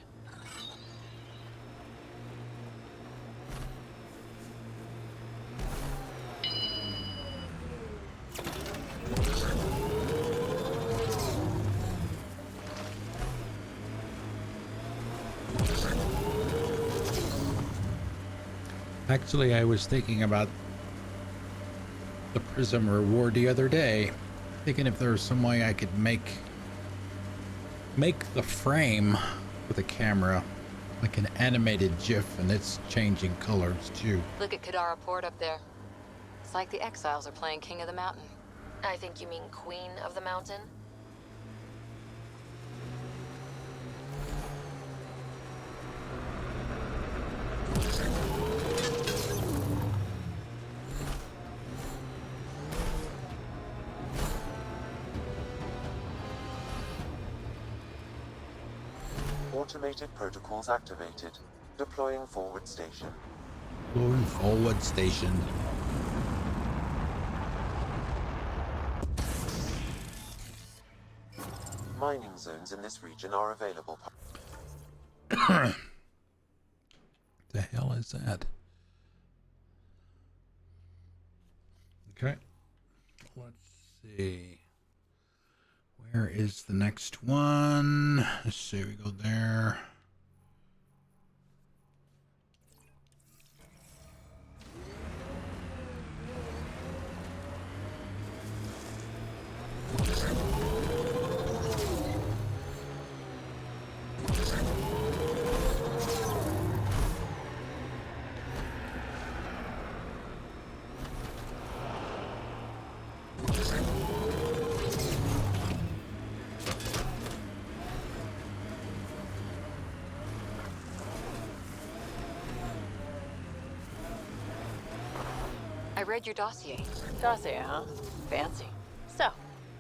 Actually, I was thinking about the Prism reward the other day, thinking if there was some way I could make the frame with a camera like an animated GIF, and it's changing colors too. Look at Kadara Port up there. It's like the exiles are playing King of the Mountain. I think you mean Queen of the Mountain? Automated protocols activated. Deploying forward station. Deploying forward station. Mining zones in this region are available. The hell is that? Okay. Let's see. Where is the next one? Let's see, we go there. I read your dossier. Dossier, huh? Fancy. So,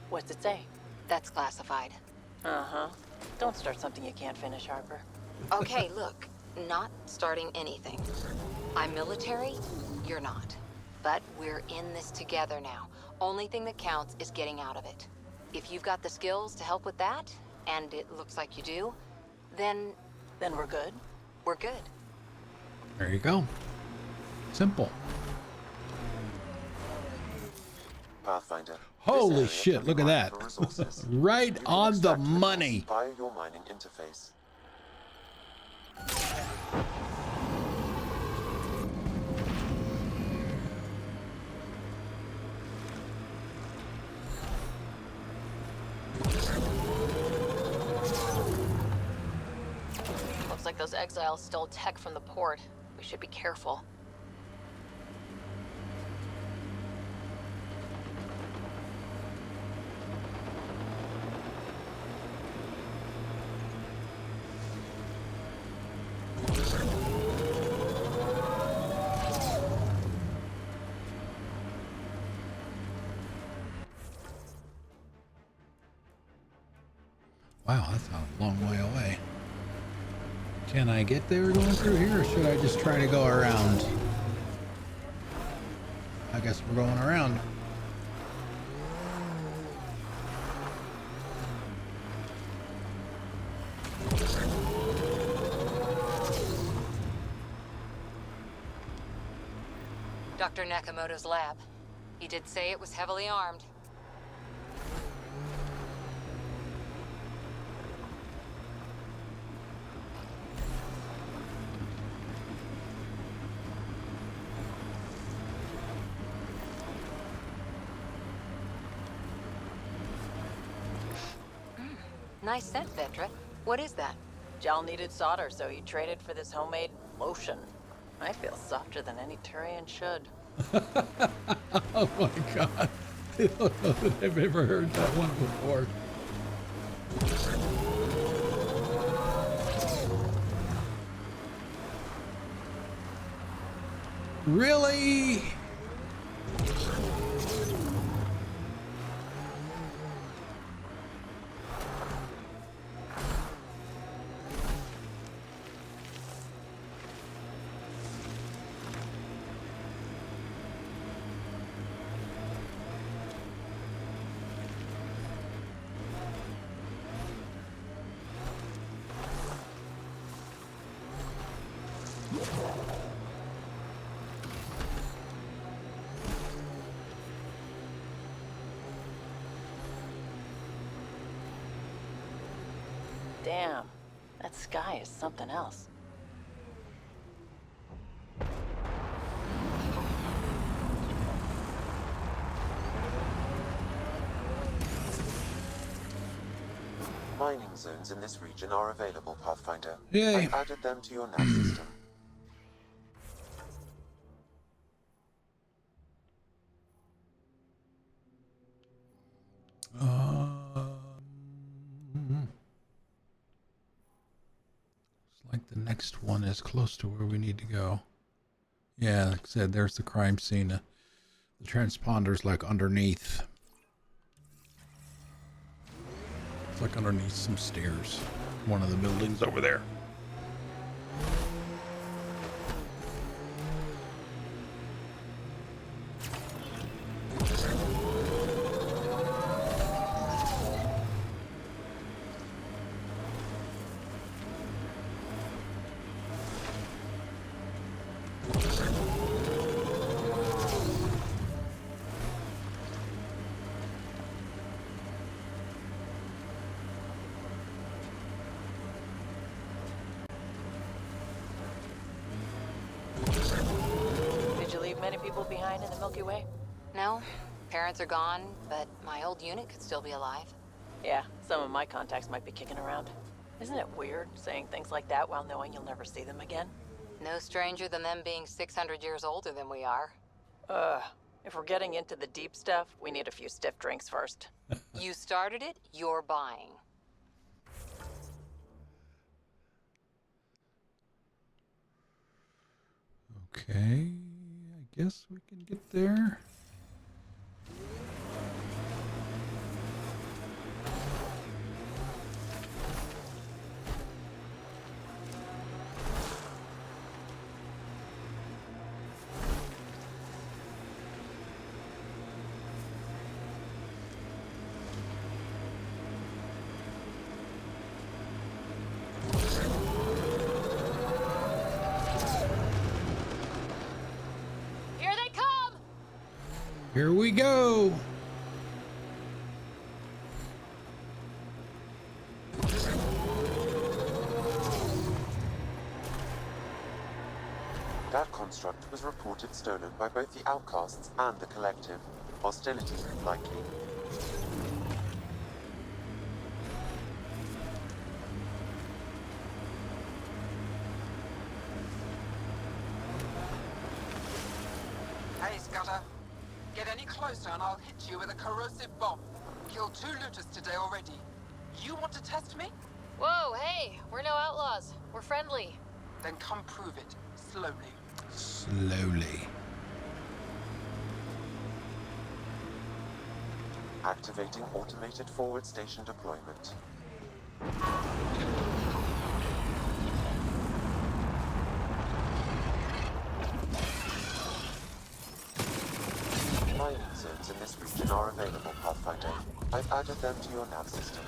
what's it say? That's classified. Uh-huh. Don't start something you can't finish, Harper. Okay, look. Not starting anything. I'm military, you're not. But we're in this together now. Only thing that counts is getting out of it. If you've got the skills to help with that, and it looks like you do, then we're good? We're good. There you go. Simple. Pathfinder. Holy shit, look at that. Right on the money. Via your mining interface. Looks like those exiles stole tech from the port. We should be careful. Wow, that's a long way away. Can I get there going through here, or should I just try to go around? I guess we're going around. Dr. Nakamoto's lab. He did say it was heavily armed. Nice scent, Vetra. What is that? Jal needed solder, so he traded for this homemade lotion. I feel softer than any Turian should. Oh my god. I don't know that I've ever heard that one before. Really? Damn, that sky is something else. Mining zones in this region are available, Pathfinder. Yay. I've added them to your nav system. Looks like the next one is close to where we need to go. Yeah, like I said, there's the crime scene. The transponder's like underneath. It's like underneath some stairs. One of the buildings over there. Behind in the Milky Way? No. Parents are gone, but my old unit could still be alive. Yeah, some of my contacts might be kicking around. Isn't it weird saying things like that while knowing you'll never see them again? No stranger than them being 600 years older than we are. If we're getting into the deep stuff, we need a few stiff drinks first. You started it, you're buying. Okay, I guess we can get there. Here we go. That construct was reported stolen by both the Outcasts and the Collective. Hostility likely. Hey, Scudder. Get any closer and I'll hit you with a corrosive bomb. Killed 2 looters today already. You want to test me? Whoa, hey, we're no outlaws. We're friendly. Then come prove it. Slowly. Slowly. Activating automated forward station deployment. Mining zones in this region are available, Pathfinder. I've added them to your nav system.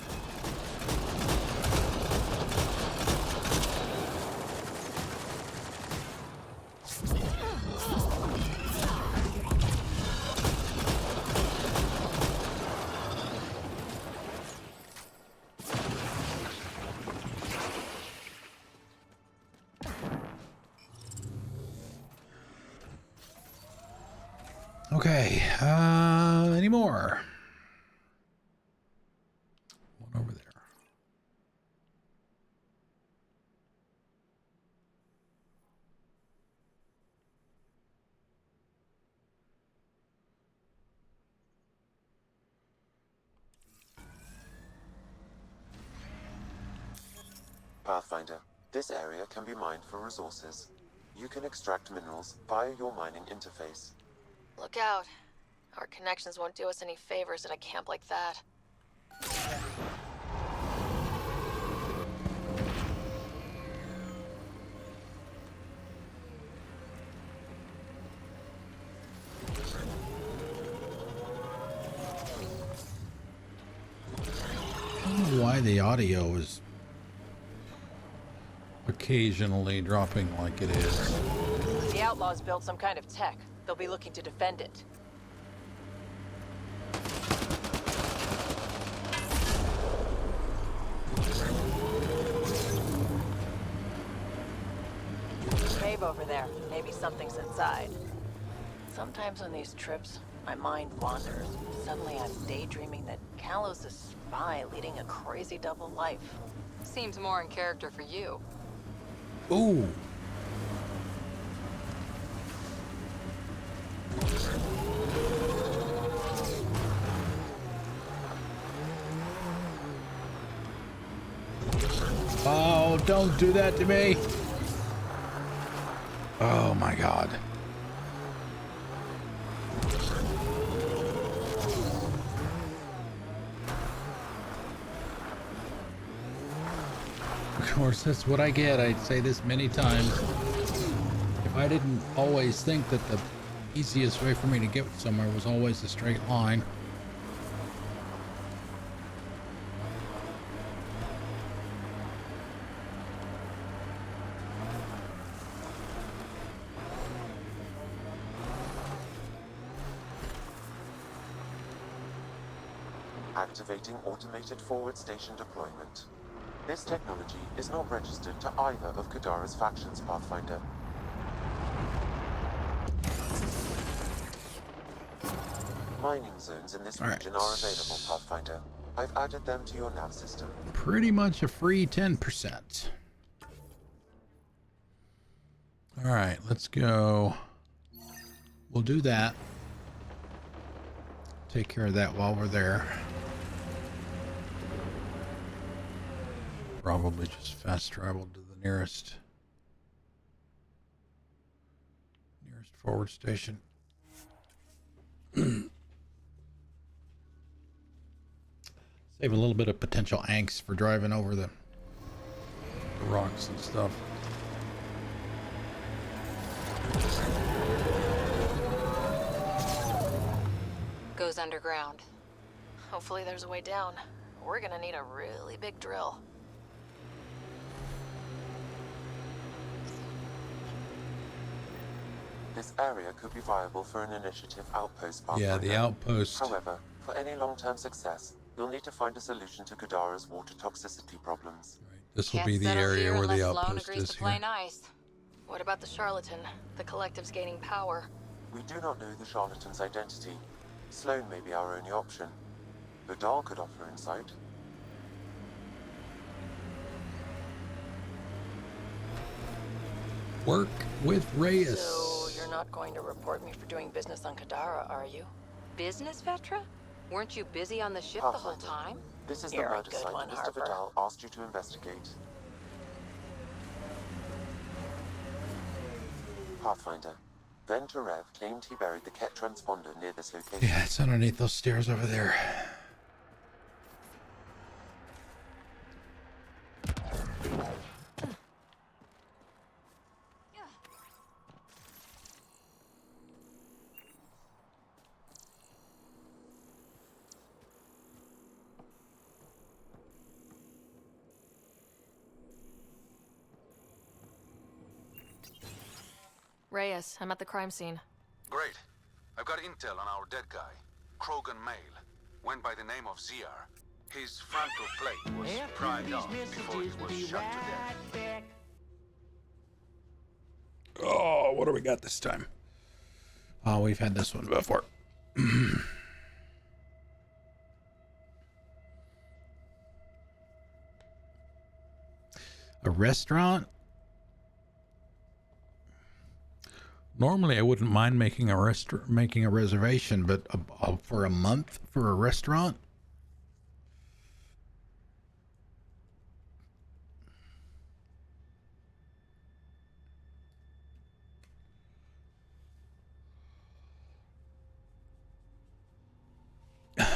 Okay. Any more? One over there. Pathfinder, this area can be mined for resources. You can extract minerals via your mining interface. Look out. Our connections won't do us any favors at a camp like that. I don't know why the audio is occasionally dropping like it is. The outlaws built some kind of tech. They'll be looking to defend it. Cave over there. Maybe something's inside. Sometimes on these trips, my mind wanders. Suddenly I'm daydreaming that Callow's a spy leading a crazy double life. Seems more in character for you. Ooh. Oh, don't do that to me. Oh my God. Of course, that's what I get. I'd say this many times. If I didn't always think that the easiest way for me to get somewhere was always a straight line. Activating automated forward station deployment. This technology is not registered to either of Kadara's factions, Pathfinder. Mining zones in this region are available, Pathfinder. I've added them to your nav system. Pretty much a free 10%. All right, let's go. We'll do that. Take care of that while we're there. Probably just fast travel to the nearest forward station. Save a little bit of potential angst for driving over the rocks and stuff. Goes underground. Hopefully there's a way down. We're gonna need a really big drill. This area could be viable for an initiative outpost, Pathfinder. Yeah, the outpost. However, for any long-term success, you'll need to find a solution to Kadara's water toxicity problems. Right. This will be the area where the outpost is here. Nice. What about the charlatan? The collective's gaining power. We do not know the charlatan's identity. Sloane may be our only option. Kadara could offer insight. Work with Reyes. So you're not going to report me for doing business on Kadara, are you? Business, Vetra? Weren't you busy on the ship the whole time? This is You're the a murder good site one, Mr. Harper. Vidal asked you to investigate. Pathfinder, Venturev claimed he buried the Kett transponder near this location. Yeah, it's underneath those stairs over there. Reyes, I'm at the crime scene. Great. I've got intel on our dead guy. Krogan male. Went by the name of ZR. His frontal plate was pried off before he was shot to death. Oh, what do we got this time? Oh, we've had this one before. A restaurant? Normally, I wouldn't mind making a reservation, but for a month for a restaurant?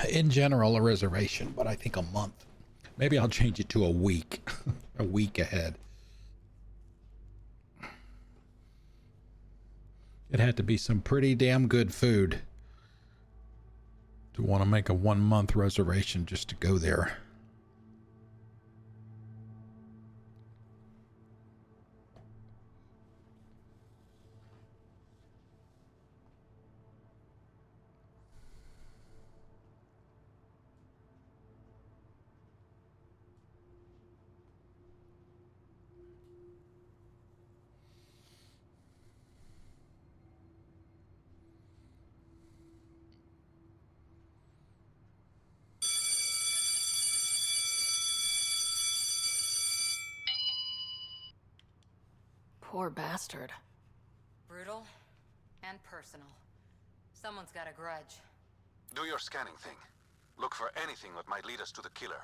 In general, a reservation, but I think a month. Maybe I'll change it to a week, a week ahead. It had to be some pretty damn good food to want to make a 1 month reservation just to go there. Poor bastard. Brutal and personal. Someone's got a grudge. Do your scanning thing. Look for anything that might lead us to the killer.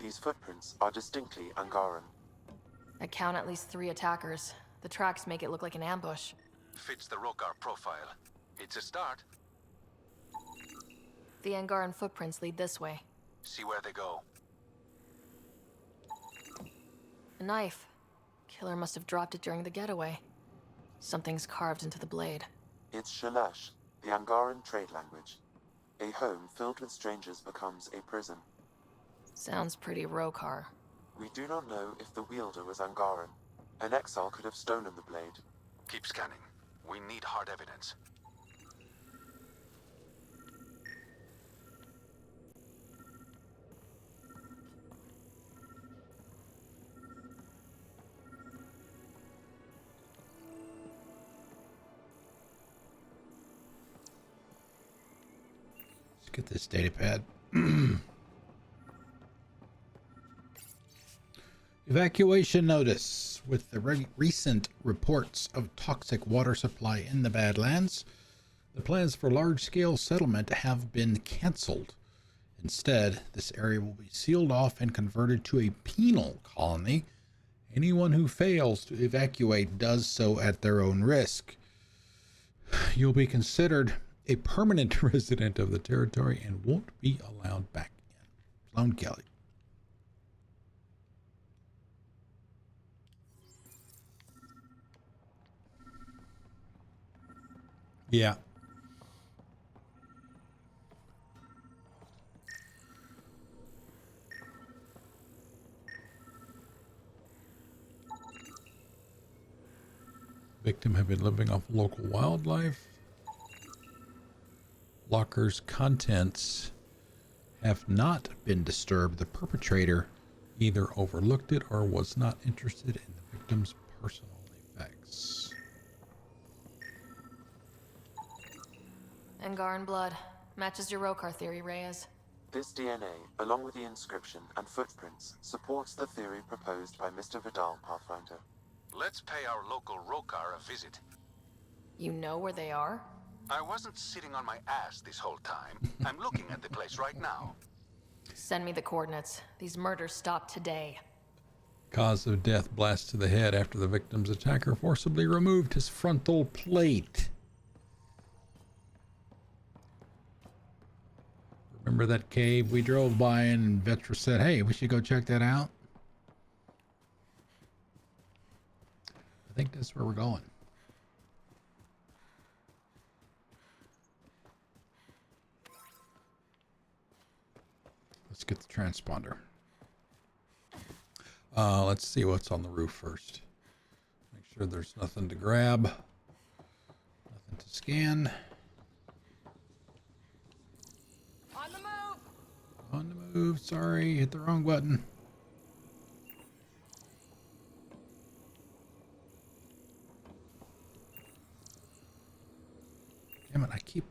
These footprints are distinctly Angaran. I count at least 3 attackers. The tracks make it look like an ambush. Fits the Rokar profile. It's a start. The Angaran footprints lead this way. See where they go. A knife. Killer must have dropped it during the getaway. Something's carved into the blade. It's Shalash, the Angaran trade language. A home filled with strangers becomes a prison. Sounds pretty Rokar. We do not know if the wielder was Angaran. An exile could have stolen the blade. Keep scanning. We need hard evidence. Let's get this data pad. Evacuation notice. With the recent reports of toxic water supply in the Badlands, the plans for large-scale settlement have been canceled. Instead, this area will be sealed off and converted to a penal colony. Anyone who fails to evacuate does so at their own risk. You'll be considered a permanent resident of the territory and won't be allowed back in. Sloane Kelly. Yeah. Victim had been living off local wildlife. Locker's contents have not been disturbed. The perpetrator either overlooked it or was not interested in the victim's personal effects. Angaran blood. Matches your Rokar theory, Reyes. This DNA, along with the inscription and footprints, supports the theory proposed by Mr. Vidal, Pathfinder. Let's pay our local Rokar a visit. You know where they are? I wasn't sitting on my ass this whole time. I'm looking at the place right now. Send me the coordinates. These murders stopped today. Cause of death: blast to the head after the victim's attacker forcibly removed his frontal plate. Remember that cave we drove by and Vetra said, hey, we should go check that out? I think that's where we're going. Let's get the transponder. Let's see what's on the roof first. Make sure there's nothing to grab. Nothing to scan. On the move! On the move. Sorry, hit the wrong button. on.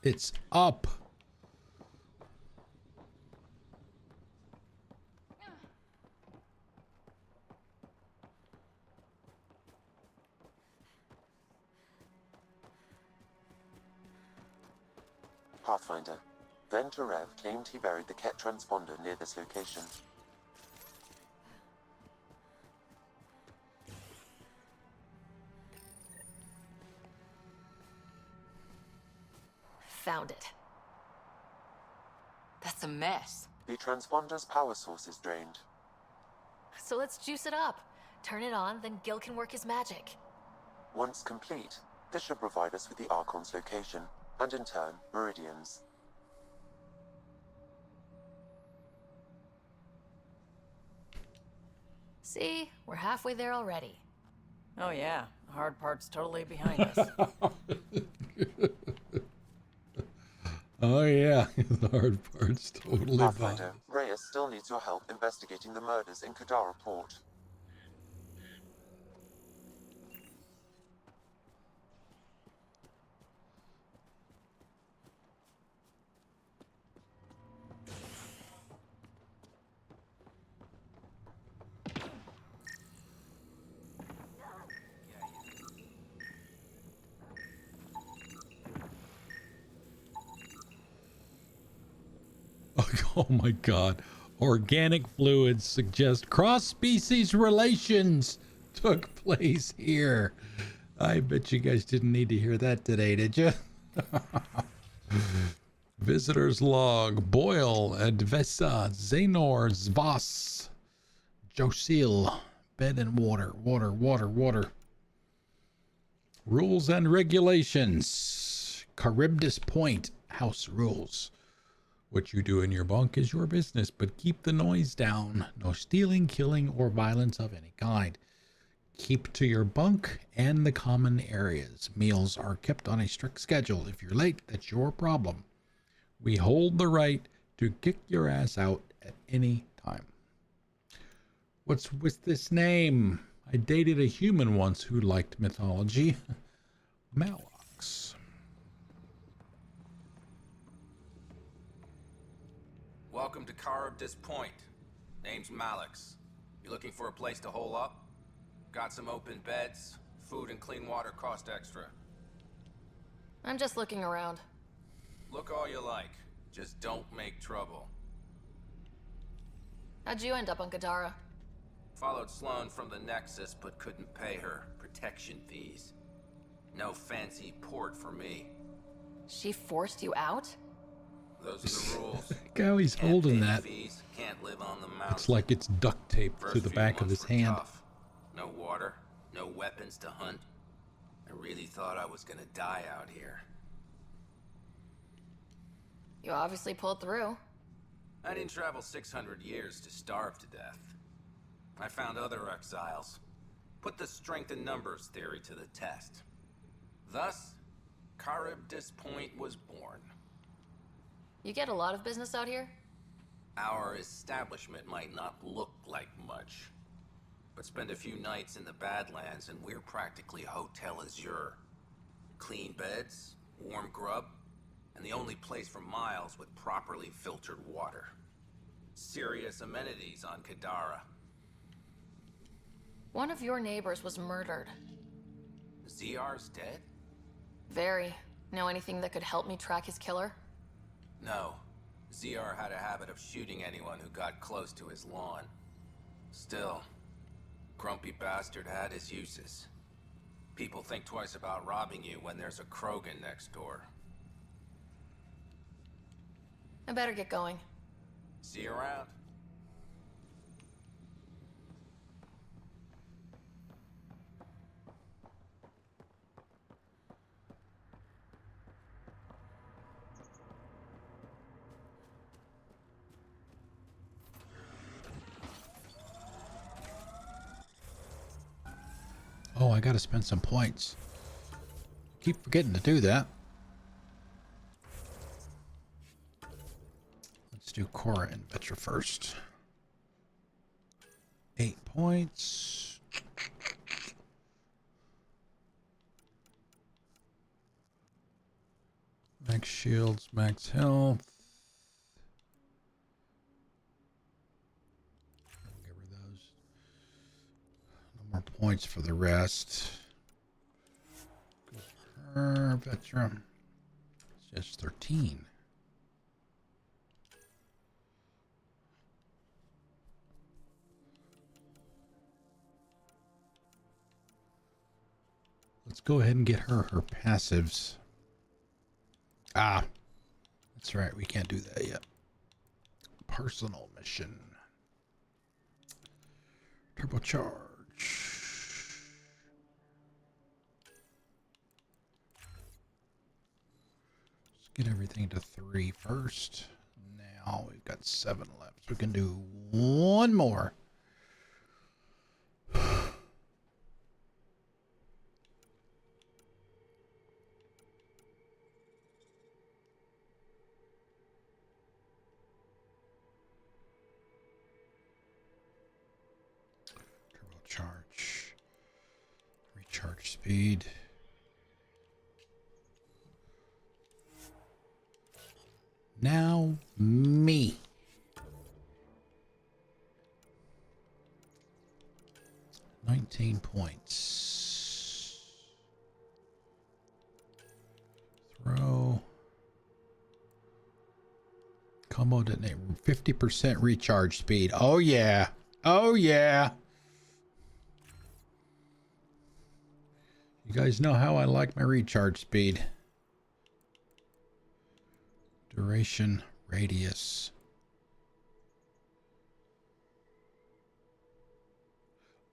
It's up. Pathfinder. Venturev claimed he buried the Kett transponder near this location. Found it. That's a mess. The transponder's power source is drained. So let's juice it up. Turn it on, then Gil can work his magic. Once complete, this should provide us with the Archon's location, and in turn, Meridian's. See? We're halfway there already. Oh yeah, the hard part's totally behind us. Oh yeah, the hard part's totally fine. Pathfinder, Reyes still needs your help investigating the murders in Kadara Port. Oh my god. Organic fluids suggest cross-species relations took place here. I bet you guys didn't need to hear that today, did you? Visitor's log. Boyle, Advesa, Zaynor, Zvas, Josil. Bed and water. Water. Rules and regulations. Charybdis Point. House rules. What you do in your bunk is your business, but keep the noise down. No stealing, killing, or violence of any kind. Keep to your bunk and the common areas. Meals are kept on a strict schedule. If you're late, that's your problem. We hold the right to kick your ass out at any time. What's with this name? I dated a human once who liked mythology. Malox. Welcome to Charybdis Point. Name's Malix. You looking for a place to hole up? Got some open beds. Food and clean water cost extra. I'm just looking around. Look all you like. Just don't make trouble. How'd you end up on Kadara? Followed Sloane from the Nexus, but couldn't pay her protection fees. No fancy port for me. She forced you out? Those are the rules. Look how he's holding that. Fees, can't live on the mountain. It's like it's duct taped to the back of his hand. Tough. No water, no weapons to hunt. I really thought I was gonna die out here. You obviously pulled through. I didn't travel 600 years to starve to death. I found other exiles. Put the strength in numbers theory to the test. Thus, Charybdis Point was born. You get a lot of business out here? Our establishment might not look like much, but spend a few nights in the Badlands and we're practically Hotel Azure. Clean beds, warm grub, and the only place for miles with properly filtered water. Serious amenities on Kadara. One of your neighbors was murdered. ZR's dead? Very. Know anything that could help me track his killer? No. ZR had a habit of shooting anyone who got close to his lawn. Still, grumpy bastard had his uses. People think twice about robbing you when there's a Krogan next door. I better get going. See you around. Oh, I gotta spend some points. Keep forgetting to do that. Let's do Cora and Vetra first. 8 points. Max shields, max health. Give her those. No more points for the rest. Good for her, veteran. It's just 13. Let's go ahead and get her passives. Ah, that's right. We can't do that yet. Personal mission. Turbocharge. Let's get everything to 3 first. Now we've got 7 left. So we can do one more. Charge, recharge speed. Now me. $19 points. Throw. Combo detonate. 50% recharge speed. Oh yeah. Oh yeah. You guys know how I like my recharge speed. Duration, radius.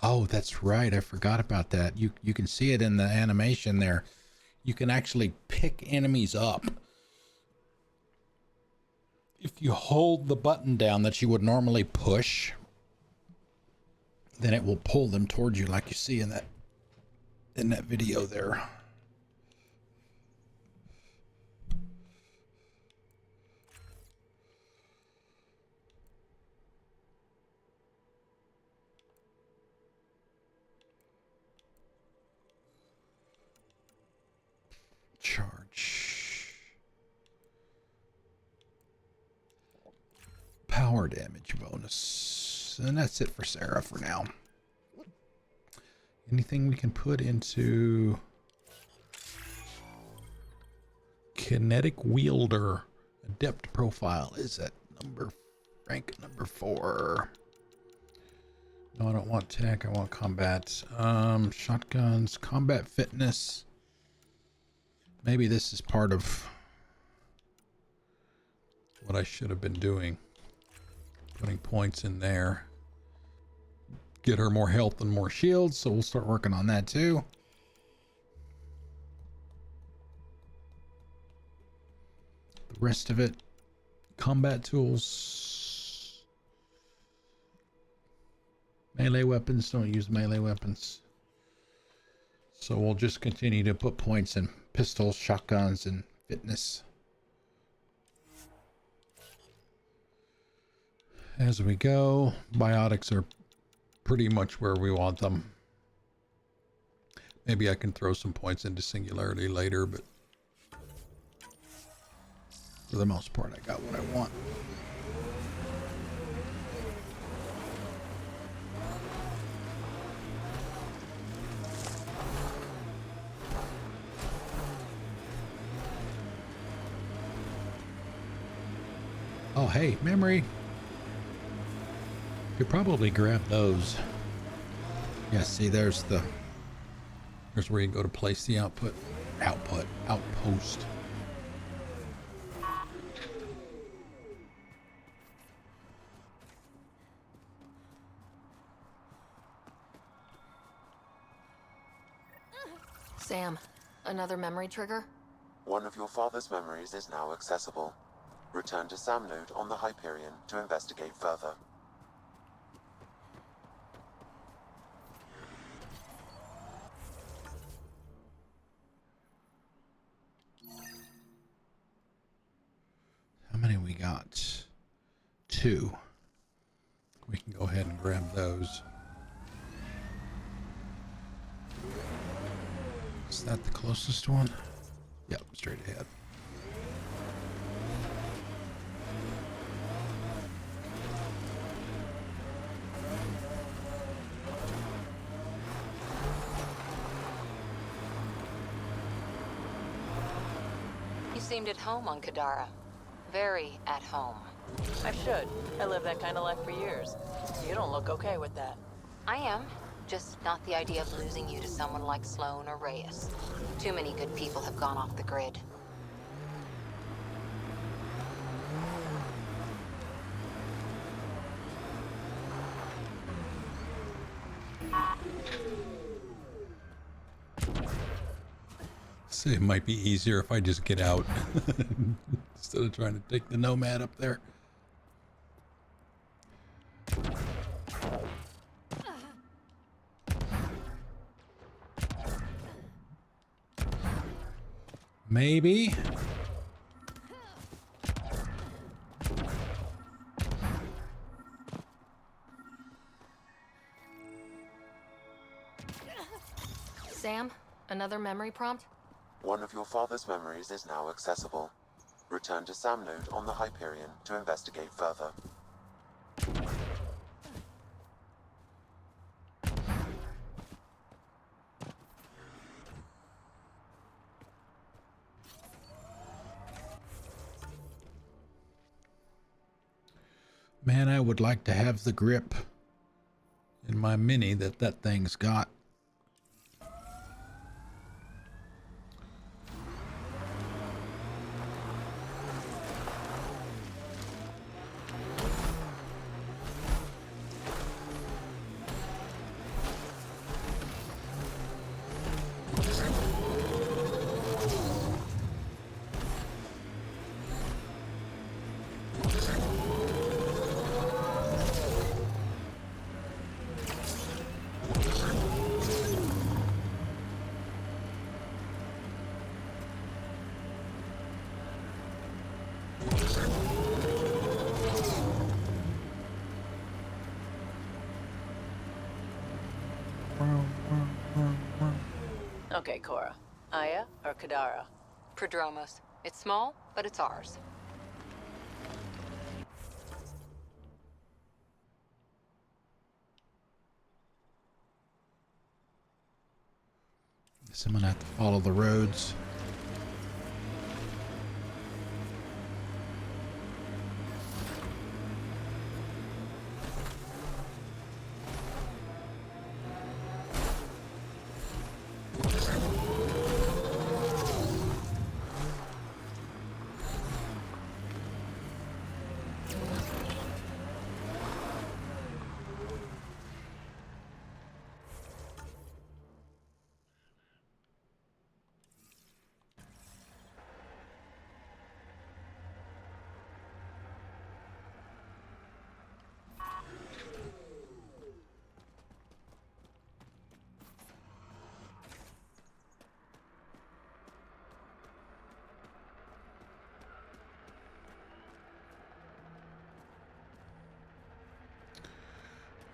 Oh, that's right. I forgot about that. You can see it in the animation there. You can actually pick enemies up. If you hold the button down that you would normally push, then it will pull them towards you like you see in that video there. Charge. Power damage bonus. And that's it for Sarah for now. Anything we can put into kinetic wielder adept profile is at rank number 4. No, I don't want tech. I want combat. Shotguns, combat fitness. Maybe this is part of what I should have been doing. Putting points in there. Get her more health and more shields, so we'll start working on that too. The rest of it, combat tools. Melee weapons, don't use melee weapons. So we'll just continue to put points in pistols, shotguns, and fitness. As we go, biotics are pretty much where we want them. Maybe I can throw some points into singularity later, but for the most part, I got what I want. Oh, hey, memory. Could probably grab those. Yeah, see, there's where you can go to place the outpost. Sam, another memory trigger? One of your father's memories is now accessible. Return to Sam Node on the Hyperion to investigate further. How many we got? 2. We can go ahead and grab those. Is that the closest one? Yep, straight ahead. You seemed at home on Kadara. Very at home. I should. I lived that kind of life for years. You don't look okay with that. I am. Just not the idea of losing you to someone like Sloane or Reyes. Too many good people have gone off the grid. So it might be easier if I just get out instead of trying to take the Nomad up there. Maybe. Sam, another memory prompt? One of your father's memories is now accessible. Return to Sam Node on the Hyperion to investigate further. Man, I would like to have the grip in my Mini that thing's got. Okay, Cora. Aya or Kadara? Prodromos. It's small, but it's ours. Guess I'm gonna have to follow the roads.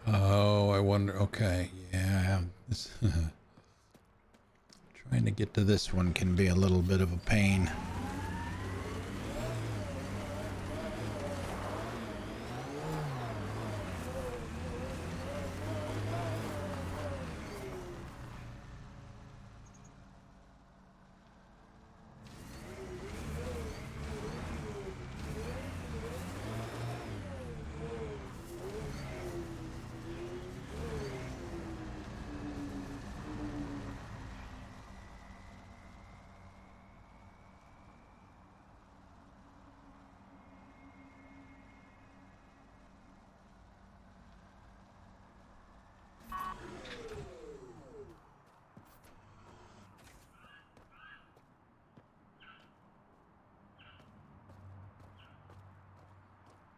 Oh, I wonder. Okay, yeah. This, trying to get to this one can be a little bit of a pain.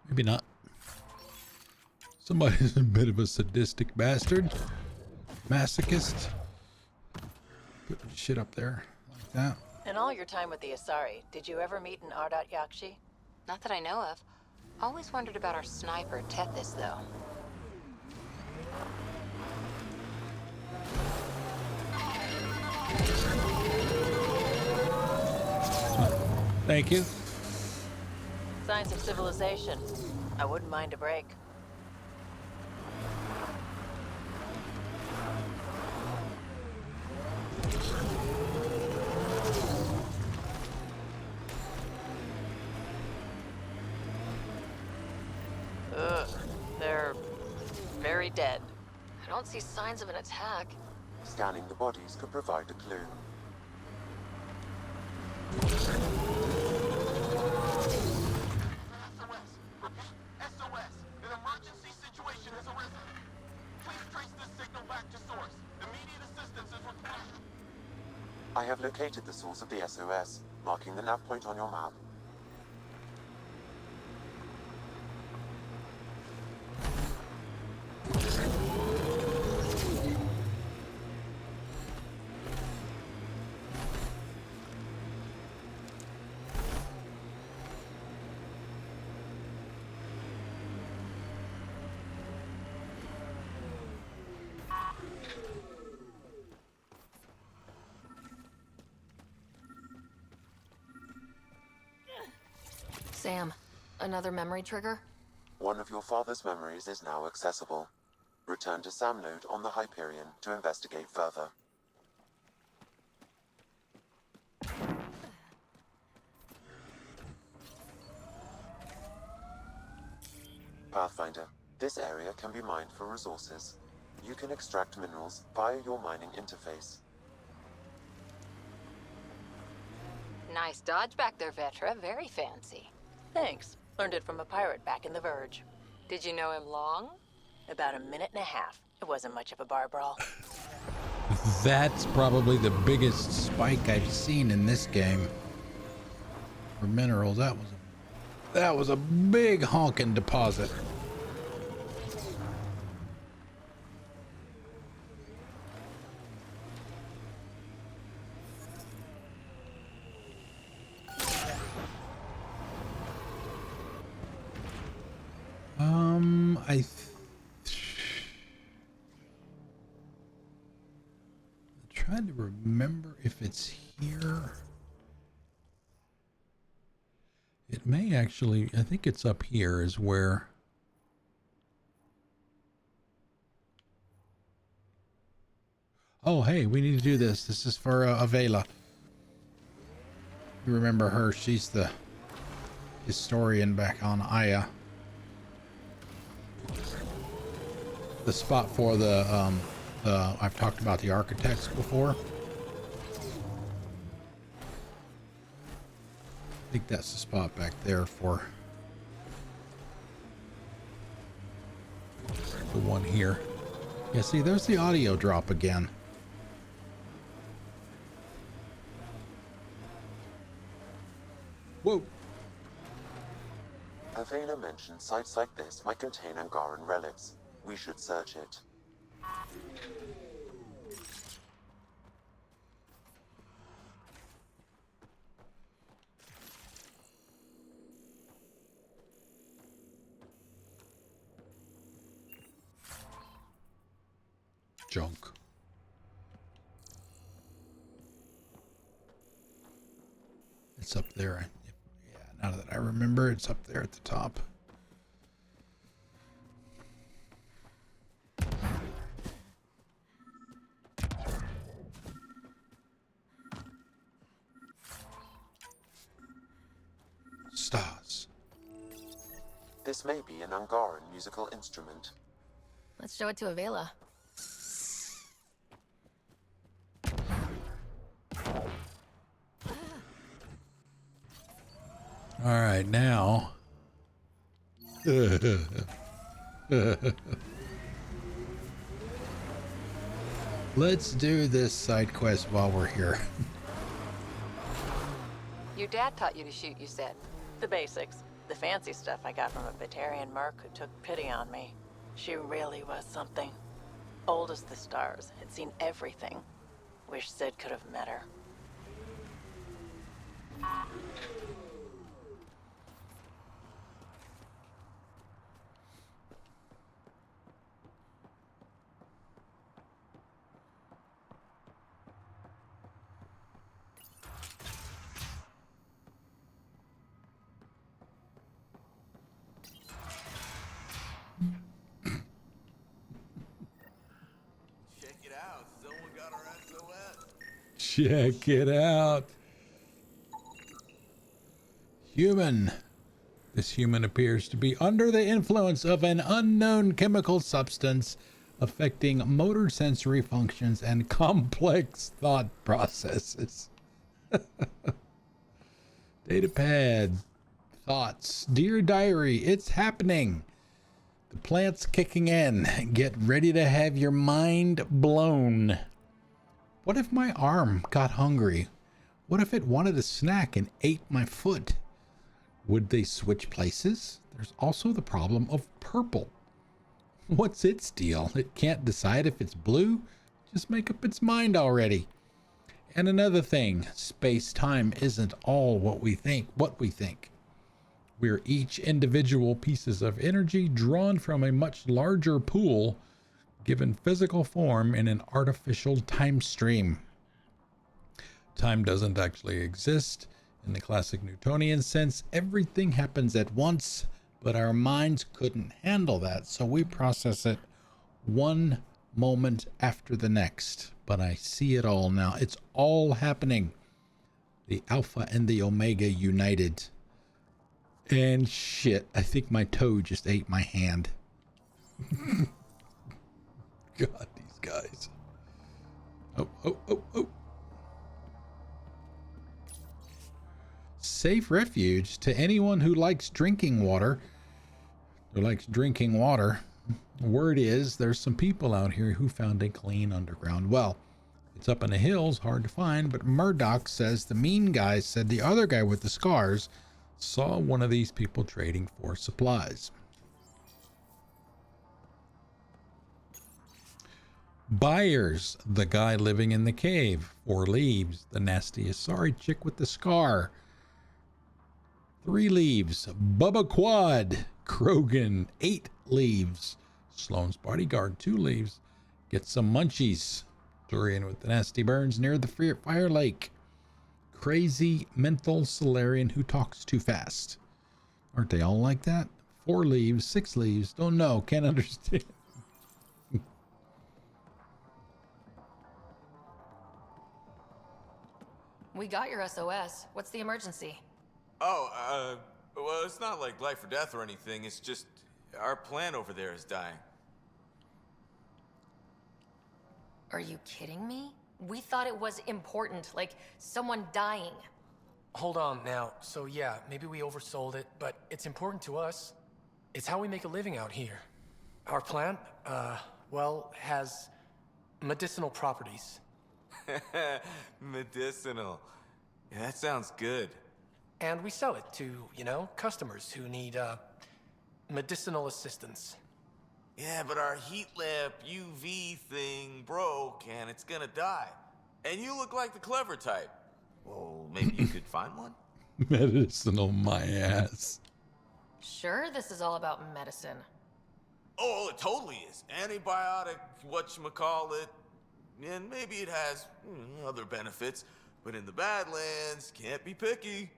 Maybe not. Somebody's a bit of a sadistic bastard. Masochist. Putting shit up there like that. In all your time with the Asari, did you ever meet an Ardat Yakshi? Not that I know of. Always wondered about our sniper, Tethys, though. Thank you. Signs of civilization. I wouldn't mind a break. don't see signs of an attack. Scanning the bodies could provide a clue. SOS! An emergency situation has arisen. Please trace this signal back to source. Immediate assistance is required. I have located the source of the SOS, marking the nav point on your map. Sam, another memory trigger? One of your father's memories is now accessible. Return to Sam Node on the Hyperion to investigate further. Pathfinder, this area can be mined for resources. You can extract minerals via your mining interface. Nice dodge back there, Vetra. Very fancy. Thanks. Learned it from a pirate back in the Verge. Did you know him long? About a minute and a half. It wasn't much of a bar brawl. That's probably the biggest spike I've seen in this game. For minerals, that was a big honking deposit. I tried to remember if it's here. It may actually, I think it's up here is where. Oh, hey, we need to do this. This is for Avela. You remember her? She's the historian back on Aya. The spot for the I've talked about the architects before. I think that's the spot back there for the one here. Yeah, see, there's the audio drop again. Whoa. Avena mentioned sites like this might contain Angaran relics. We should search it. Junk. It's up there. Yeah, now that I remember, it's up there at the top. Stars. This may be an Angaran musical instrument. Let's show it to Avela. All right, now. Let's do this side quest while we're here. Your dad taught you to shoot, you said. The basics. The fancy stuff I got from a Batarian merc who took pity on me. She really was something. Old as the stars, had seen everything. Wish Sid could have met her. Check it out. Human. This human appears to be under the influence of an unknown chemical substance affecting motor sensory functions and complex thought processes. Datapad. Thoughts. Dear Diary, it's happening. The plant's kicking in. Get ready to have your mind blown. What if my arm got hungry? What if it wanted a snack and ate my foot? Would they switch places? There's also the problem of purple. What's its deal? It can't decide if it's blue? Just make up its mind already. And another thing, space-time isn't all what we think. We're each individual pieces of energy drawn from a much larger pool, given physical form in an artificial time stream. Time doesn't actually exist. In the classic Newtonian sense, everything happens at once, but our minds couldn't handle that, so we process it one moment after the next. But I see it all now. It's all happening. The Alpha and the Omega united. And shit, I think my toe just ate my hand. God, these guys. Oh. Safe refuge to anyone who likes drinking water. Word is there's some people out here who found a clean underground well. It's up in the hills, hard to find, but Murdoch says the mean guy said the other guy with the scars saw one of these people trading for supplies. Buyers, the guy living in the cave. 4 leaves, the nasty Asari chick with the scar. 3 leaves, Bubba Quad. Krogan, 8 leaves. Sloane's bodyguard, 2 leaves. Get some munchies. Turian with the nasty burns near the fire lake. Crazy mental Solarian who talks too fast. Aren't they all like that? 4 leaves, 6 leaves, don't know, can't understand. We got your SOS. What's the emergency? Oh, well, it's not like life or death or anything. It's just our plant over there is dying. Are you kidding me? We thought it was important, like someone dying. Hold on now. So yeah, maybe we oversold it, but it's important to us. It's how we make a living out here. Our plant, well, has medicinal properties. Medicinal. Yeah, that sounds good. And we sell it to, customers who need, medicinal assistance. Yeah, but our heat lamp UV thing broke and it's gonna die. And you look like the clever type. Well, maybe you could find one? Medicinal my ass. Sure, this is all about medicine. Oh, it totally is. Antibiotic, whatchamacallit. And maybe it has other benefits. But in the Badlands, can't be picky.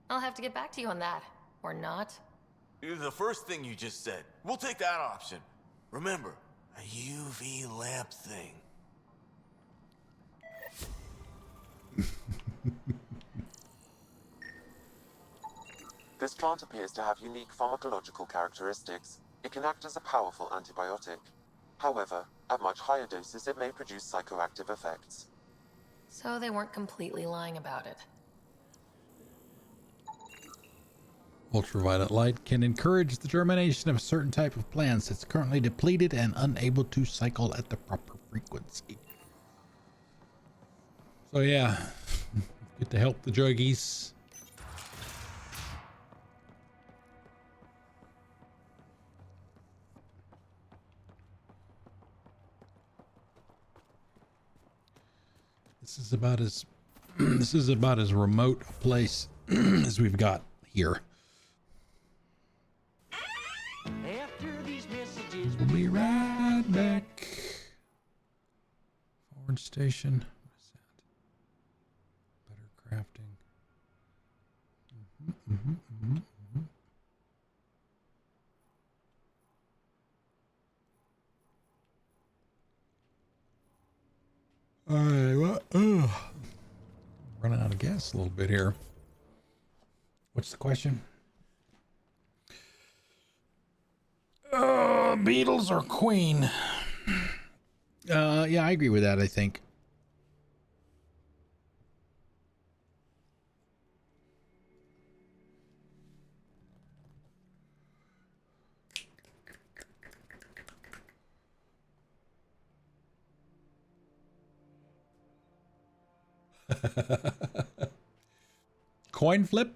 I'll have to get back to you on that. Or not. The first thing you just said. We'll take that option. Remember, a UV lamp thing. This plant appears to have unique pharmacological characteristics. It can act as a powerful antibiotic. However, at much higher doses it may produce psychoactive effects. So they weren't completely lying about it. Ultraviolet light can encourage the germination of a certain type of plants that's currently depleted and unable to cycle at the proper frequency. So yeah, get to help the juggies. This is about as remote a place as we've got here. After these messages, we'll be right back. Forward station. What is that? Better crafting. All right, well, running out of gas a little bit here. What's the question? Beatles or Queen? Yeah, I agree with that, I think. Coin flip?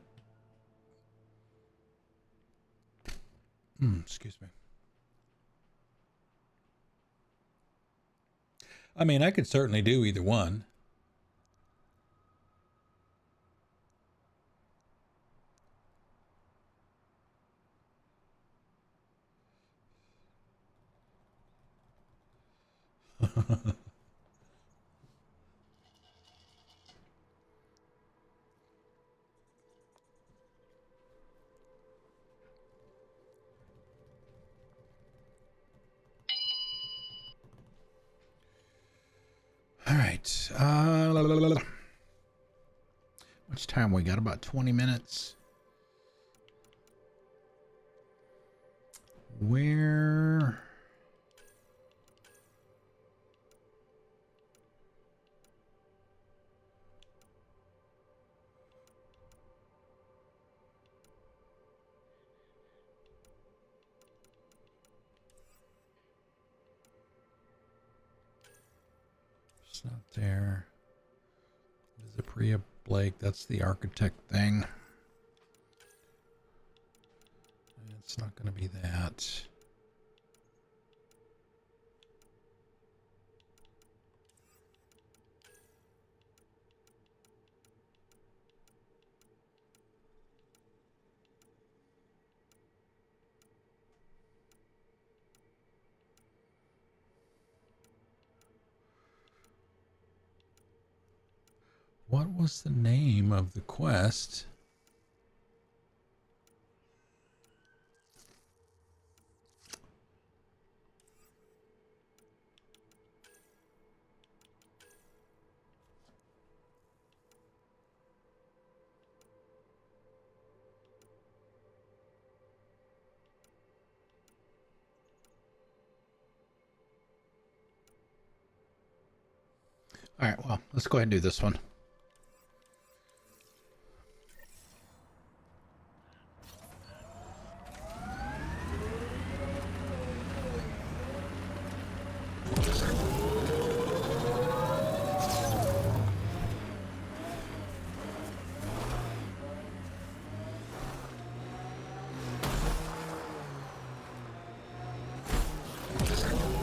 Excuse me. I mean, I could certainly do either one. All right. How much time we got? About 20 minutes. Where? It's not there. Zipria Blake, that's the architect thing. It's not going to be that. What was the name of the quest? All right, well, let's go ahead and do this one.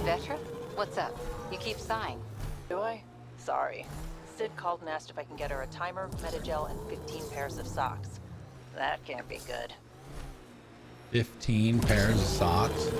Vetra? What's up? You keep sighing. Do I? Sorry. Sid called and asked if I can get her a timer, metagel, and 15 pairs of socks. That can't be good. 15 pairs of socks.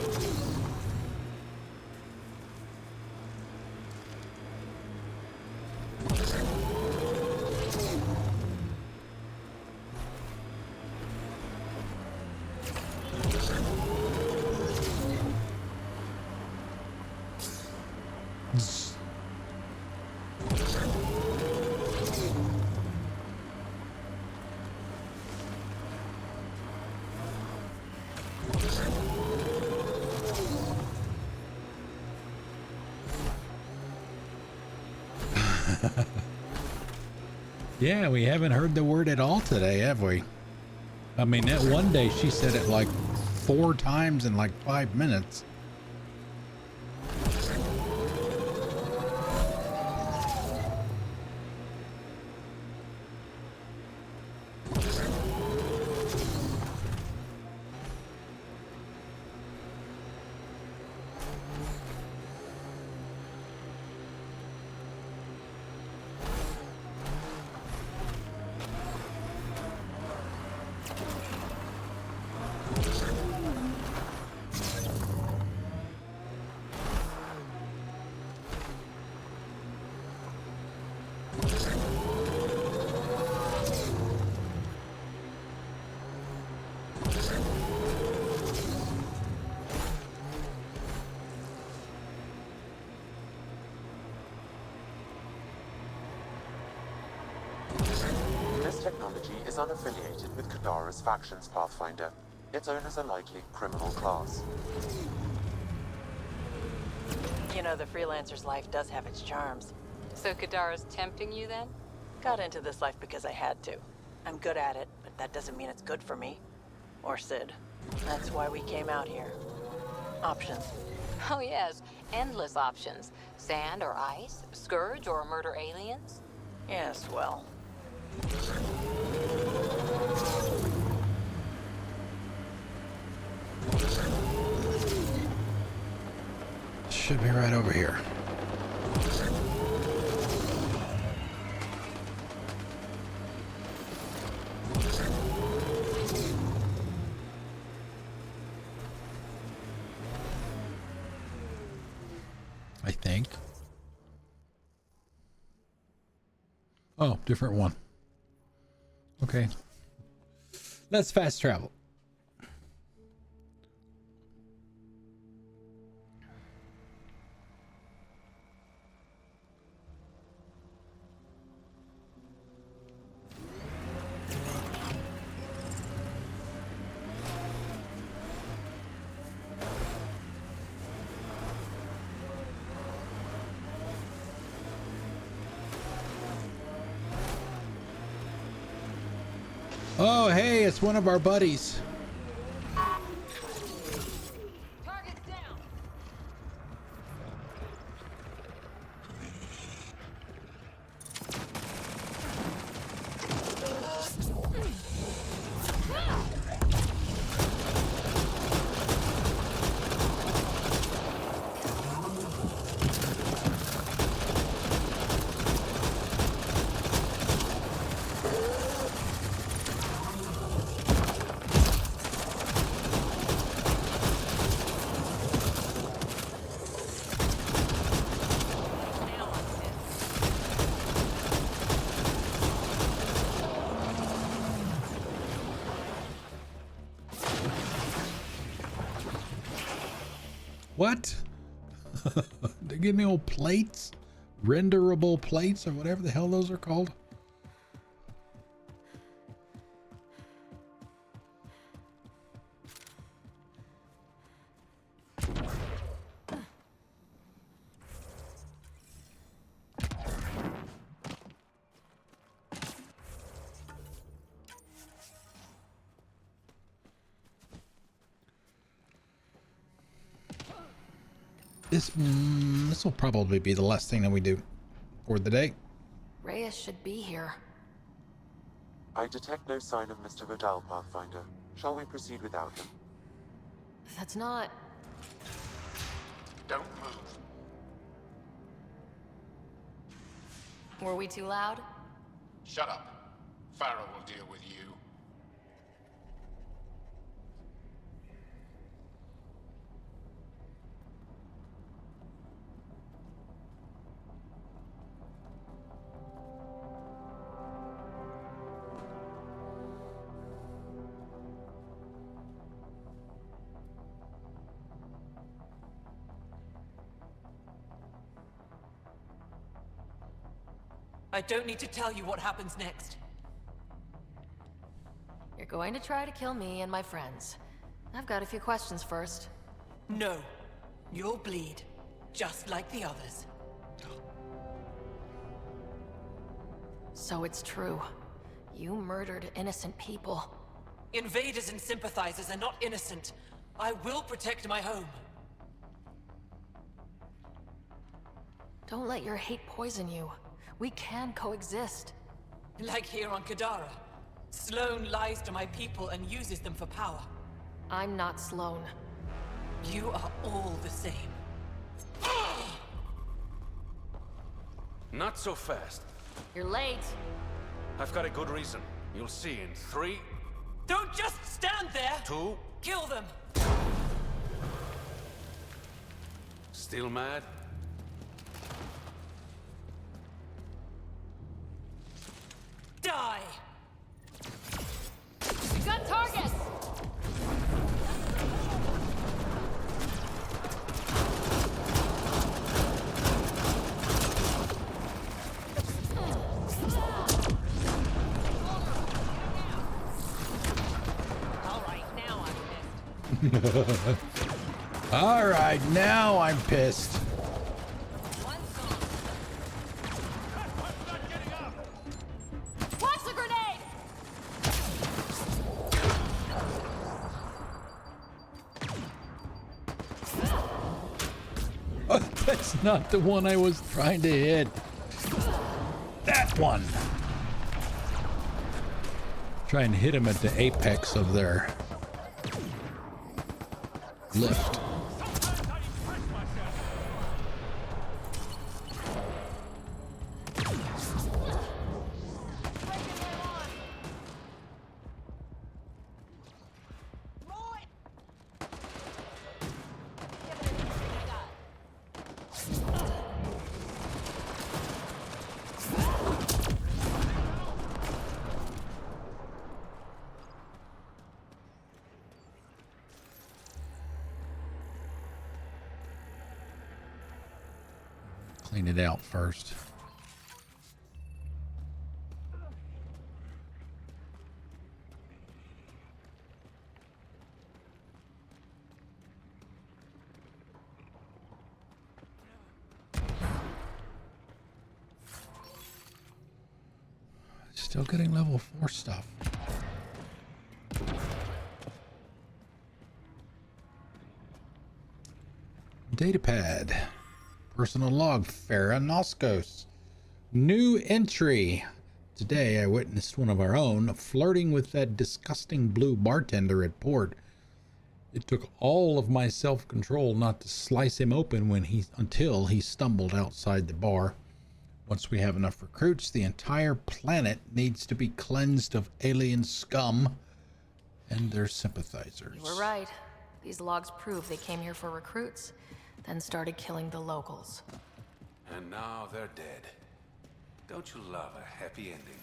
Yeah, we haven't heard the word at all today, have we? I mean, that one day she said it like 4 times in like 5 minutes. Technology is unaffiliated with Kadara's factions, Pathfinder. Its owners are likely criminal class. You know, the freelancer's life does have its charms. So Kadara's tempting you then? Got into this life because I had to. I'm good at it, but that doesn't mean it's good for me. Or Sid. That's why we came out here. Options. Oh yes, endless options. Sand or ice, scourge or murder aliens. Yes, well. Should be right over here. I think. Oh, different one. Okay. Let's fast travel. Oh, hey, it's one of our buddies. What? They give me old plates, renderable plates, or whatever the hell those are called. This will probably be the last thing that we do for the day. Reyes should be here. I detect no sign of Mr. Vidal, Pathfinder. Shall we proceed without him? That's not... Don't move. Were we too loud? Shut up. Farrell will deal with you. I don't need to tell you what happens next. You're going to try to kill me and my friends. I've got a few questions first. No. You'll bleed. Just like the others. So it's true. You murdered innocent people. Invaders and sympathizers are not innocent. I will protect my home. Don't let your hate poison you. We can coexist. Like here on Kadara. Sloane lies to my people and uses them for power. I'm not Sloane. You are all the same. Not so fast. You're late. I've got a good reason. You'll see in 3... Don't just stand there! 2... Kill them! Still mad? Die! We got targets! All right, now I'm pissed. Not the one I was trying to hit. That one. Try and hit him at the apex of their lift. Clean it out first. Still getting level 4 stuff. Datapad. Personal log, Farah Noskos. New entry. Today I witnessed one of our own flirting with that disgusting blue bartender at port. It took all of my self-control not to slice him open until he stumbled outside the bar. Once we have enough recruits, the entire planet needs to be cleansed of alien scum and their sympathizers. You were right. These logs prove they came here for recruits, then started killing the locals. And now they're dead. Don't you love a happy ending?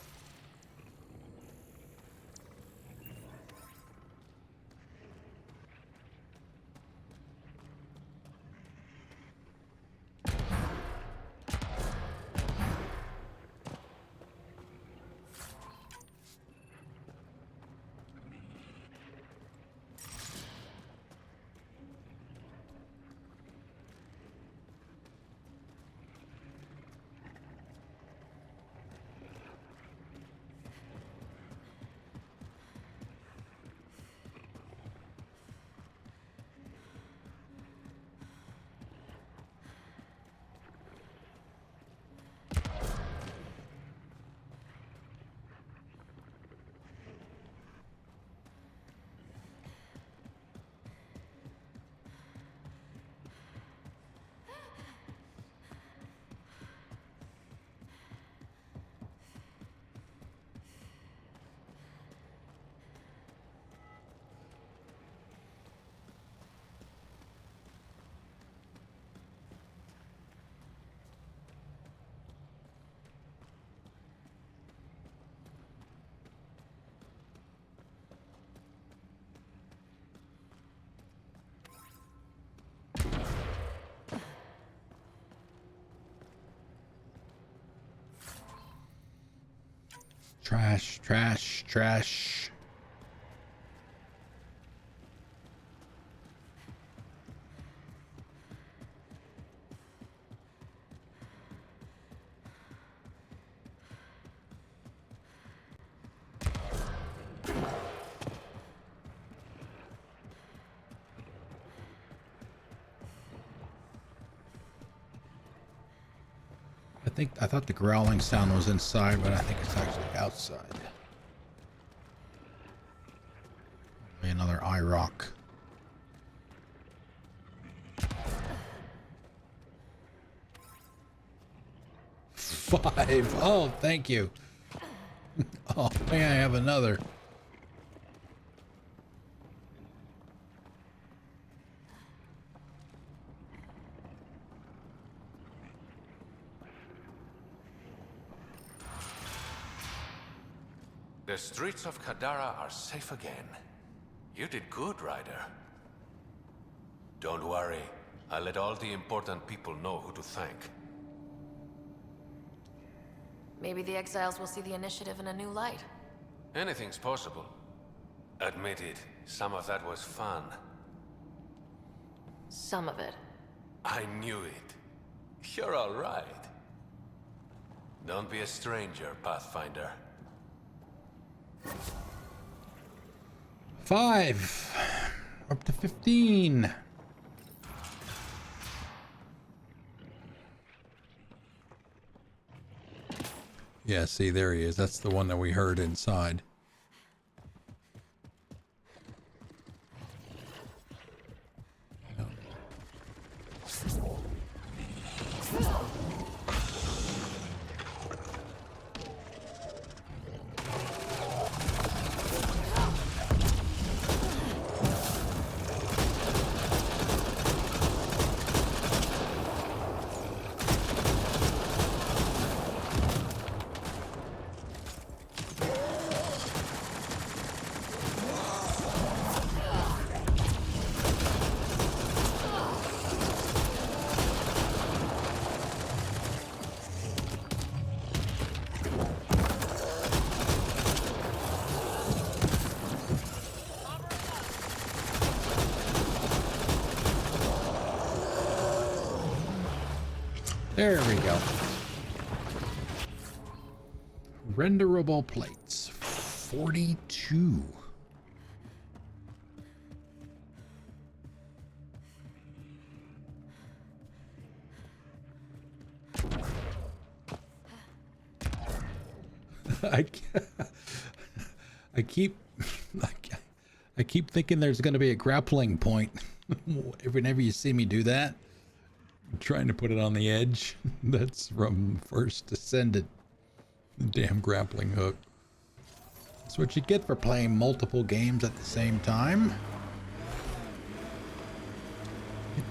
Trash, trash, trash. I thought the growling sound was inside, but I think it's actually outside. Maybe another eye rock. Five. Oh, thank you. Oh, may I have another? The streets of Kadara are safe again. You did good, Ryder. Don't worry. I'll let all the important people know who to thank. Maybe the exiles will see the initiative in a new light. Anything's possible. Admit it, some of that was fun. Some of it. I knew it. You're all right. Don't be a stranger, Pathfinder. 5. Up to 15. Yeah, see, there he is. That's the one that we heard inside. There we go. Renderable plates. 42. I keep thinking there's going to be a grappling point. Whenever you see me do that, I'm trying to put it on the edge. That's from First Ascendant. Damn grappling hook. That's what you get for playing multiple games at the same time.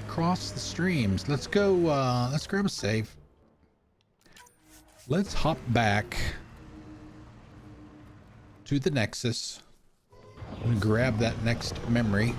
Cross the streams. Let's go, let's grab a save. Let's hop back to the Nexus and grab that next memory.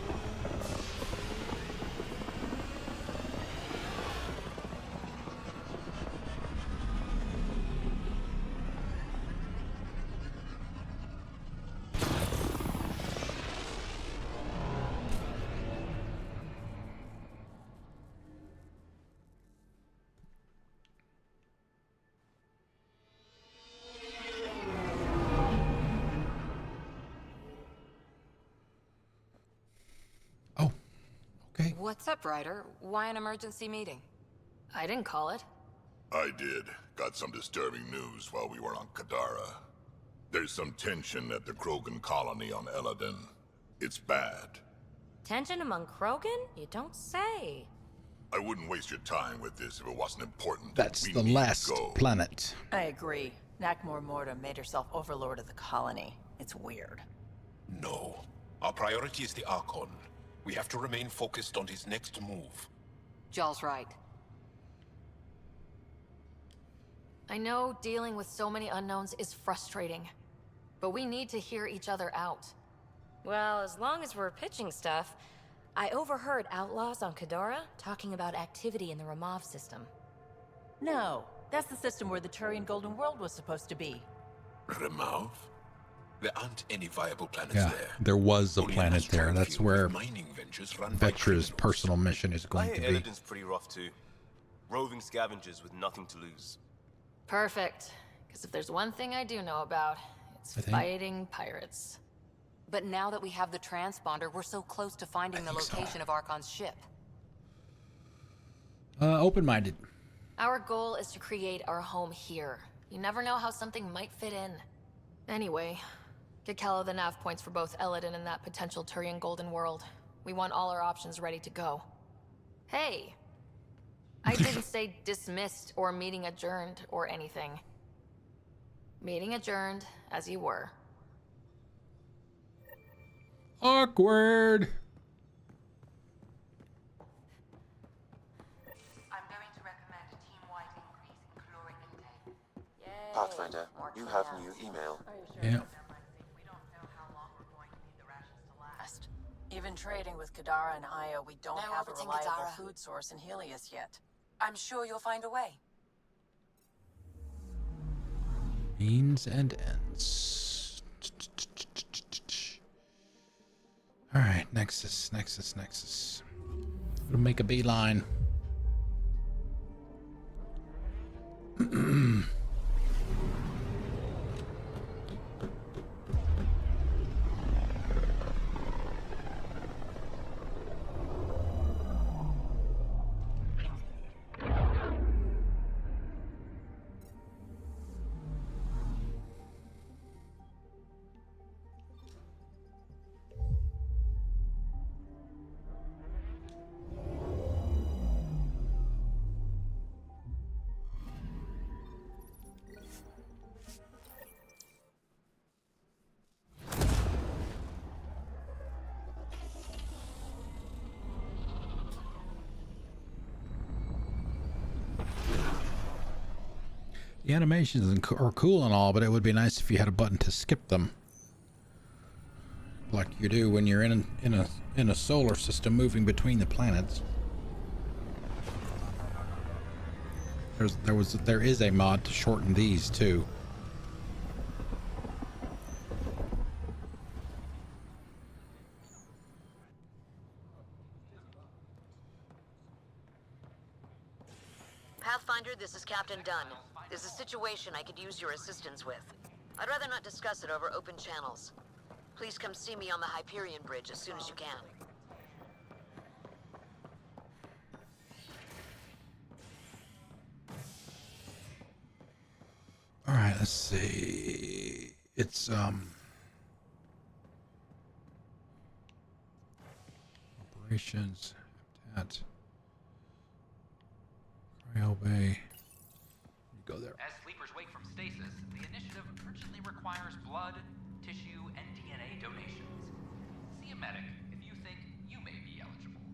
What's up, Ryder? Why an emergency meeting? I didn't call it. I did. Got some disturbing news while we were on Kadara. There's some tension at the Krogan colony on Eladin. It's bad. Tension among Krogan? You don't say. I wouldn't waste your time with this if it wasn't important. That's We the need to last go. planet. I agree. Nakmor Morta made herself overlord of the colony. It's weird. No. Our priority is the Archon. We have to remain focused on his next move. Jall's right. I know dealing with so many unknowns is frustrating, but we need to hear each other out. Well, as long as we're pitching stuff, I overheard outlaws on Kadara talking about activity in the Ramov system. No, that's the system where the Turian Golden World was supposed to be. Ramov? There aren't any viable planets Yeah, there. there was a Only planet an there. asteroid That's field where with mining ventures run by Vetra's personal mission is I going to hear be. Eladin's pretty rough too. Roving scavengers with nothing to lose. Perfect. Because if there's one thing I do know about, it's I think- fighting pirates. But now that we have the transponder, we're so close to finding the location of Archon's ship. Open-minded. Our goal is to create our home here. You never know how something might fit in. Anyway, get Callow the nav points for both Eladin and that potential Turian Golden World. We want all our options ready to go. Hey! I didn't say dismissed or meeting adjourned or anything. Meeting adjourned, as you were. Awkward. I'm going to recommend a team-wide increase in caloric intake. Pathfinder, you have new email. Yeah. Even trading with Kadara and Io, we don't Now have a over to reliable Kadara. food source in Helios yet. I'm sure you'll find a way. Means and ends. All right, Nexus. We'll make a beeline. The animations are cool and all, but it would be nice if you had a button to skip them, like you do when you're in a solar system moving between the planets. There is a mod to shorten these too. Pathfinder, this is Captain Dunn. There's a situation I could use your assistance with. I'd rather not discuss it over open channels. Please come see me on the Hyperion Bridge as soon as you can. All right, let's see. It's operations habitat Cryo Bay. You go there. As sleepers wake from stasis, the initiative urgently requires blood, tissue, and DNA donations. See a medic if you think you may be eligible.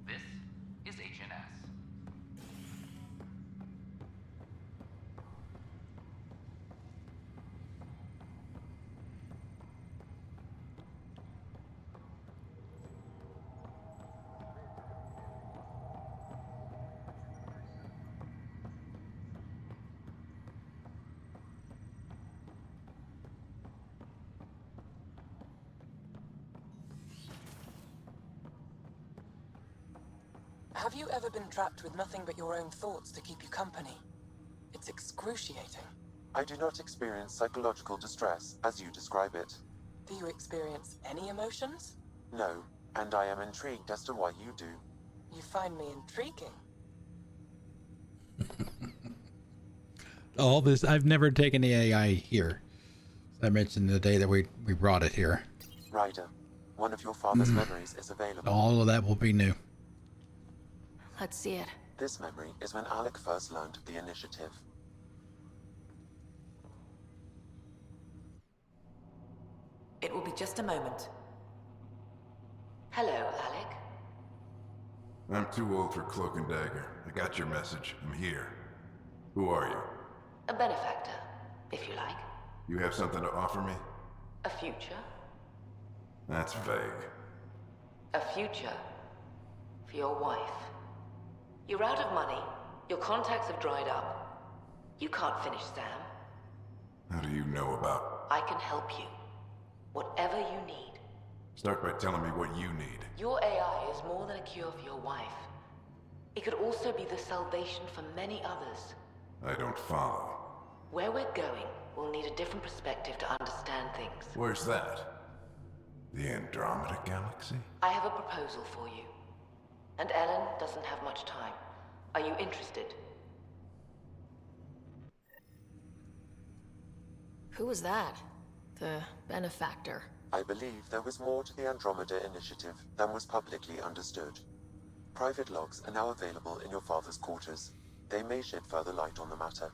This is HNS. Have you ever been trapped with nothing but your own thoughts to keep you company? It's excruciating. I do not experience psychological distress, as you describe it. Do you experience any emotions? No, and I am intrigued as to why you do. You find me intriguing. All this, I've never taken the AI here. As I mentioned the day that we brought it here. Ryder, one of your father's memories is available. All of that will be new. Let's see it. This memory is when Alec first learned of the initiative. It will be just a moment. Hello, Alec. I'm too old for Cloak and Dagger. I got your message. I'm here. Who are you? A benefactor, if you like. You have something to offer me? A future. That's vague. A future for your wife. You're out of money. Your contacts have dried up. You can't finish Sam. How do you know about? I can help you. Whatever you need. Start by telling me what you need. Your AI is more than a cure for your wife. It could also be the salvation for many others. I don't follow. Where we're going, we'll need a different perspective to understand things. Where's that? The Andromeda Galaxy? I have a proposal for you. And Ellen doesn't have much time. Are you interested? Who was that? The benefactor. I believe there was more to the Andromeda initiative than was publicly understood. Private logs are now available in your father's quarters. They may shed further light on the matter.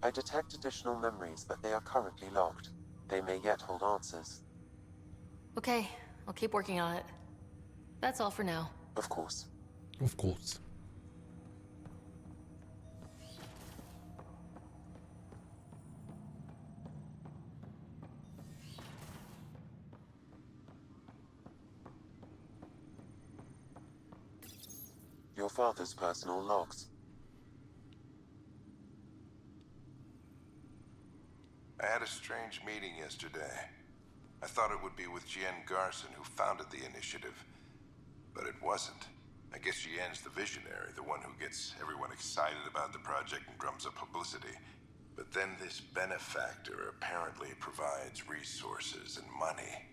I detect additional memories, but they are currently logged. They may yet hold answers. Okay, I'll keep working on it. That's all for now. Of course. Of course. Your father's personal logs. I had a strange meeting yesterday. I thought it would be with Jien Garson, who founded the initiative. But it wasn't. I guess Jien's the visionary, the one who gets everyone excited about the project and drums up publicity. But then this benefactor apparently provides resources and money.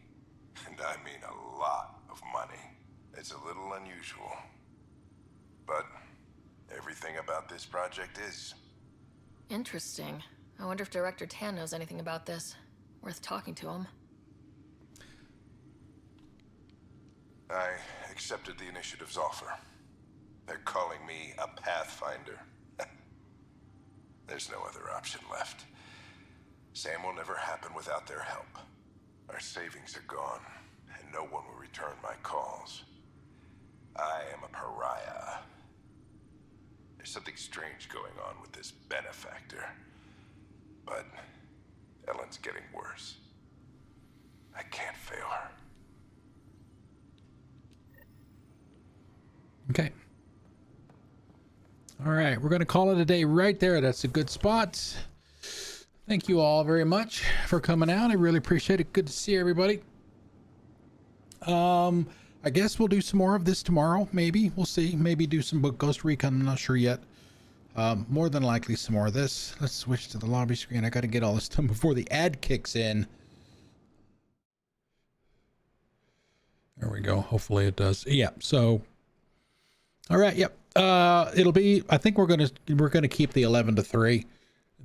And I mean a lot of money. It's a little unusual. But everything about this project is. Interesting. I wonder if Director Tan knows anything about this. Worth talking to him. I accepted the initiative's offer. They're calling me a Pathfinder. There's no other option left. Sam will never happen without their help. Our savings are gone, and no one will return my calls. I am a pariah. There's something strange going on with this benefactor. Evelyn's getting worse. I can't fail her. Okay. All right, we're going to call it a day right there. That's a good spot. Thank you all very much for coming out. I really appreciate it. Good to see everybody. I guess we'll do some more of this tomorrow. Maybe. We'll see. Maybe do some Ghost Recon. I'm not sure yet. More than likely some more of this. Let's switch to the lobby screen. I got to get all this done before the ad kicks in. There we go. Hopefully it does. Yeah. So, all right. Yep. It'll be, I think we're going to keep the 11 to 3.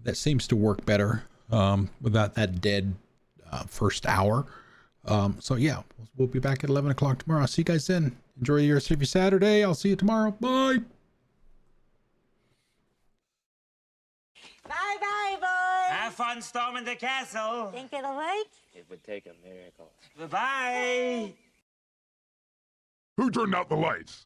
That seems to work better, without that dead, first hour. So yeah, we'll be back at 11 o'clock tomorrow. I'll see you guys then. Enjoy the rest of your Saturday. I'll see you tomorrow. Bye. Bye-bye, boys. Have fun storming the castle. Think it'll work? It would take a miracle. Bye-bye. Who turned out the lights?